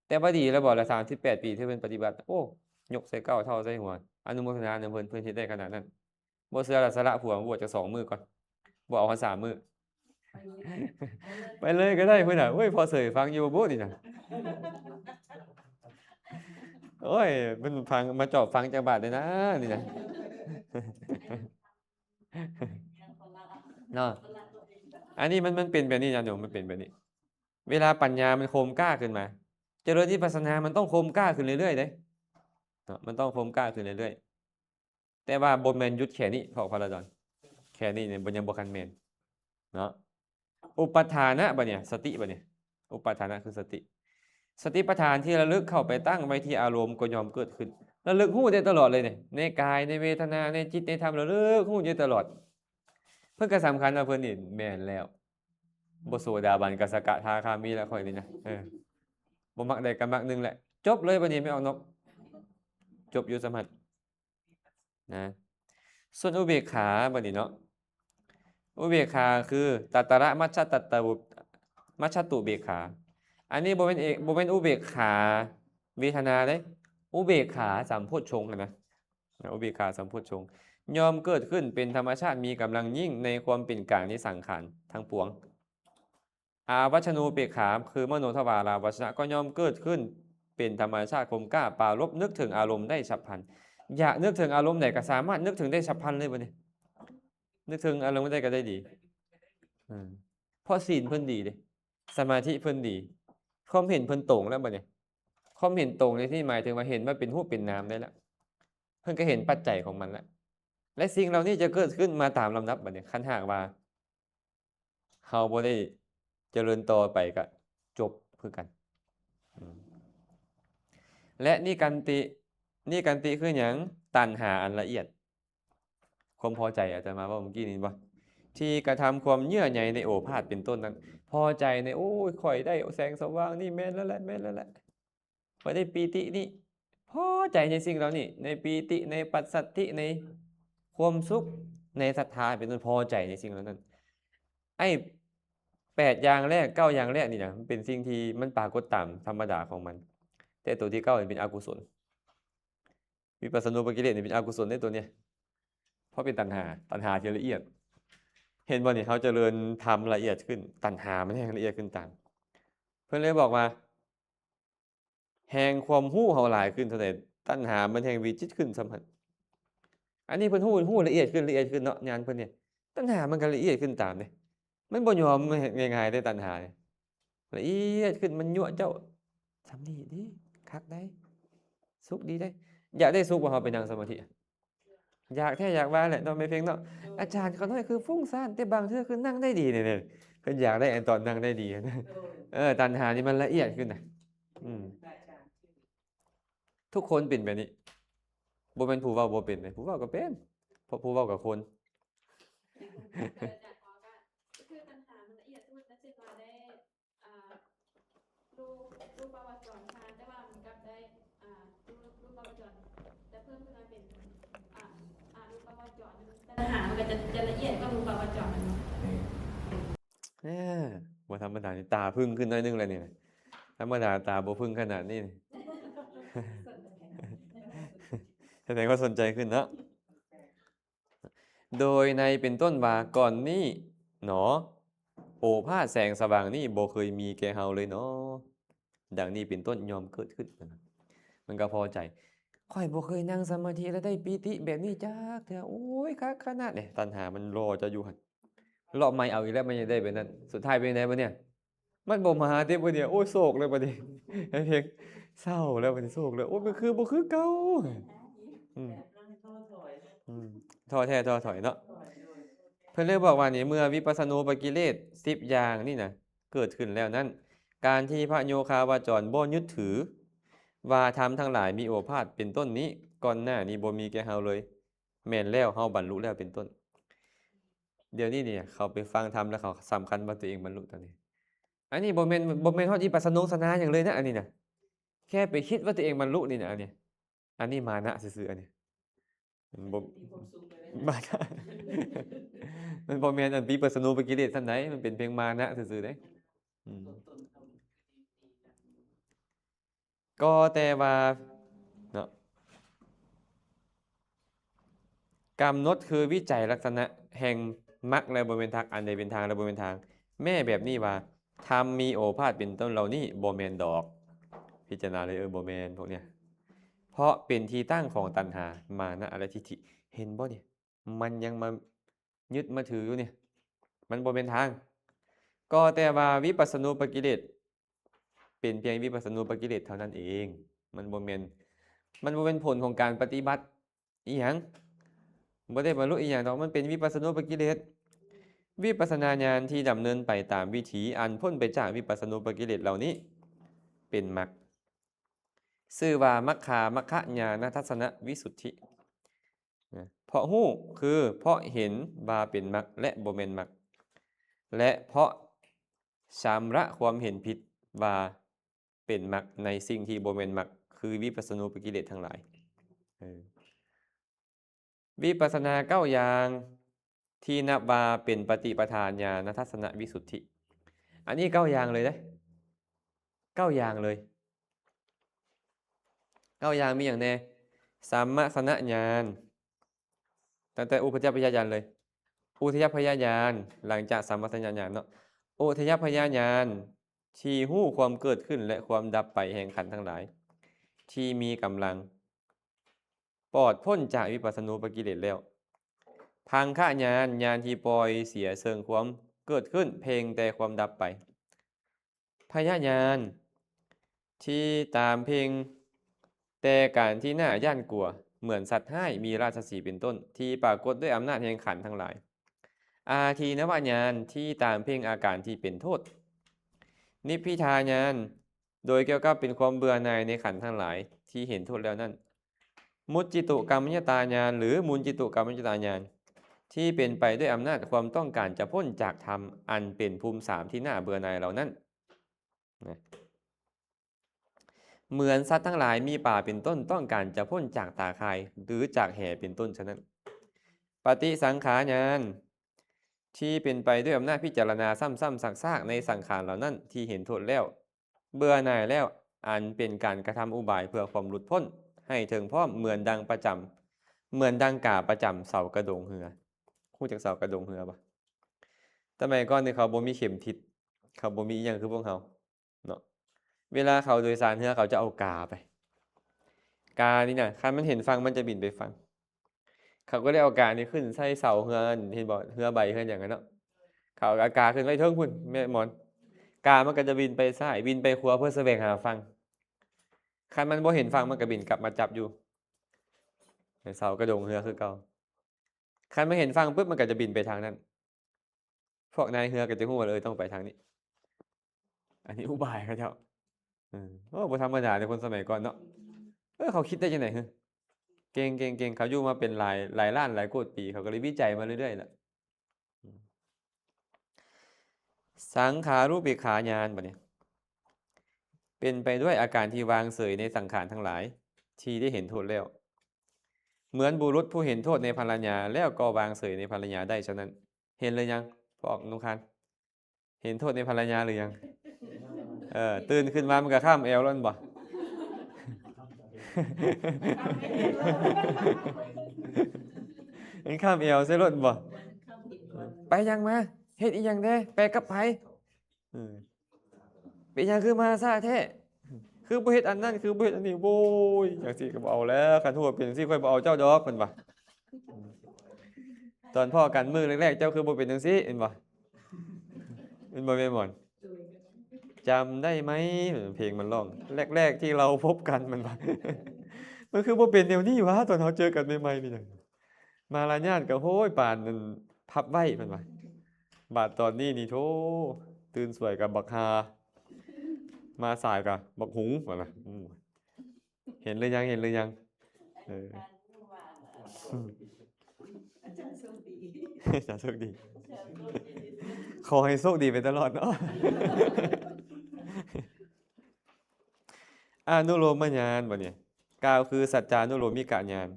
แต่บ่ดีแล้วบ่ละ38ปีที่เพิ่นปฏิบัติโอ้ยกใส่เก้าเท่าใส่หัวอนุโมทนานำเพิ่นเฮ็ดได้ขนาดนั้นบ่เชื่อละสละผัวมาบวชจัก2มื้อก่อนบ่เอาพรรษามื้อ ไปเลยก็ได้เพื่อนอ่ะเฮ้ยพอเสยฟังอยู่บ่นี่นะโอ้ยมันฟังมาจอบฟังจากบาทเลยนะนี่นะเนาะอันนี้มันเป็นแบบนี้นะโยมมันเป็นแบบนี้ เวลาปัญญามันโคมกล้าขึ้นมา เจริญวิปัสสนามันต้องโคมกล้าขึ้นเรื่อยๆเด้เนาะมันต้องโคมกล้าขึ้นเรื่อยๆแต่ว่าบนแมนยุดแค่นี้พอพระดอนแค่นี้เนี่ยบนยังบ่คันแมนเนาะ อุปทานะบัดเนี่ยสติบัดเนี่ยอุปทานะคือสติ สติปัฏฐานที่ระลึกเข้าไปตั้งไว้ที่อารมณ์ก็ยอมเกิดขึ้นระลึกหู้ได้ตลอดเลยเนี่ยในกายในเวทนาในจิตในธรรมระลึกหู้อยู่ตลอด เพิ่นก็สำคัญว่าเพิ่นนี่แม่นแล้วบ่โสดาบันกับสกทาคามีแล้วค่อยนี่นะบ่มักใดก็มักหนึงแหละจบเลยบัดนี้ไม่เอานกจบอยู่สมัตินะส่วนอุเบกขาบัดนี้เนาะอุเบกขาคือตัตระมัชฌตัตตบุมัชฌตุเบกขาอันนี้บ่เป็นอุเบกขาเวทนาเด้อุเบกขาสัมโพชฌงค์นะอุเบกขาสัมโพชฌงค์ยอมเกิดขึ้นเป็นธรรมชาติมีกำลังยิ่งในความเป็นกลางในสังขารทั้งปวงอาวัชนูเบกขาคือมโนทวาราวัชนะก็ยอมเกิดขึ้นเป็นธรรมชาติคมกล้าปรารภนึกถึงอารมณ์ได้ฉับพลันอยากนึกถึงอารมณ์ไหนก็สามารถนึกถึงได้ฉับพลันเลยบัดนี้นึกถึงอารมณ์ได้ก็ได้ดีเพราะศีลเพิ่นดีเด้สมาธิเพิ่นดีความเห็นเพิ่นตรงแล้วบัดนี้ความเห็นตรงในที่หมายถึงว่าเห็นว่าเป็นรูปเป็นนามได้แล้วเพิ่นก็เห็นปัจจัยของมันแล้วและสิ่งเหล่านี้จะเกิดขึ้นมาตามลำดับบัดนี้คันหากว่าเฮาบ่ได้เจริญต่อไปก็จบคือกันและนิกันติคือหยังตัณหาอันละเอียดความพอใจอาจจะมาว่าเมื่อกี้นี้บ่ที่กระทำความเยื่อใยในโอภาสเป็นต้นนั้นพอใจในโอ้ยข่อยได้แสงสว่างนี่แม่นแล้วแหละข่อยได้ปีตินี่พอใจในสิ่งเหล่านี้ในปีติในปัสสัทธิในความสุขในศรัทธาเป็นต้นพอใจในสิ่งเหล่านั้นไอ้8อย่างแรก9อย่างแรกนี่นะมันเป็นสิ่งที่มันปรากฏตามธรรมดาของมันแต่ตัวที่9นี่เป็นอกุศลวิปัสสนูปกิเลสนี่เป็นอกุศลในตัวเนี้ยเพราะเป็นตัณหาที่ละเอียดเห็นบ่นี่เขาเจริญธรรมละเอียดขึ้นตัณหามันแห่งละเอียดขึ้นตามเพิ่นเลยบอกว่าแห่งความรู้เฮาหลายขึ้นเท่าใดตัณหามันแห่งวิจิตรขึ้นสัมพันธ์อันนี้เพิ่นรู้ละเอียดขึ้นเนาะญาณเพิ่นเนี่ยตัณหามันก็ละเอียดขึ้นตามเด้มันบ่ยอมง่ายๆได้ตัณหาเนี่ยละเอียดขึ้นมันยั่วเจ้าทำนี่ดิคักได้สุขดีได้อยากได้สุขบ่เฮาไปนั่งสมาธิอยากแท้อยากว่าแหละเนาะแม่เพ็งเนาะอาจารย์เขาน้อยคือฟุ้งซ่านแต่บางเทื่อคือนั่งได้ดีเนี่ยเพิ่นอยากได้อันตอนนั่งได้ดีนะตัณหานี่มันละเอียดขึ้นน่ะทุกคนเป็นแบบนี้บ่แม่นผู้เว้าบ่เป็นเลยผู้เว้าก็เป็นเพราะผู้เว้ากับคนคือปัญหามันละเอียดที่มันจะสิว่าได้รูปวจรค่ะแต่ว่ามันกับได้รูปวจรแต่เพิ่มขึ้นมาเป็นรูปวจรปัญหามันก็จะละเอียดกว่ารูปวจรมันเนาะบ่ธรรมดานี่ตาพึ่งขึ้นหน่อยนึงแล้วนี่ธรรมดาตาบ่พึ่งขนาดนี้แสดงว่าสนใจขึ้นเนาะโดยในเป็นต้นว่าก่อนนี้หนอโอภาสแสงสว่างนี่บ่เคยมีแก่เฮาเลยเนาะดังนี้เป็นต้นยอมเกิดขึ้นมันก็พอใจข่อยบ่เคยนั่งสมาธิแล้วได้ปีติแบบนี้จักเทื่อโอ้ยคักขนาดนี่ตัณหามันรอจะอยู่หั่นรอบใหม่เอาอีกแล้วมันยังได้แบบนั้นสุดท้ายเป็นไงบัดเนี่ยมันบ่มาเด้บัดเนี่ยโอ้ยโศกเลยบัดนี้ไอ้เพ็งเศร้าแล้วบัดนี้โศกเลยโอ้ยมันคือบ่คือเก่าท้อแท้ท้อถอยเนาะเพิ่นเลยบอกว่านี่เมื่อวิปัสสนูปกิเลส10อย่างนี่นะเกิดขึ้นแล้วนั้นการที่พระโยคาวาจรบ่ยึดถือว่าธรรมทั้งหลายมีโอภาสเป็นต้นนี้ก่อนหน้านี้บ่มีแก่เฮาเลยแม่นแล้วเฮาบรรลุแล้วเป็นต้น เดี๋ยวนี้เนี่ยเขาไปฟังธรรมแล้วเขาสำคัญว่าตัวเองบรรลุตอนนี้ อันนี้บ่แม่นฮอดวิปัสสนงสนาหยังเลยนะอันนี้น่ะแค่ไปคิดว่าตัวเองบรรลุนี่นะอันนี้อันนี้มานะซื่อๆอันนี้มันบ่ มีความสุขเลย มานะ มันบ่แม่นอันวิปัสสนูปกิเลสซั่นใดมันเป็นเพียงมานะซื่อๆเด้อืม ต้นๆเอาดีๆกัน ก็แต่ว่าเนาะกำหนดคือวิจัยลักษณะแห่งมรรคและบ่แม่นทางอันใดเป็นทางและบ่แม่นทาง แม้แบบนี้ว่าธรรมมีโอภาสเป็นต้นเหล่านี้บ่แม่นดอก พิจารณาเลยบ่แม่นพวกเนี้ยเพราะเป็นที่ตั้งของตัณหามานะและทิฏฐิเห็นบ่เนี่ยมันยังมายึดมาถืออยู่เนี่ยมันบ่เป็นทาง ก็แต่ว่าวิปัสสนูปกิเลสเป็นเพียงวิปัสสนูปกิเลสเท่านั้นเอง มันบ่แม่นผลของการปฏิบัติอีหยังบ่ได้บรรลุอีหยังดอกมันเป็นวิปัสสนูปกิเลสวิปัสสนาญาณที่ดำเนินไปตามวิถีอันพ้นไปจากวิปัสสนูปกิเลสเหล่านี้เป็นมรรคชื่อว่ามัคคามัคคะญาณทัศนวิสุทธินะเพราะฮู้คือเพราะเห็นว่าเป็นมรรคและบ่แม่นมรรคและเพราะชำระความเห็นผิดว่าเป็นมรรคในสิ่งที่บ่แม่นมรรคคือวิปัสสนูปกิเลสทั้งหลายวิปัสสนาเก้าอย่างที่นับว่าเป็นปฏิปทานญาณทัศนวิสุทธิอันนี้เก้าอย่างเลยเด้เก้าอย่างเลยเก้าอย่างมีอย่างแน่สัมมาสนญาณตั้งแต่อุปจจพยญาณเลยอุทยพยญาณหลังจากสัมมาสนญาณเนาะอุทยพยญาณที่ฮู้ความเกิดขึ้นและความดับไปแห่งขันธ์ทั้งหลายที่มีกำลังปลอดพ้นจากวิปัสสนูปกิเลสแล้วพังคะญาณญาณที่ปล่อยเสียเชิงความเกิดขึ้นเพียงแต่ความดับไปพยญาณที่ตามเพียงแต่การที่น่าย่านกลัวเหมือนสัตว์ให้มีราชสีห์เป็นต้นที่ปรากฏด้วยอำนาจแห่งขันธ์ทั้งหลายอาทีนวญาณที่ตามเพ่งอาการที่เป็นโทษนิพพิทาญาณโดยเกี่ยวกับเป็นความเบื่อหน่ายในขันธ์ทั้งหลายที่เห็นโทษแล้วนั่นมุจจิตุกรรมยตาญาณหรือมุนจิตุกรรมยตาญาณที่เป็นไปด้วยอำนาจความต้องการจะพ้นจากธรรมอันเป็นภูมิสามที่น่าเบื่อหน่ายเหล่านั้นเหมือนสัตว์ทั้งหลายมีป่าเป็นต้นต้องการจะพ้นจากตาข่ายหรือจากแห่เป็นต้นฉะนั้นปฏิสังขารญาณที่เป็นไปด้วยอำนาจพิจารณาซ้ำๆซากๆในสังขารเหล่านั้นที่เห็นโทษแล้วเบื่อหน่ายแล้วอันเป็นการกระทำอุบายเพื่อความหลุดพ้นให้ถึงพร้อมเหมือนดังกาประจำเสากระโดงเหือคู่จากเสากระโดงเหือปะสมัยก่อนเนี่ยเขาบ่มีเข็มทิศเขาบ่มีอหย่างคือพวกเขาเนาะเวลาเขาโดยสารเหือเขาจะเอากาไปกานี่นะคันมันเห็นฟังมันจะบินไปฟังเขาก็ได้เอากานี่ขึ้นใส่เสาเหือเห็นบ่เหือใบเหืออย่างนั้นเนาะเขาเอากาขึ้นไว้เทิงพุ่นแม่หมอนกามันก็จะบินไปซ้ายบินไปขวาเพื่อแสวงหาฟังคันมันบ่เห็นฟังมันก็บินกลับมาจับอยู่เสากระโดงเหือคือเก่าคันไม่เห็นฟังปุ๊บมันก็จะบินไปทางนั้นพวกนายเหือก็จะฮู้ว่าเลยต้องไปทางนี้อันนี้อุบายเขาเจ้าโอ้บ่ธรรมดาในคนสมัยก่อนเนาะเขาคิดได้จังได๋เก่งเขาอยู่มาเป็นหลายล้านหลายโกฏปีเขาก็เลยวิจัยมาเรื่อยๆแหละสังขารูปิขาญาณบัดนี้เป็นไปด้วยอาการที่วางเฉยในสังขารทั้งหลายที่ได้เห็นโทษแล้วเหมือนบุรุษผู้เห็นโทษในภรรยาแล้วก็วางเฉยในภรรยาได้ฉะนั้นเห็นเลยยังพอนุคันเห็นโทษในภรรยาหรือยังตื่นขึ้นมามันก็ข้ามแอวแล้วบ่มันข้ามแอวใส่รถบ่ไปยังมาเฮ็ดอีหยังแน่ไปกับไผเป็นหยังคือมาซะแท้คือบ่เฮ็ดอันนั้นคือบ่เฮ็ดอันนี้โว้ยจังซี่ก็บ่เอาแล้วคันฮู้ว่าเป็นจังซี่ค่อยบ่เอาเจ้าดอกเพิ่นว่าตอนพ่อกันมื้อแรกๆเจ้าคือบ่เป็นจังซี่เห็นบ่แม่นบ่จำได้ไหมเพลงมันร้องแรกๆที่เราพบกันมันว่ามันคือบ่เป็นแนวนี้วะตอนเราเจอกันใหม่ๆนี่น่ะมารยาทก็โหยปานนั้นพับไว้เพิ่นว่าบาดตอนนี้นี่โธ่ตื่นสวยกับบักฮามาสายกับบักหุงว่าล่ะเห็นหรือยังอาจารย์โชคดี จะโชคดี ขอให้โชคดีไปตลอดเนาะ อนุโลมญาณบ่เนี่ยกล่าวคือสัจจานุโลมิกะญาณ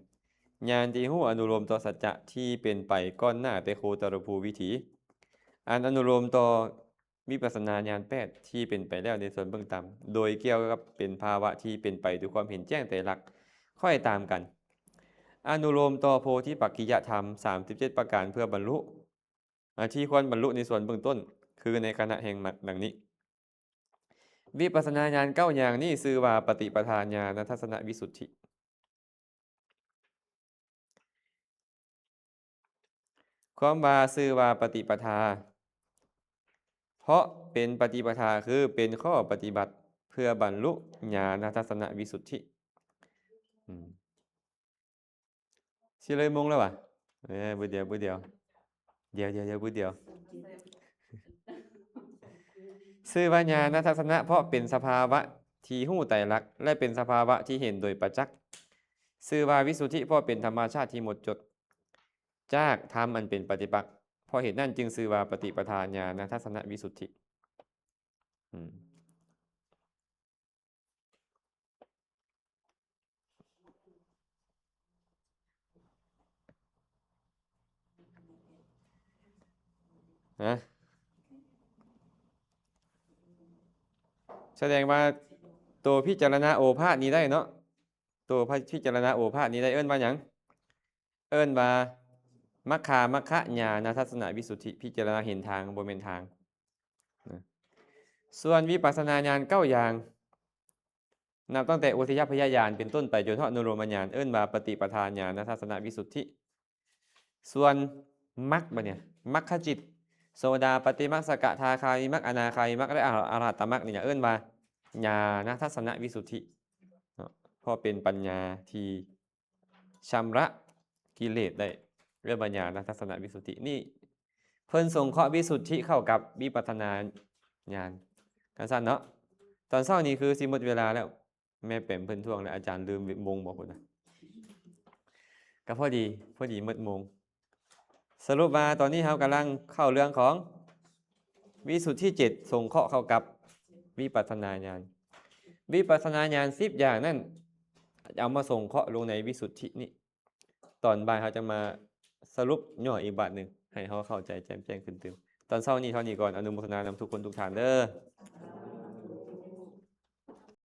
ญาณที่รู้อนุโลมต่อสัจจะที่เป็นไปก้อนหน้าแต่โคตรภูวิถีอันอนุโลมต่อวิปัสสนาญาณ8ที่เป็นไปแล้วในส่วนเบื้องต่ำโดยเกี่ยวกับเป็นภาวะที่เป็นไปด้วยความเห็นแจ้งแต่หลักค่อยตามกัน อนุโลมต่อโพธิปักขิยธรรม37ประการเพื่อบรรลุที่ควรบรรลุในส่วนเบื้องต้นคือในขณะแห่งมรรคดังนี้ วิปัสสนาญาณ9อย่างนี้ชื่อว่าปฏิปทาญาณทัศนวิสุทธิความว่าชื่อว่าปฏิปทา เพราะเป็นปฏิปทาคือเป็นข้อปฏิบัติเพื่อบรรลุญาณทัศนวิสุทธิสิเลยมงแล้ววะบุเดียวเดียวบุเดียวชื่อว่าญาณทัศนะเพราะเป็นสภาวะที่หู้ไตรลักษณ์และเป็นสภาวะที่เห็นโดยประจักษ์ชื่อว่าวิสุทธิเพราะเป็นธรรมชาติที่หมดจดจากธรรมอันเป็นปฏิปักษ์เพราะเหตุนั้นจึงชื่อว่าปฏิปทาญาณทัศนวิสุทธินะแสดงว่าตัวพิจารณาโอภาสนี้ได้เนาะตัวพิจารณาโอภาสนี้ได้เอิ้นว่าหยังเอิ้นว่ามัคคามัคคะญาณทัศนวิสุทธิพิจารณาเห็นทางบ่แม่นทางนะส่วนวิปัสสนาญาณ9อย่างนับตั้งแต่อุทยพยญาณเป็นต้นไปจนถึงอนุโลมญาณเอิ้นว่าปฏิปทาญาณทัศนวิสุทธิส่วนมรรคบ่เนี่ยมรรคจิตโสดาปฏิมรรคสกทาคามิมรรคอนาคามิมรรคและอรหัตตมรรคนี่เอิ้นว่าญาณทัศนวิสุทธิเพราะเป็นปัญญาที่ชำระกิเลสได้เรื่องปัญญาณทัศนวิสุทธินี่เพิ่นส่งเคราะห์วิสุทธิเข้ากับวิปัสสนาญาณกันสั้นเนาะตอนเช้านี้คือสิหมดเวลาแล้วแม่เป๋มเพิ่นท่วงแล้วอาจารย์ลืมมงบอกพุ่นนะก็พอดีหมดมงสรุปมาตอนนี้เรากำลังเข้าเรื่องของวิสุทธิ7ส่งเคราะห์เข้ากับวิปัสสนาญาณวิปัสสนาญาณ10อย่างนั่นเอามาส่งเคราะห์ลงในวิสุทธินี้ตอนบ่ายเขาจะมาสรุปย่ออีกบาทหนึ่งให้เขาเข้าใจแจ่มแจ้งขึ้นเติมตอนเช้านี้เท่านี้ก่อนอนุโมทนานำทุกคนทุกท่านเด้อ